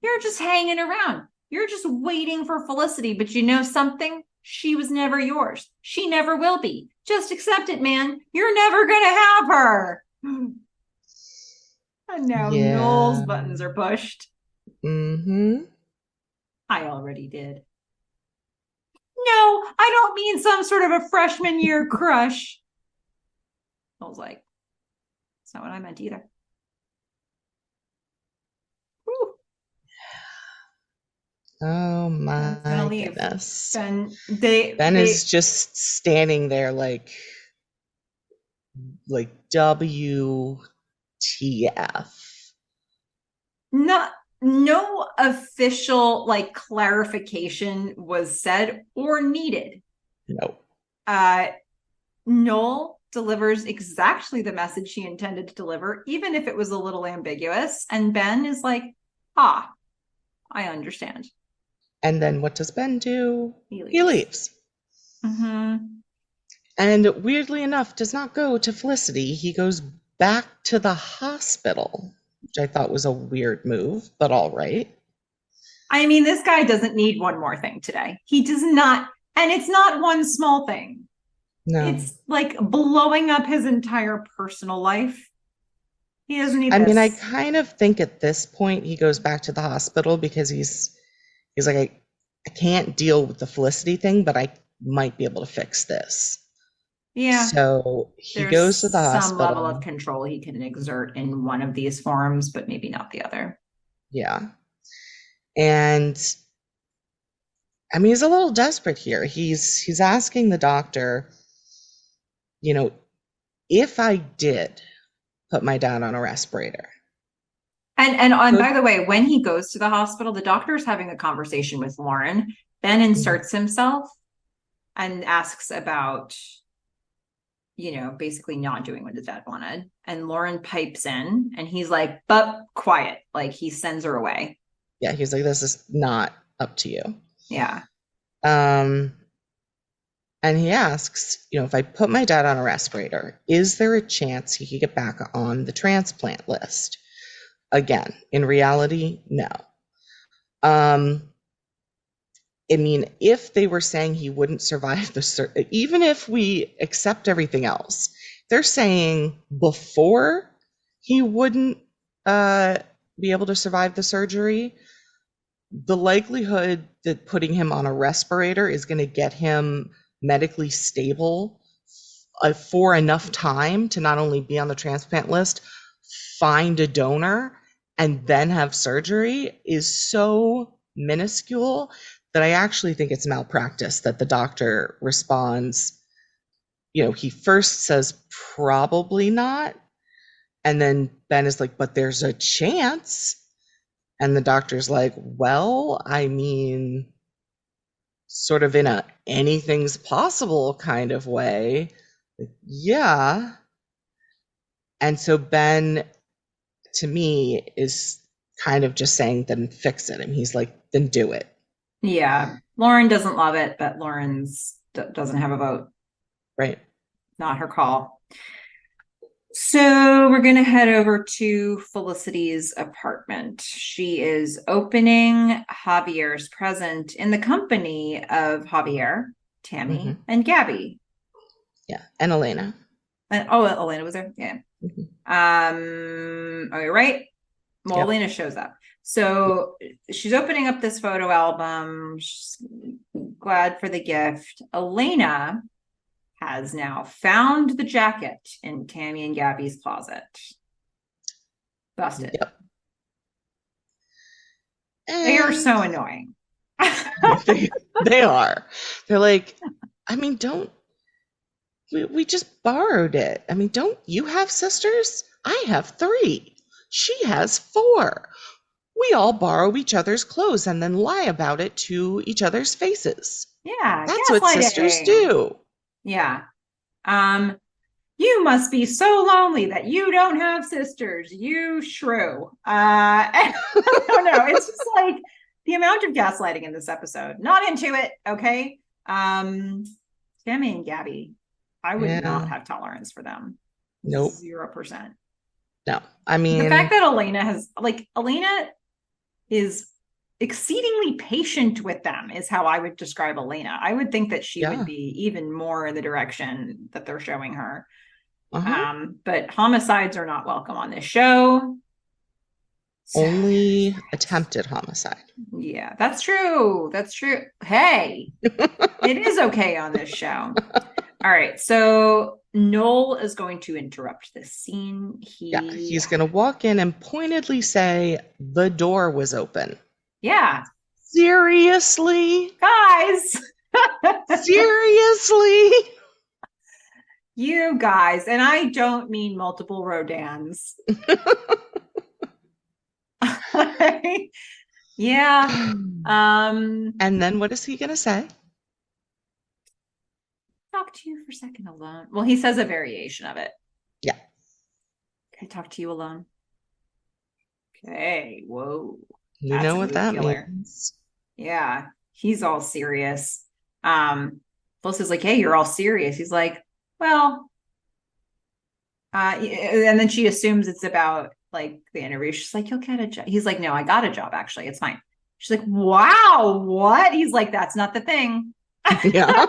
You're just hanging around. You're just waiting for Felicity. But you know something? She was never yours. She never will be. Just accept it, man. You're never going to have her. And now Noel's buttons are pushed. Mm-hmm. I already did. No, I don't mean some sort of a freshman year crush. I was like, that's not what I meant either. Whew. Oh my goodness. Ben is just standing there like WTF. No official clarification was said or needed. No. Noel delivers exactly the message he intended to deliver, even if it was a little ambiguous. And Ben is like, I understand. And then what does Ben do? He leaves. Mm-hmm. And weirdly enough, does not go to Felicity. He goes back to the hospital, which I thought was a weird move, but all right. I mean, this guy doesn't need one more thing today. He does not. And it's not one small thing. No. It's like blowing up his entire personal life. He doesn't need this. I mean, I kind of think at this point he goes back to the hospital because he's like, I can't deal with the Felicity thing, but I might be able to fix this. Yeah. So he goes to the hospital. Some level of control he can exert in one of these forms, but maybe not the other. Yeah. And I mean, he's a little desperate here. He's asking the doctor, you know, if I did put my dad on a respirator. And Could by the way, when he goes to the hospital, the doctor is having a conversation with Lauren. Ben Mhm. inserts himself and asks about, basically not doing what his dad wanted. And Lauren pipes in and he's like, but quiet. Like he sends her away. Yeah, he's like, this is not up to you. Yeah. Um, and he asks, if I put my dad on a respirator, is there a chance he could get back on the transplant list? Again, in reality, no. Um, I mean, if they were saying he wouldn't survive even if we accept everything else, they're saying before he wouldn't uh, be able to survive the surgery, the likelihood that putting him on a respirator is going to get him medically stable for enough time to not only be on the transplant list, find a donor, and then have surgery is so minuscule that I actually think it's malpractice that the doctor responds. He first says probably not, and then Ben is like, but there's a chance. And the doctor's like, well, I mean, sort of in a anything's possible kind of way. Yeah. And so Ben, to me, is kind of just saying, then fix it. And he's like, then do it. Yeah. Lauren doesn't love it, but doesn't have a vote. Right. Not her call. So we're going to head over to Felicity's apartment. She is opening Javier's present in the company of Javier, Mm-hmm. Tammy, and Gabby. Yeah. And Elena. And Elena was there. Yeah. Mm-hmm. All right. Well, Yep. Elena shows up. So she's opening up this photo album. She's glad for the gift. Elena has now found the jacket in Tammy and Gabby's closet. Busted. Yep. They are And so annoying. they are. They're like, I mean, don't we just borrowed it. I mean, don't you have sisters? I have 3. She has 4. We all borrow each other's clothes and then lie about it to each other's faces. Yeah, That's what sisters gaslighting. do. Yeah. Um, you must be so lonely that you don't have sisters, you shrew. I don't know. It's just like the amount of gaslighting in this episode. Not into it, okay? Tammy and Gabby, I would not Yeah. have tolerance for them. Nope. 0%. No. I The fact mean, that Elena is exceedingly patient with them is how I would describe Elena. I would think that she would yeah. be even more in the direction that they're showing her. Uh-huh. But homicides are not welcome on this show. So, Only attempted homicide. yeah, that's true. That's true. Hey, it is okay on this show. All right. So Noel is going to interrupt this scene. Yeah, he's going to walk in and pointedly say the door was open. Yeah. Seriously? Guys. Seriously? You guys, and I don't mean multiple Rodans. Yeah. And then what is he going to say? Talk to you for a second alone. Well, he says a variation of it. Yeah. Can I talk to you alone? Okay. Whoa. You That's know a what mood that killer. means. Yeah. He's all serious. Felicity's like, hey, you're all serious. He's like, well, and then she assumes it's about like the interview. She's like, you'll get a job. He's like, no, I got a job actually. It's fine. She's like, wow, what? He's like, that's not the thing. Yeah.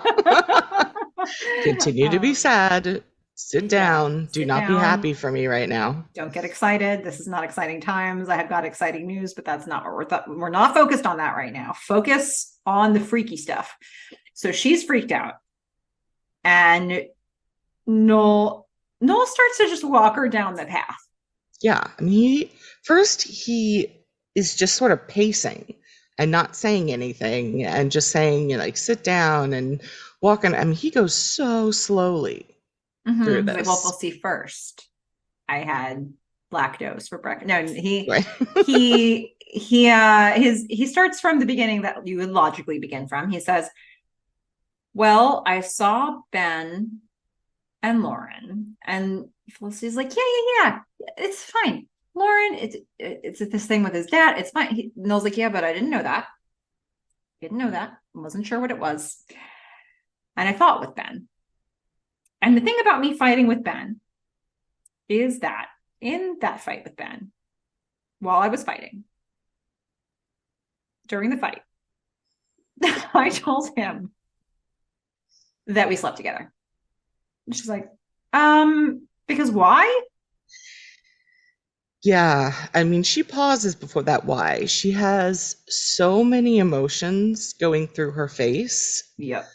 Continue to be sad. Sit down. Do Sit not be down. happy for me right now. Don't get excited. This is not exciting times. I have got exciting news, but that's not what we're not focused on that right now. Focus on the freaky stuff. So she's freaked out. And Noel starts to just walk her down the path. Yeah. I mean, he is just sort of pacing and not saying anything and just saying, like, sit down and walk on. I mean, he goes so slowly through He's like, well, we'll this. see first. I had lactose for breakfast. No, Right. he starts from the beginning that you would logically begin from. He says, well, I saw Ben and Lauren, and Felicity's like, yeah, it's fine. Lauren, it's this thing with his dad. It's fine. Noel's like, yeah, but I didn't know that. Didn't know that. Wasn't sure what it was. And I fought with Ben. And the thing about me fighting with Ben is that in that fight with Ben, while I was fighting, during the fight, I told him that we slept together. She's like, because why? Yeah, I mean, she pauses before that why. She has so many emotions going through her face. Yep.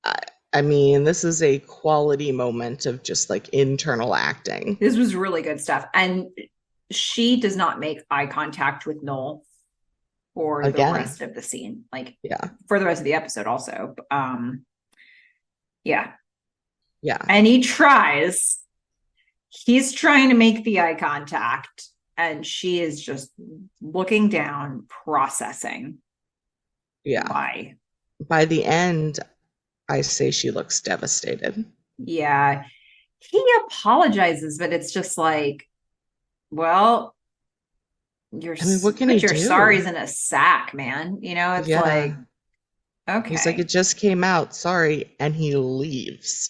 I, I mean, this is a quality moment of just like internal acting. This was really good stuff. And she does not make eye contact with Noel for the Again, rest of the scene, like yeah, for the rest of the episode also. Yeah. yeah. And he's trying to make the eye contact, and she is just looking down, processing Yeah. why. By the end, I say she looks devastated. Yeah. He apologizes, but it's just like, well, you're I mean, what can he put your do? sorries in a sack, man. It's Yeah. like, He's like, okay. it just came out. Sorry. And he leaves.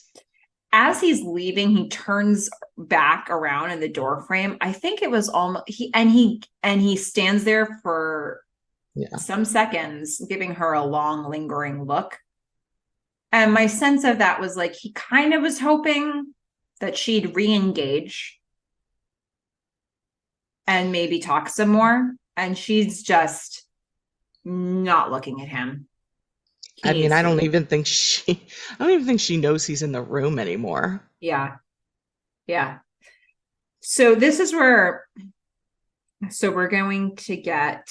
As he's leaving, he turns back around in the door frame. I think it was almost he stands there for Yeah. some seconds, giving her a long, lingering look. And my sense of that was like he kind of was hoping that she'd re-engage and maybe talk some more. And she's just not looking at him. He I mean, needs I to don't leave. even think she, I don't even think she knows he's in the room anymore. Yeah. Yeah. So this is where, so we're going to get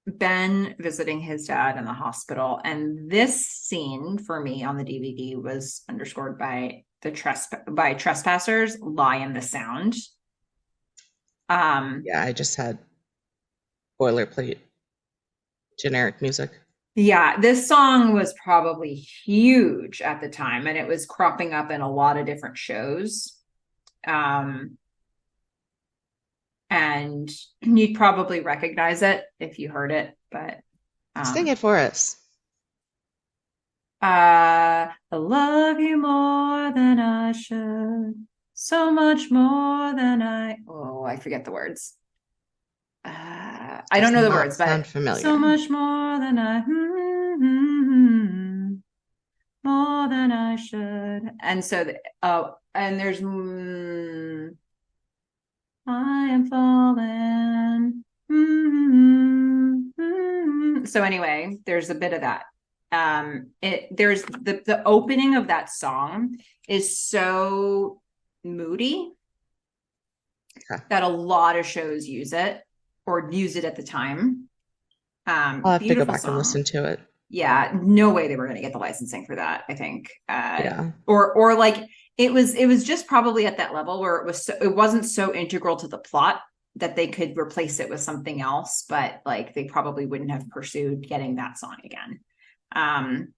Ben visiting his dad in the hospital. And this scene for me on the DVD was underscored by by trespassers lie in the sound. Um, Yeah, I just had boilerplate generic music. yeah, this song was probably huge at the time, and it was cropping up in a lot of different shows. Um, and you'd probably recognize it if you heard it, but Sing um, it for us. I love you more than I should, so much more than I forget the words. I don't Does know the not words, but sound so familiar. much more than more than I should. And so, and there's, I am falling. So anyway, there's a bit of that. There's the opening of that song is so moody Okay. that a lot of shows use it or use it at the time. I'll have to go Beautiful back and song. listen to it. Yeah, no way they were going to get the licensing for that, I think. Yeah. Or like it was just probably at that level where it wasn't so integral to the plot that they could replace it with something else, but like they probably wouldn't have pursued getting that song again. Um,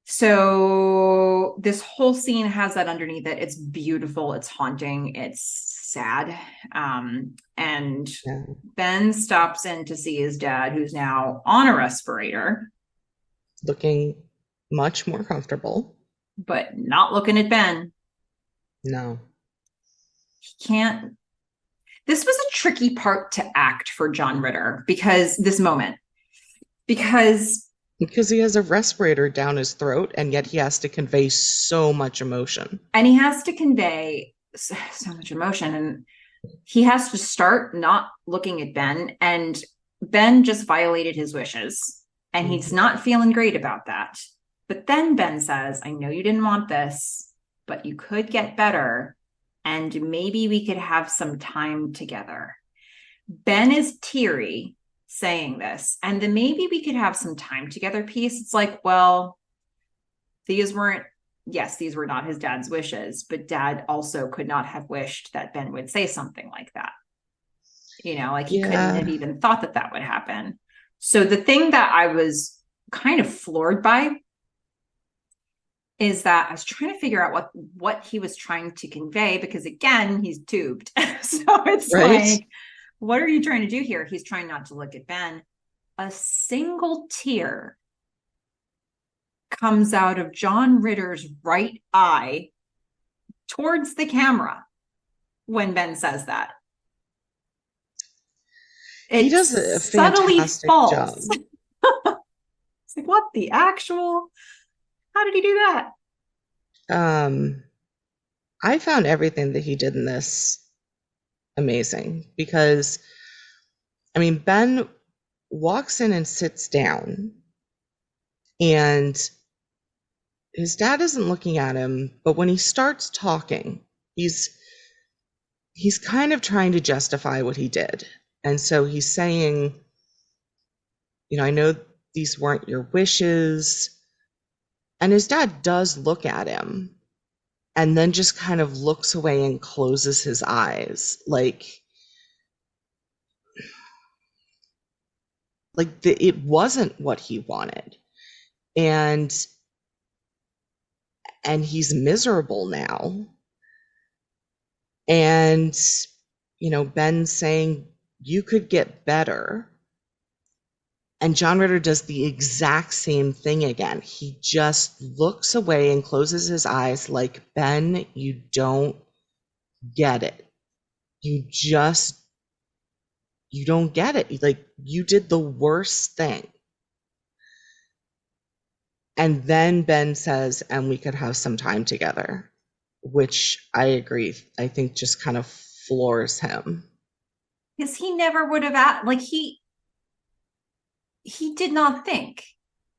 so this whole scene has that underneath it. It's beautiful, it's haunting, it's sad. And Yeah. Ben stops in to see his dad, who's now on a respirator, Looking much more comfortable. but not looking at Ben. No. He can't. This was a tricky part to act for John Ritter because this moment, because, Because he has a respirator down his throat and yet he has to convey so much emotion. and he has to convey so much emotion, and he has to start not looking at Ben, and Ben just violated his wishes, and he's Mhm. not feeling great about that. But then Ben says, I know you didn't want this, but you could get better, and maybe we could have some time together. Ben is teary, saying this, and then maybe we could have some time together piece. It's like, well, these weren't, yes, these were not his dad's wishes, but dad also could not have wished that Ben would say something like that. Like he couldn't have Yeah. even thought that that would happen. So the thing that I was kind of floored by is that I was trying to figure out what he was trying to convey, because again, he's tubed. So it's Right? like, what are you trying to do here? He's trying not to look at Ben. A single tear comes out of John Ritter's right eye towards the camera when Ben says that. He It does a subtly fantastic falls. job. It's like, what the actual? How did he do that? Um, I found everything that he did in this amazing because, I mean, Ben walks in and sits down, and his dad isn't looking at him, but when he starts talking, he's kind of trying to justify what he did. And so he's saying, I know these weren't your wishes. And his dad does look at him and then just kind of looks away and closes his eyes it wasn't what he wanted. And he's miserable now. And Ben saying you could get better. And John Ritter does the exact same thing again. He just looks away and closes his eyes like, Ben, you don't get it. You don't get it. Like, you did the worst thing. And then Ben says, and we could have some time together, which I agree, I think just kind of floors him. Because he never would have like he did not think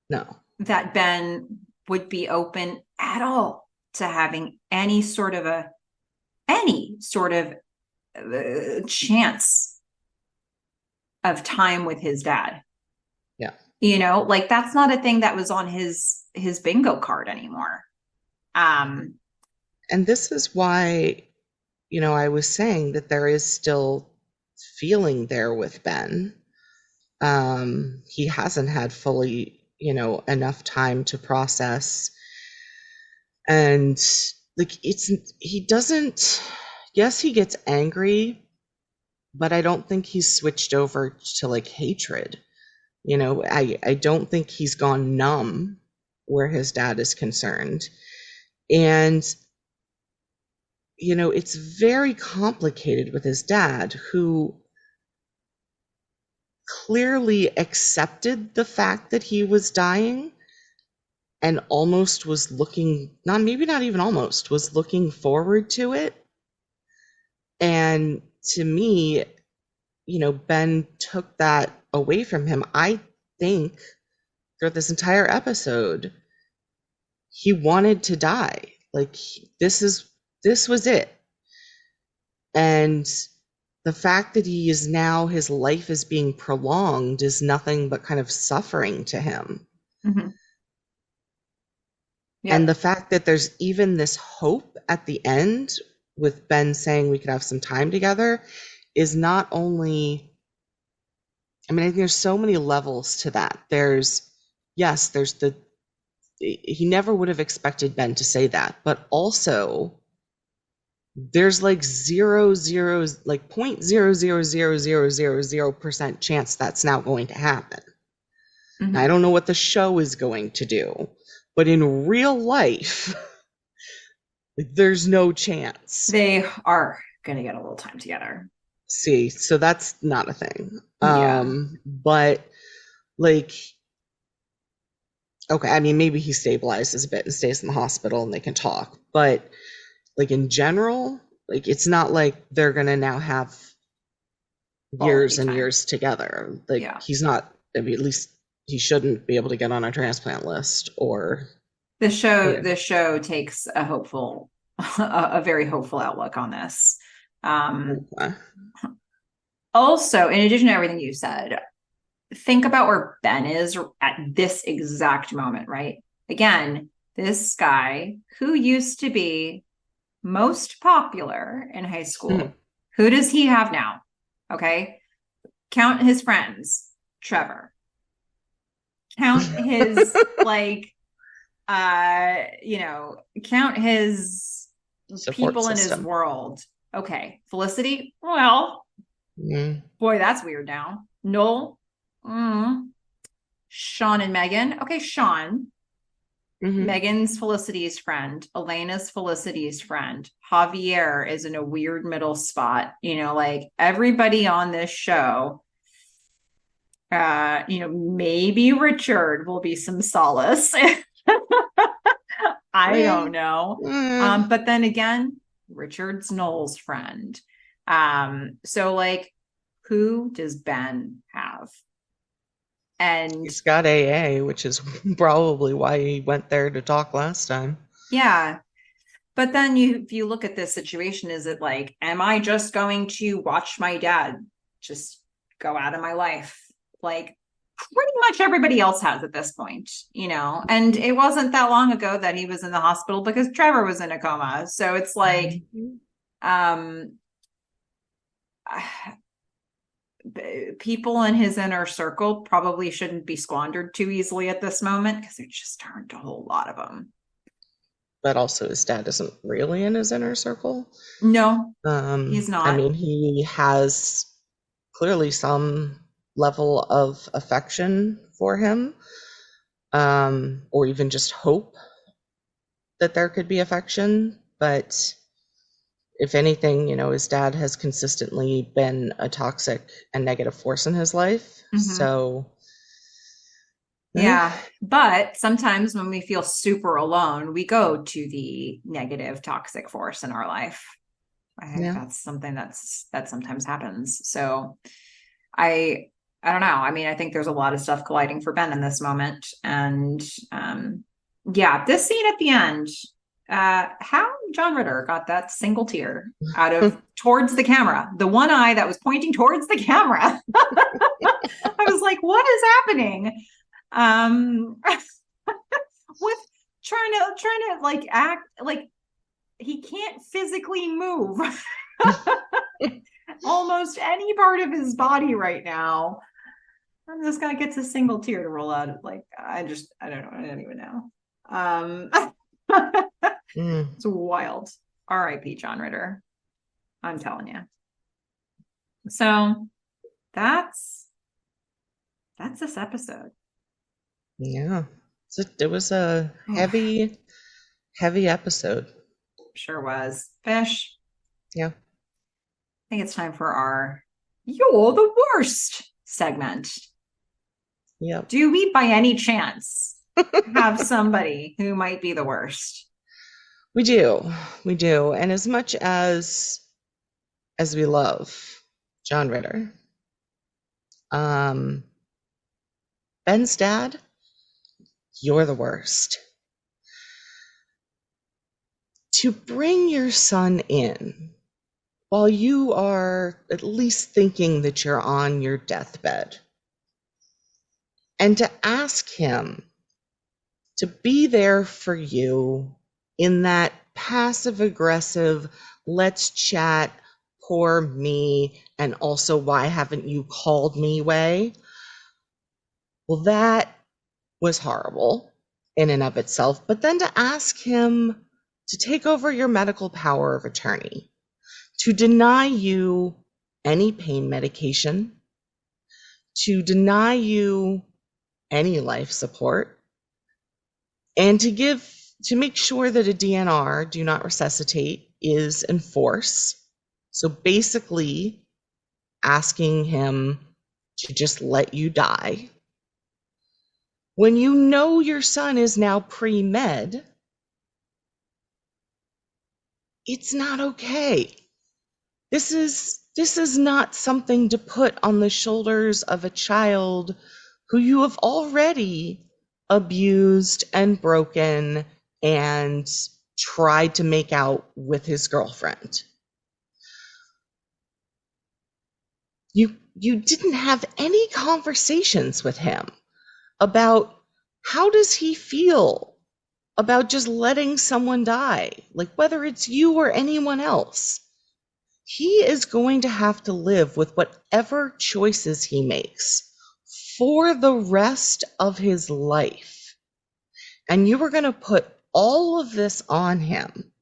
No. that Ben would be open at all to having any sort of chance of time with his dad. Yeah. Like that's not a thing that was on his bingo card anymore. Um, And this is why, I was saying that there is still feeling there with Ben. He hasn't had fully, enough time to process. And like, he doesn't, yes, he gets angry, but I don't think he's switched over to like hatred. I don't think he's gone numb where his dad is concerned. And it's very complicated with his dad, who clearly accepted the fact that he was dying and almost was looking, not maybe not even almost, was looking forward to it. And to me, Ben took that away from him. I think throughout this entire episode, he wanted to die. Like, this was it. And the fact that his life is being prolonged is nothing but kind of suffering to him. mm-hmm. And the Yep. fact that there's even this hope at the end with Ben saying we could have some time together is not only, I mean, I think there's so many levels to that. There's he never would have expected Ben to say that, but also there's like 0.0000000% chance that's now going to happen. Mm-hmm. I don't know what the show is going to do, but in real life, there's no chance. They are going to get a little time together. See, so that's not a thing. Yeah. But like, okay, I mean, maybe he stabilizes a bit and stays in the hospital and they can talk. But like in general, like it's not like they're gonna now have Quality years and time. years together. Like Yeah. he's not, I mean, at least he shouldn't be able to get on a transplant list or The show takes a very hopeful outlook on this. Um, uh, Also, in addition to everything you said, think about where Ben is at this exact moment, right? Again, this guy who used to be most popular in high Mm. school, who does he have now? Okay. Count his friends, Trevor. Count his, like, count his Support people in his system. world. Okay. Felicity, well, Mm. boy, that's weird now. Noel, mm. Sean and Megan. Okay, Sean. Hmm. Megan's Felicity's friend. Elena's Felicity's friend. Javier is in a weird middle spot. Like everybody on this show, maybe Richard will be some solace. I Yeah. don't know. Mm. But then again, Richard's Noel's friend. So like, who does Ben have? And He's got AA, which is probably why he went there to talk last time. yeah, but then if you look at this situation, is it like, am I just going to watch my dad just go out of my life? Like pretty much everybody else has at this point, and it wasn't that long ago that he was in the hospital because Trevor was in a coma. So it's like, Mhm. um, people in his inner circle probably shouldn't be squandered too easily at this moment because there just aren't a whole lot of them. But also, his dad isn't really in his inner circle. No, he's I not. mean, he has clearly some level of affection for him, or even just hope that there could be affection. But if anything, his dad has consistently been a toxic and negative force in his life. Mm-hmm. So, eh, Yeah, but sometimes when we feel super alone, we go to the negative toxic force in our life. I think yeah. that's something that sometimes happens. So I I don't know. I mean, I think there's a lot of stuff colliding for Ben in this moment. And yeah, this scene at the end, how John Ritter got that single tear out of towards the camera, the one eye that was pointing towards the camera. I was like, what is happening? um with trying to like act like he can't physically move almost any part of his body right now. And this guy gets a single tear to roll out. Like, I don't know. I don't even know. Mm, It's wild. R.I.P. John Ritter. I'm telling you. So that's this episode. yeah. It was a heavy, heavy episode. Sure was. Fish. Yeah. I think it's time for our "You're the Worst" segment. Yep. Do we, by any chance, have somebody who might be the worst? We do. We do. And as much as we love John Ritter, um, Ben's dad, you're the worst. To bring your son in while you are at least thinking that you're on your deathbed and to ask him to be there for you in that passive aggressive, let's chat, poor me, and also why haven't you called me way. Well, that was horrible in and of itself. But then to ask him to take over your medical power of attorney, to deny you any pain medication, to deny you any life support, and to make sure that a DNR, do not resuscitate, is in force. So basically asking him to just let you die. When you know your son is now pre-med, it's not okay. This is not something to put on the shoulders of a child who you have already abused and broken and tried to make out with his girlfriend. You you didn't have any conversations with him about how does he feel about just letting someone die, like whether it's you or anyone else. He is going to have to live with whatever choices he makes for the rest of his life. And you are going to put all of this on him.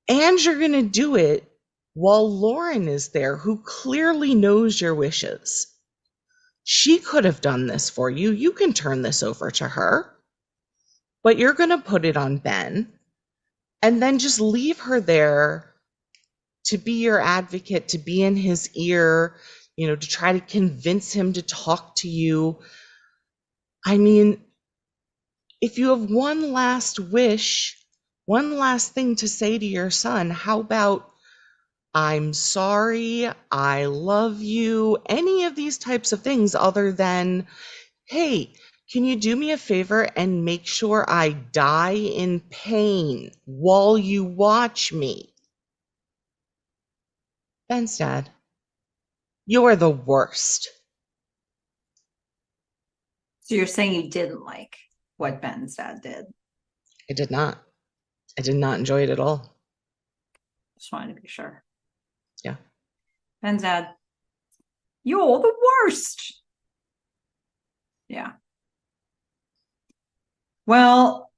And you're going to do it while Lauren is there, who clearly knows your wishes. She could have done this for you. You can turn this over to her. But you're going to put it on Ben and then just leave her there to be your advocate, to be in his ear, to try to convince him to talk to you. I mean, if you have one last wish, one last thing to say to your son, how about I'm sorry, I love you, any of these types of things other than, hey, can you do me a favor and make sure I die in pain while you watch me? Ben's dad, you're the worst. So you're saying you didn't like what Ben's dad did? I did not. I did not enjoy it at all. Just wanted to be sure. Yeah. Ben's dad, you're the worst. Yeah. Well,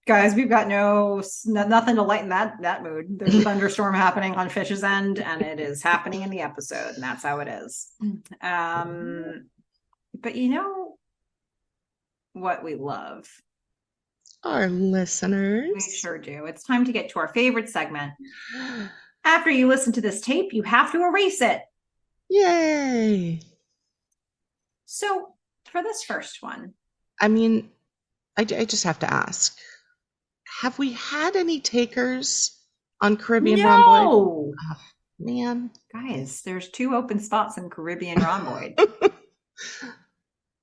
guys, we've got nothing to lighten that mood. There's a thunderstorm happening on Fish's End, and it is happening in the episode, and that's how it is. But you know what we love? Our listeners. We sure do. It's time to get to our favorite segment. After you listen to this tape, you have to erase it. Yay! So for this first one, I mean, I just have to ask, have we had any takers on Caribbean Rhomboid? no. Oh, man. Guys, there's 2 open spots in Caribbean Rhomboid.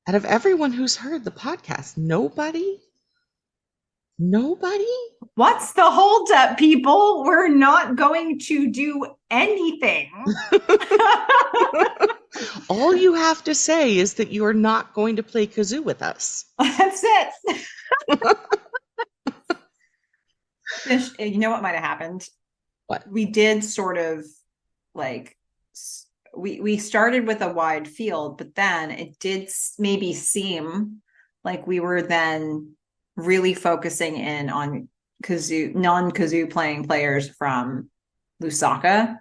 Out of everyone who's heard the podcast, nobody? Nobody? What's the holdup, people? We're not going to do anything. All you have to say is that you are not going to play kazoo with us. That's it. Fish, you know what might have happened? What? We did sort of like, we started with a wide field, but then it did maybe seem like we were then really focusing in on non-kazoo playing players from Lusaka,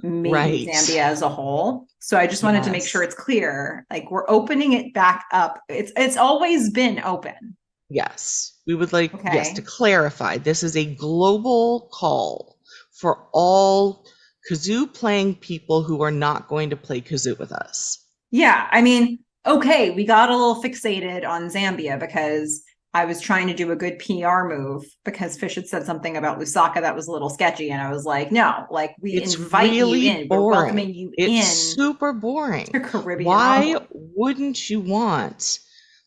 maybe right. Zambia as a whole. So I just wanted to make sure it's clear, like we're opening it back up. It's always been open. Yes, we would like, yes, to clarify, this is a global call for all kazoo playing people who are not going to play kazoo with us. Yeah, I mean, okay, we got a little fixated on Zambia because I was trying to do a good PR move because Fish had said something about Lusaka that was a little sketchy, and I was like, no, like it's invite really you in, boring. We're welcoming you in. It's super boring. To Caribbean Why Rhomboid. Wouldn't you want?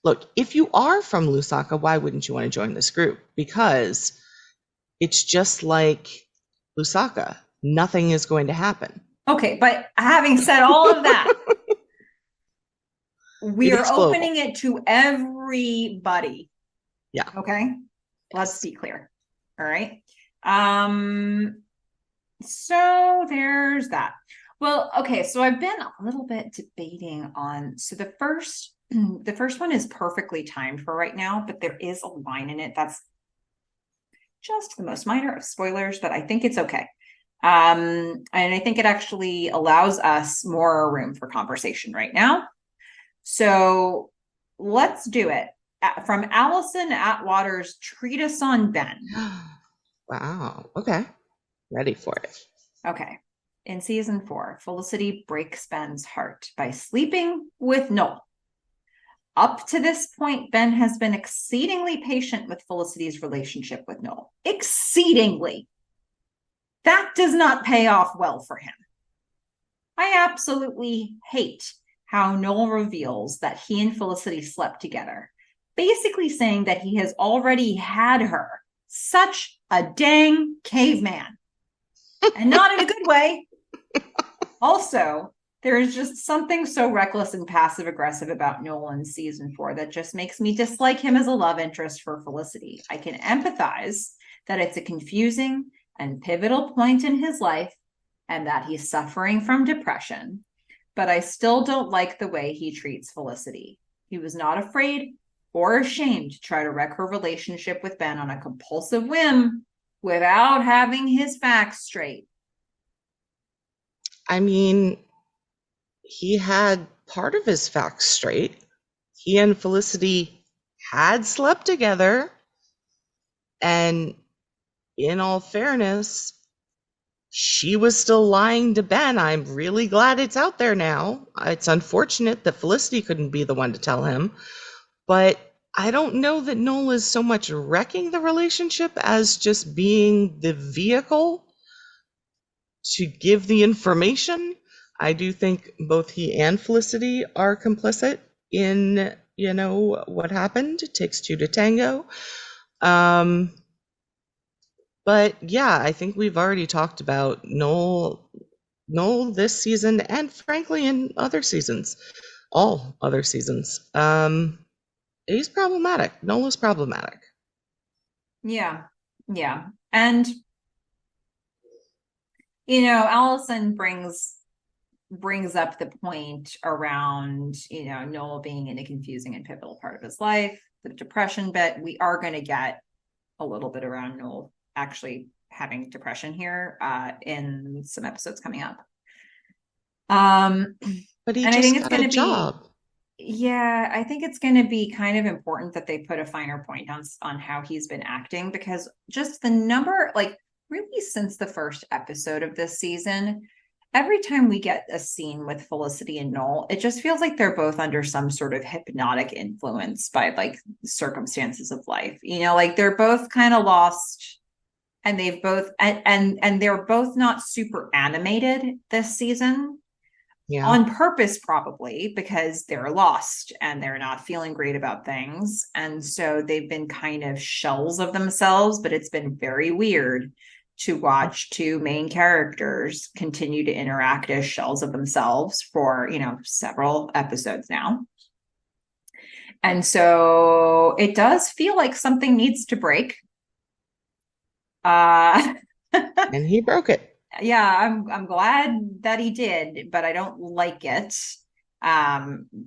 Look, if you are from Lusaka, why wouldn't you want to join this group? Because it's just like Lusaka. Nothing is going to happen. Okay, but having said all of that, we are opening it to everybody. Yeah. Okay. Let's be clear. All right. So there's that. Well, okay. So I've been a little bit debating on, so the first one is perfectly timed for right now, but there is a line in it that's just the most minor of spoilers, but I think it's okay. And I think it actually allows us more room for conversation right now. So let's do it. From Allison Atwater's Treatise on Ben. Wow. Okay. Ready for it. Okay. In season 4, Felicity breaks Ben's heart by sleeping with Noel. Up to this point, Ben has been exceedingly patient with Felicity's relationship with Noel. Exceedingly. That does not pay off well for him. I absolutely hate how Noel reveals that he and Felicity slept together, basically saying that he has already had her. Such a dang caveman. And not in a good way. Also, There is just something so reckless and passive aggressive about Noel in season 4 that just makes me dislike him as a love interest for Felicity. I can empathize that it's a confusing and pivotal point in his life and that he's suffering from depression, but I still don't like the way he treats Felicity. He was not afraid or ashamed to try to wreck her relationship with Ben on a compulsive whim without having his facts straight. I mean, he had part of his facts straight. He and Felicity had slept together. And in all fairness, she was still lying to Ben. I'm really glad it's out there now. It's unfortunate that Felicity couldn't be the one to tell him. But I don't know that Noel is so much wrecking the relationship as just being the vehicle to give the information. I do think both he and Felicity are complicit in, what happened. It takes two to tango. But yeah, I think we've already talked about Noel this season and frankly in other seasons, all other seasons. He's problematic. Noel is problematic. Yeah. Yeah. And Allison brings up the point around, Noel being in a confusing and pivotal part of his life, the depression bit. We are going to get a little bit around Noel actually having depression here in some episodes coming up. But he And I think just it's got a going to be, job. yeah, I think it's going to be kind of important that they put a finer point on how he's been acting, because just the number, like really since the first episode of this season, every time we get a scene with Felicity and Noel, it just feels like they're both under some sort of hypnotic influence by like circumstances of life. Like they're both kind of lost, and they've both and they're both not super animated this season, Yeah. on purpose, probably because they're lost and they're not feeling great about things. And so they've been kind of shells of themselves, but it's been very weird to watch two main characters continue to interact as shells of themselves for, several episodes now. And so it does feel like something needs to break. Uh And he broke it. yeah, I'm glad that he did, but I don't like it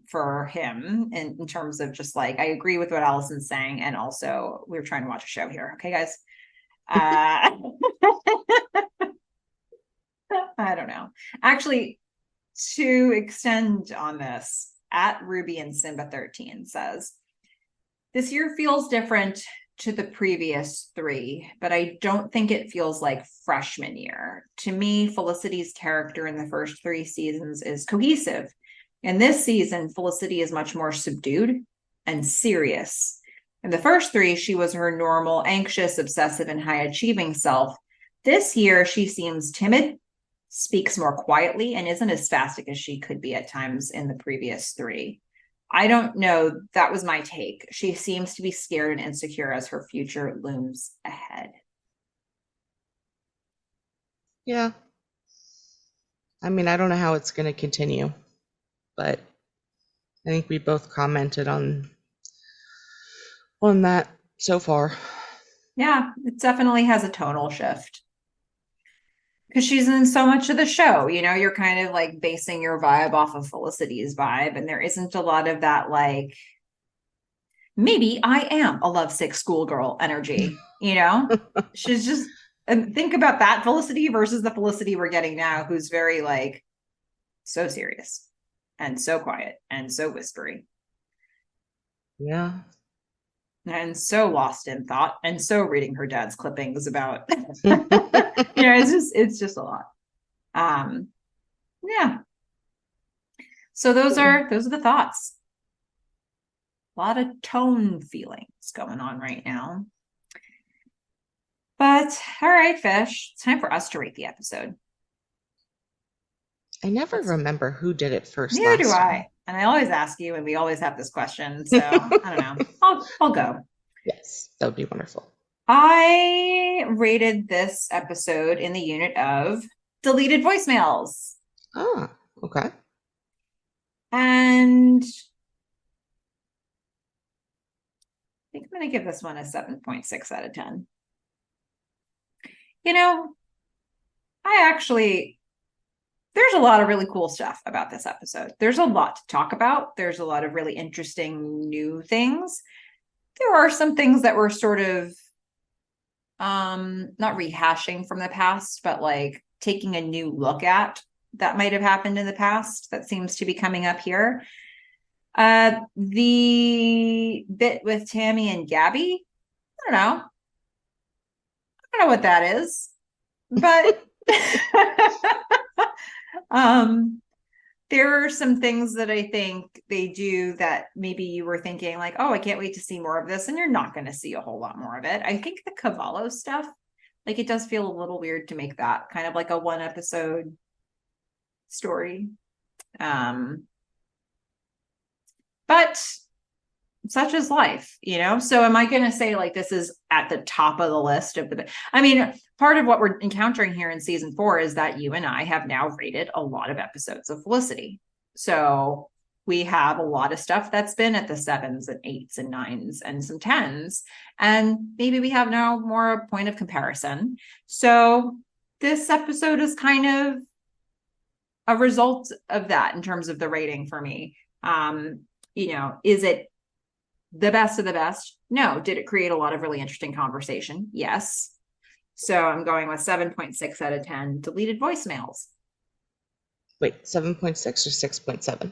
for him in terms of just like, I agree with what Allison's saying, and also we're trying to watch a show here, okay, guys. uh I don't know, actually. To extend on this, at Ruby and Simba 13 says, this year feels different to the previous three, but I don't think it feels like freshman year. To me, Felicity's character in the first three seasons is cohesive. In this season, Felicity is much more subdued and serious. In the first three, she was her normal, anxious, obsessive, and high achieving self. This year, she seems timid, speaks more quietly, and isn't as spastic as she could be at times in the previous three. I don't know. That was my take. She seems to be scared and insecure as her future looms ahead. Yeah. I mean, I don't know how it's going to continue, but I think we both commented on that so far. Yeah, it definitely has a tonal shift because she's in so much of the show. You're kind of like basing your vibe off of Felicity's vibe, and there isn't a lot of that, like, maybe I am a lovesick schoolgirl energy. She's just, and think about that Felicity versus the Felicity we're getting now, who's very like so serious and so quiet and so whispery. Yeah. And so lost in thought and so reading her dad's clippings about it's just a lot. um yeah, so those are the thoughts. A lot of tone feelings going on right now. But all right, Fish, it's time for us to rate the episode. I never remember who did it first Neither do last time. I. And I always ask you, and we always have this question. So I don't know. I'll go. Yes, that would be wonderful. I rated this episode in the unit of deleted voicemails. Ah, okay. And I think I'm going to give this one a 7.6 out of 10. You know, I actually, there's a lot of really cool stuff about this episode. There's a lot to talk about. There's a lot of really interesting new things. There are some things that were sort of not rehashing from the past, but like taking a new look at that might have happened in the past that seems to be coming up here. The bit with Tammy and Gabby, I don't know. I don't know what that is, but um there are some things that I think they do that maybe you were thinking like, oh, I can't wait to see more of this, and you're not going to see a whole lot more of it. I think the Cavallo stuff, like it does feel a little weird to make that kind of like a one episode story. Um, but such is life, you know? So am I going to say like this is at the top of the list of the, I mean, part of what we're encountering here in season 4 is that you and I have now rated a lot of episodes of Felicity. So we have a lot of stuff that's been at the 7s and 8s and 9s and some 10s. And maybe we have now more a point of comparison. So this episode is kind of a result of that in terms of the rating for me. Is it the best of the best? No. Did it create a lot of really interesting conversation? Yes. So I'm going with 7.6 out of 10 deleted voicemails. Wait, 7.6 or 6.7?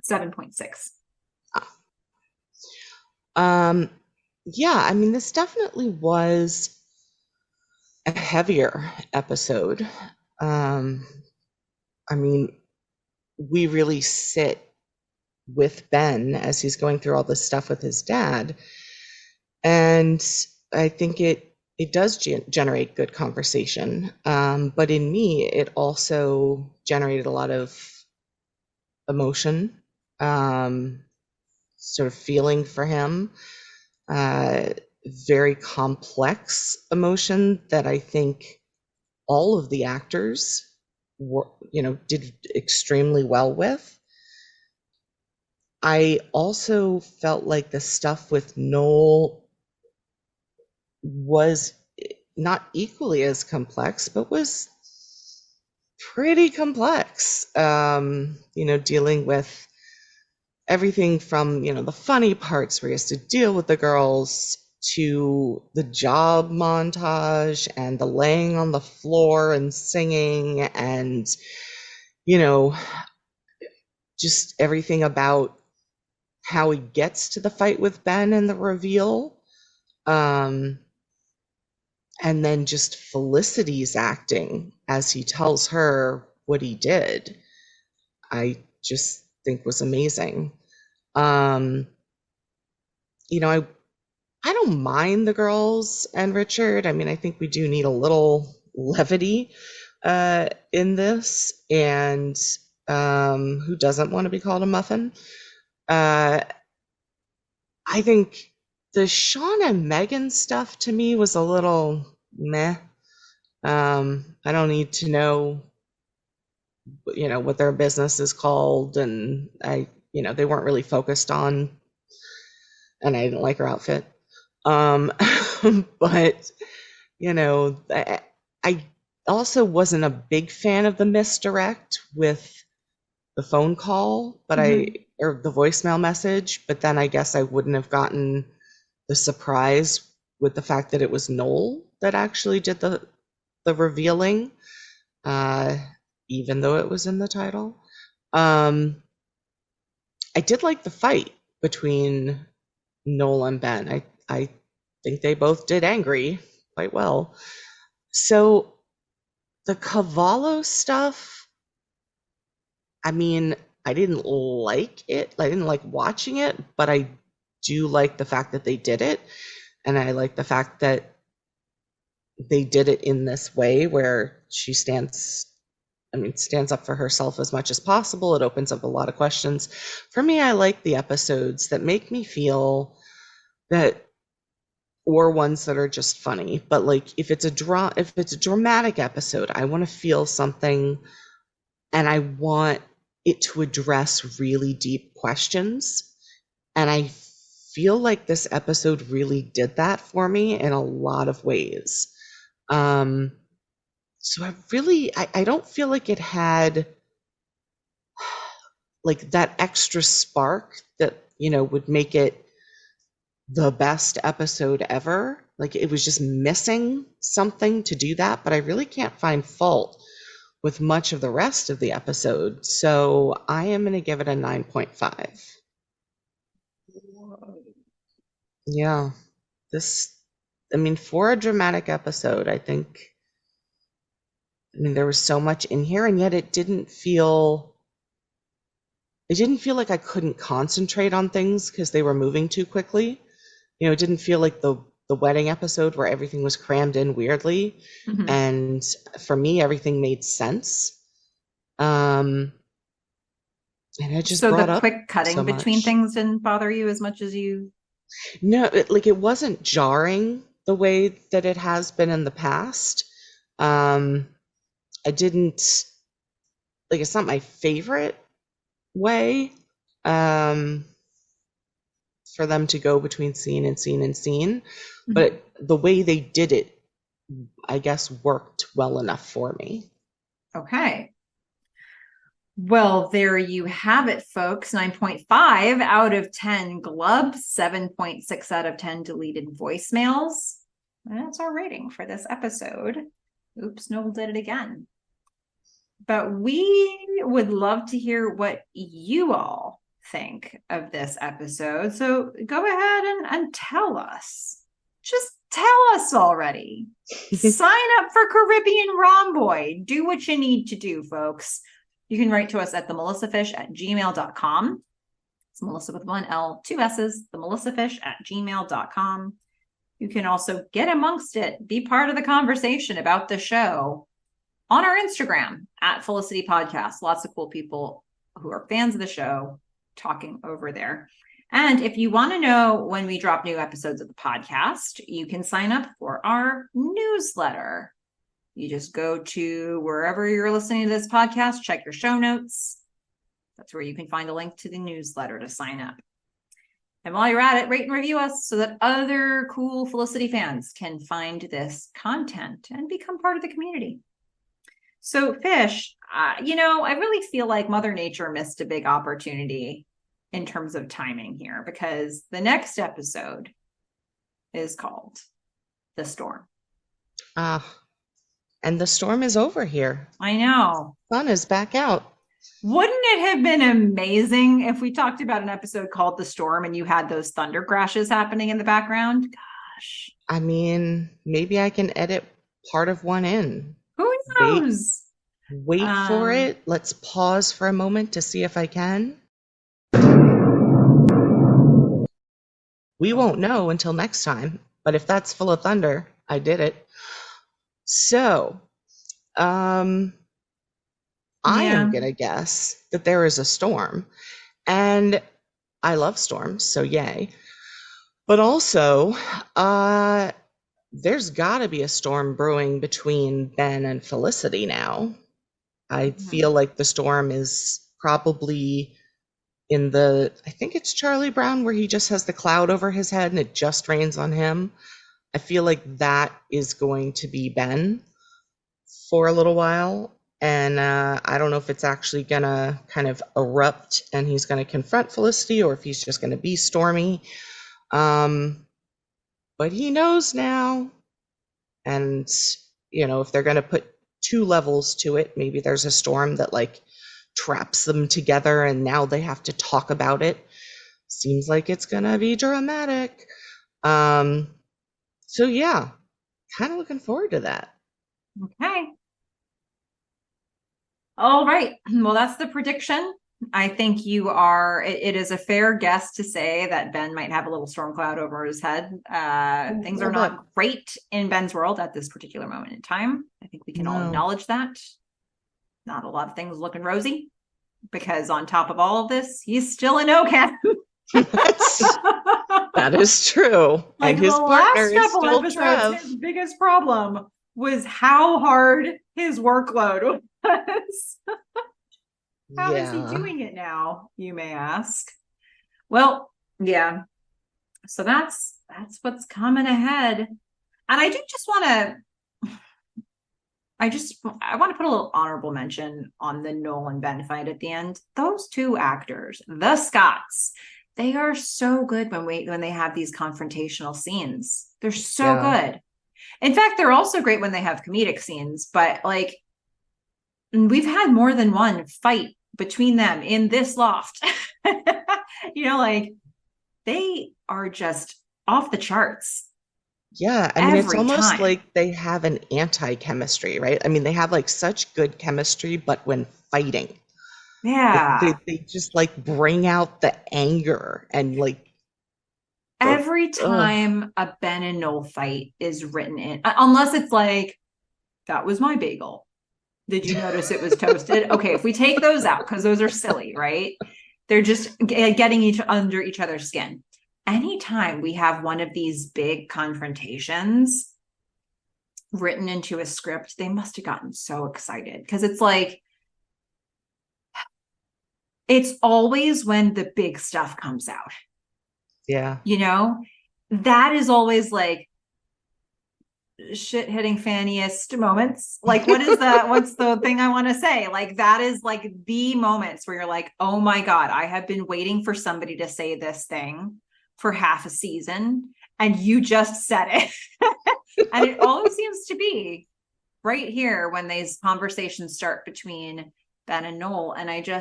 7.6. Yeah, I mean, this definitely was a heavier episode. I mean, we really sit with Ben as he's going through all this stuff with his dad. And I think it does generate good conversation. But in me, it also generated a lot of emotion, sort of feeling for him, very complex emotion that I think all of the actors did extremely well with. I also felt like the stuff with Noel was not equally as complex, but was pretty complex. Dealing with everything from, the funny parts where he has to deal with the girls to the job montage and the laying on the floor and singing and, just everything about how he gets to the fight with Ben and the reveal. And then just Felicity's acting as he tells her what he did, I just think was amazing. I don't mind the girls and Richard. I mean, I think we do need a little levity in this, and who doesn't want to be called a muffin? I think the Sean and Megan stuff to me was a little meh. I don't need to know, what their business is called, and they weren't really focused on, and I didn't like her outfit. But I also wasn't a big fan of the misdirect with the phone call, but or the voicemail message, but then I guess I wouldn't have gotten the surprise with the fact that it was Noel that actually did the revealing, even though it was in the title. I did like the fight between Noel and Ben. I think they both did angry quite well. So the Cavallo stuff, I mean, I didn't like it. I didn't like watching it, but I do like the fact that they did it. And I like the fact that they did it in this way where she stands up for herself as much as possible. It opens up a lot of questions. For me, I like the episodes that make me feel that, or ones that are just funny. But like if it's a dramatic episode, I want to feel something, and I want it to address really deep questions. And I feel like this episode really did that for me in a lot of ways. So I don't feel like it had like that extra spark that, would make it the best episode ever. Like it was just missing something to do that, but I really can't find fault with much of the rest of the episode. So I am going to give it a 9.5. Yeah. For a dramatic episode, there was so much in here, and yet it didn't feel like I couldn't concentrate on things because they were moving too quickly. It didn't feel like the wedding episode where everything was crammed in weirdly. Mhm. And for me, everything made sense. And it just So brought the up quick so cutting between much. things didn't bother you as much as you. No, it wasn't jarring the way that it has been in the past. I didn't it's not my favorite way for them to go between scene and scene and scene, but the way they did it, I guess, worked well enough for me. Okay. Well, there you have it, folks. 9.5 out of 10 glubs, 7.6 out of 10 deleted voicemails. That's our rating for this episode. Oops, Noel did it again. But we would love to hear what you all think of this episode. So go ahead and tell us. Just tell us already. Sign up for Caribbean Rhomboid. Do what you need to do, folks. You can write to us at themelissafish@gmail.com. It's Melissa with 1 L, 2 S's, themelissafish@gmail.com. You can also get amongst it, be part of the conversation about the show on our Instagram @Felicity Podcast. Lots of cool people who are fans of the show talking over there. And if you want to know when we drop new episodes of the podcast, you can sign up for our newsletter. You just go to wherever you're listening to this podcast, check your show notes. That's where you can find a link to the newsletter to sign up. And while you're at it, rate and review us so that other cool Felicity fans can find this content and become part of the community. So, Fish, I really feel like Mother Nature missed a big opportunity in terms of timing here, because the next episode is called The Storm. And the storm is over here. I know. Sun is back out. Wouldn't it have been amazing if we talked about an episode called The Storm and you had those thunder crashes happening in the background? Gosh. Maybe I can edit part of one in. Who knows? Wait for it. Let's pause for a moment to see if I can. We won't know until next time, but if that's full of thunder, I did it. So, I am gonna guess that there is a storm, and I love storms, so yay. But also, there's gotta be a storm brewing between Ben and Felicity now. I feel like the storm is probably I think it's Charlie Brown, where he just has the cloud over his head and it just rains on him. I feel like that is going to be Ben for a little while. And I don't know if it's actually going to kind of erupt and he's going to confront Felicity, or if he's just going to be stormy. But he knows now. And, if they're going to put 2 levels to it, maybe there's a storm that traps them together and now they have to talk about it. Seems like it's going to be dramatic. So yeah, kind of looking forward to that. Okay. All right. Well, that's the prediction. I think it is a fair guess to say that Ben might have a little storm cloud over his head. Things are not great in Ben's world at this particular moment in time. I think we can all acknowledge that. Not a lot of things looking rosy, because on top of all of this, he's still a no-cap. That is true. And his partner is still Trev. His biggest problem was how hard his workload was. How is he Yeah. doing it now, you may ask? Well, yeah. So that's what's coming ahead. And I do just want to I want to put a little honorable mention on the Noel and Ben fight at the end. Those two actors, the Scotts, they are so good when they have these confrontational scenes. They're so Yeah. good. In fact, they're also great when they have comedic scenes, but like we've had more than one fight between them in this loft. Like they are just off the charts Yeah. I mean, it's every almost time. like they have an anti-chemistry, right? I mean, they have like such good chemistry, but when fighting, like Yeah. they just like bring out the anger and like the Every ugh. time a Ben and Noel fight is written in, unless it's like, that was my bagel. Did you notice it was toasted? Okay, if we take those out, because those are silly, right? They're just getting under each other's skin. Anytime we have one of these big confrontations written into a script, they must have gotten so excited because it's like, it's always when the big stuff comes out, Yeah. you know? That is always like shit hitting fanniest moments. Like, what is that? What's the thing I want to say? Like, that is like the moments where you're like, oh my God, I have been waiting for somebody to say this thing for half a season, and you just said it. And it always seems to be right here when these conversations start between Ben and Noel. And I don't know.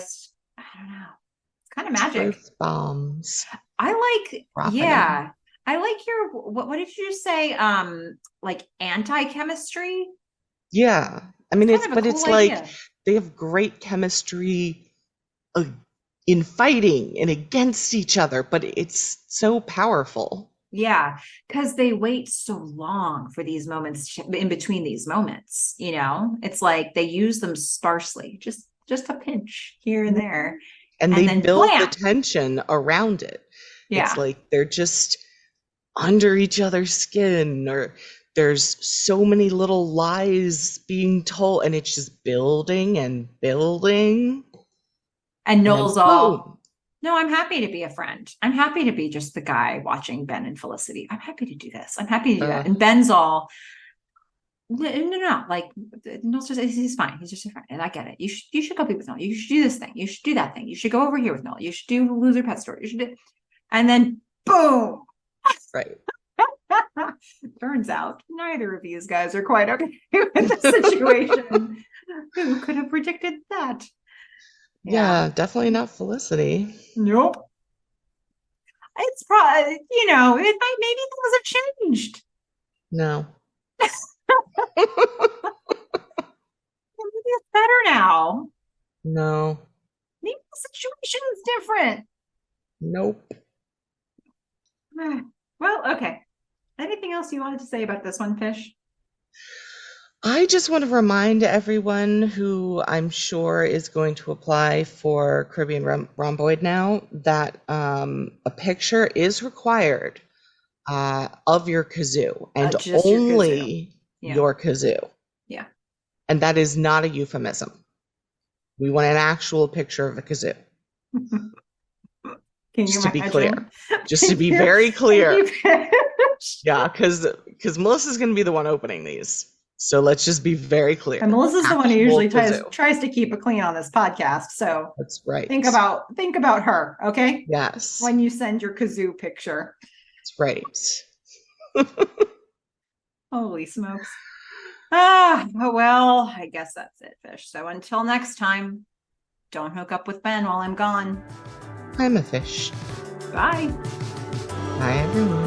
It's kind of magic. Truth bombs dropping them. Yeah. I like your, what did you just say? Like anti-chemistry? Yeah. I mean, It's kind of a but cool it's like idea. they have great chemistry uh, in fighting and against each other, but it's so powerful. Yeah, because they wait so long for these moments in between these moments, It's like they use them sparsely, just a pinch here and there, And and they then build the blam. tension around it. It's Yeah. like they're just under each other's skin, or there's so many little lies being told, and it's just building and building, And and then Noel's all, boom. no, I'm happy to be a friend. I'm happy to be just the guy watching Ben and Felicity. I'm happy to do this. I'm happy to do that. Uh, And Ben's all, no, no, no. Like Noel's just he's fine. He's just a friend, and I get it. You should go be with Noel. You should do this thing. You should do that thing. You should go over here with Noel. You should do Loser Pet Store. You should do, and then boom. right. Turns out neither of these guys are quite okay with the situation. Who could have predicted that? Yeah. Yeah, definitely not Felicity. Nope. It's probably, it might, maybe things have changed. No. Maybe it's better now. No. Maybe the situation's different. Nope. Well, okay. Anything else you wanted to say about this one, Fish? I just want to remind everyone who I'm sure is going to apply for Caribbean Rhomboid now that a picture is required of your kazoo, and Just your kazoo. only Yeah. your kazoo. Yeah. And that is not a euphemism. We want an actual picture of a kazoo. Can you Just to be imagine? clear. Just to Thank be you. very Thank clear. you, Fish. Yeah, because Melissa's going to be the one opening these. So let's just be very And clear. Melissa's the one who Actual usually kazoo. tries to keep it clean on this podcast. So That's right. think about her, okay? Yes, When you send your kazoo picture. that's right. Holy smokes. Well, I guess that's it, Fish. So until next time, don't hook up with Ben while I'm gone. I'm a fish. Bye. Bye, everyone.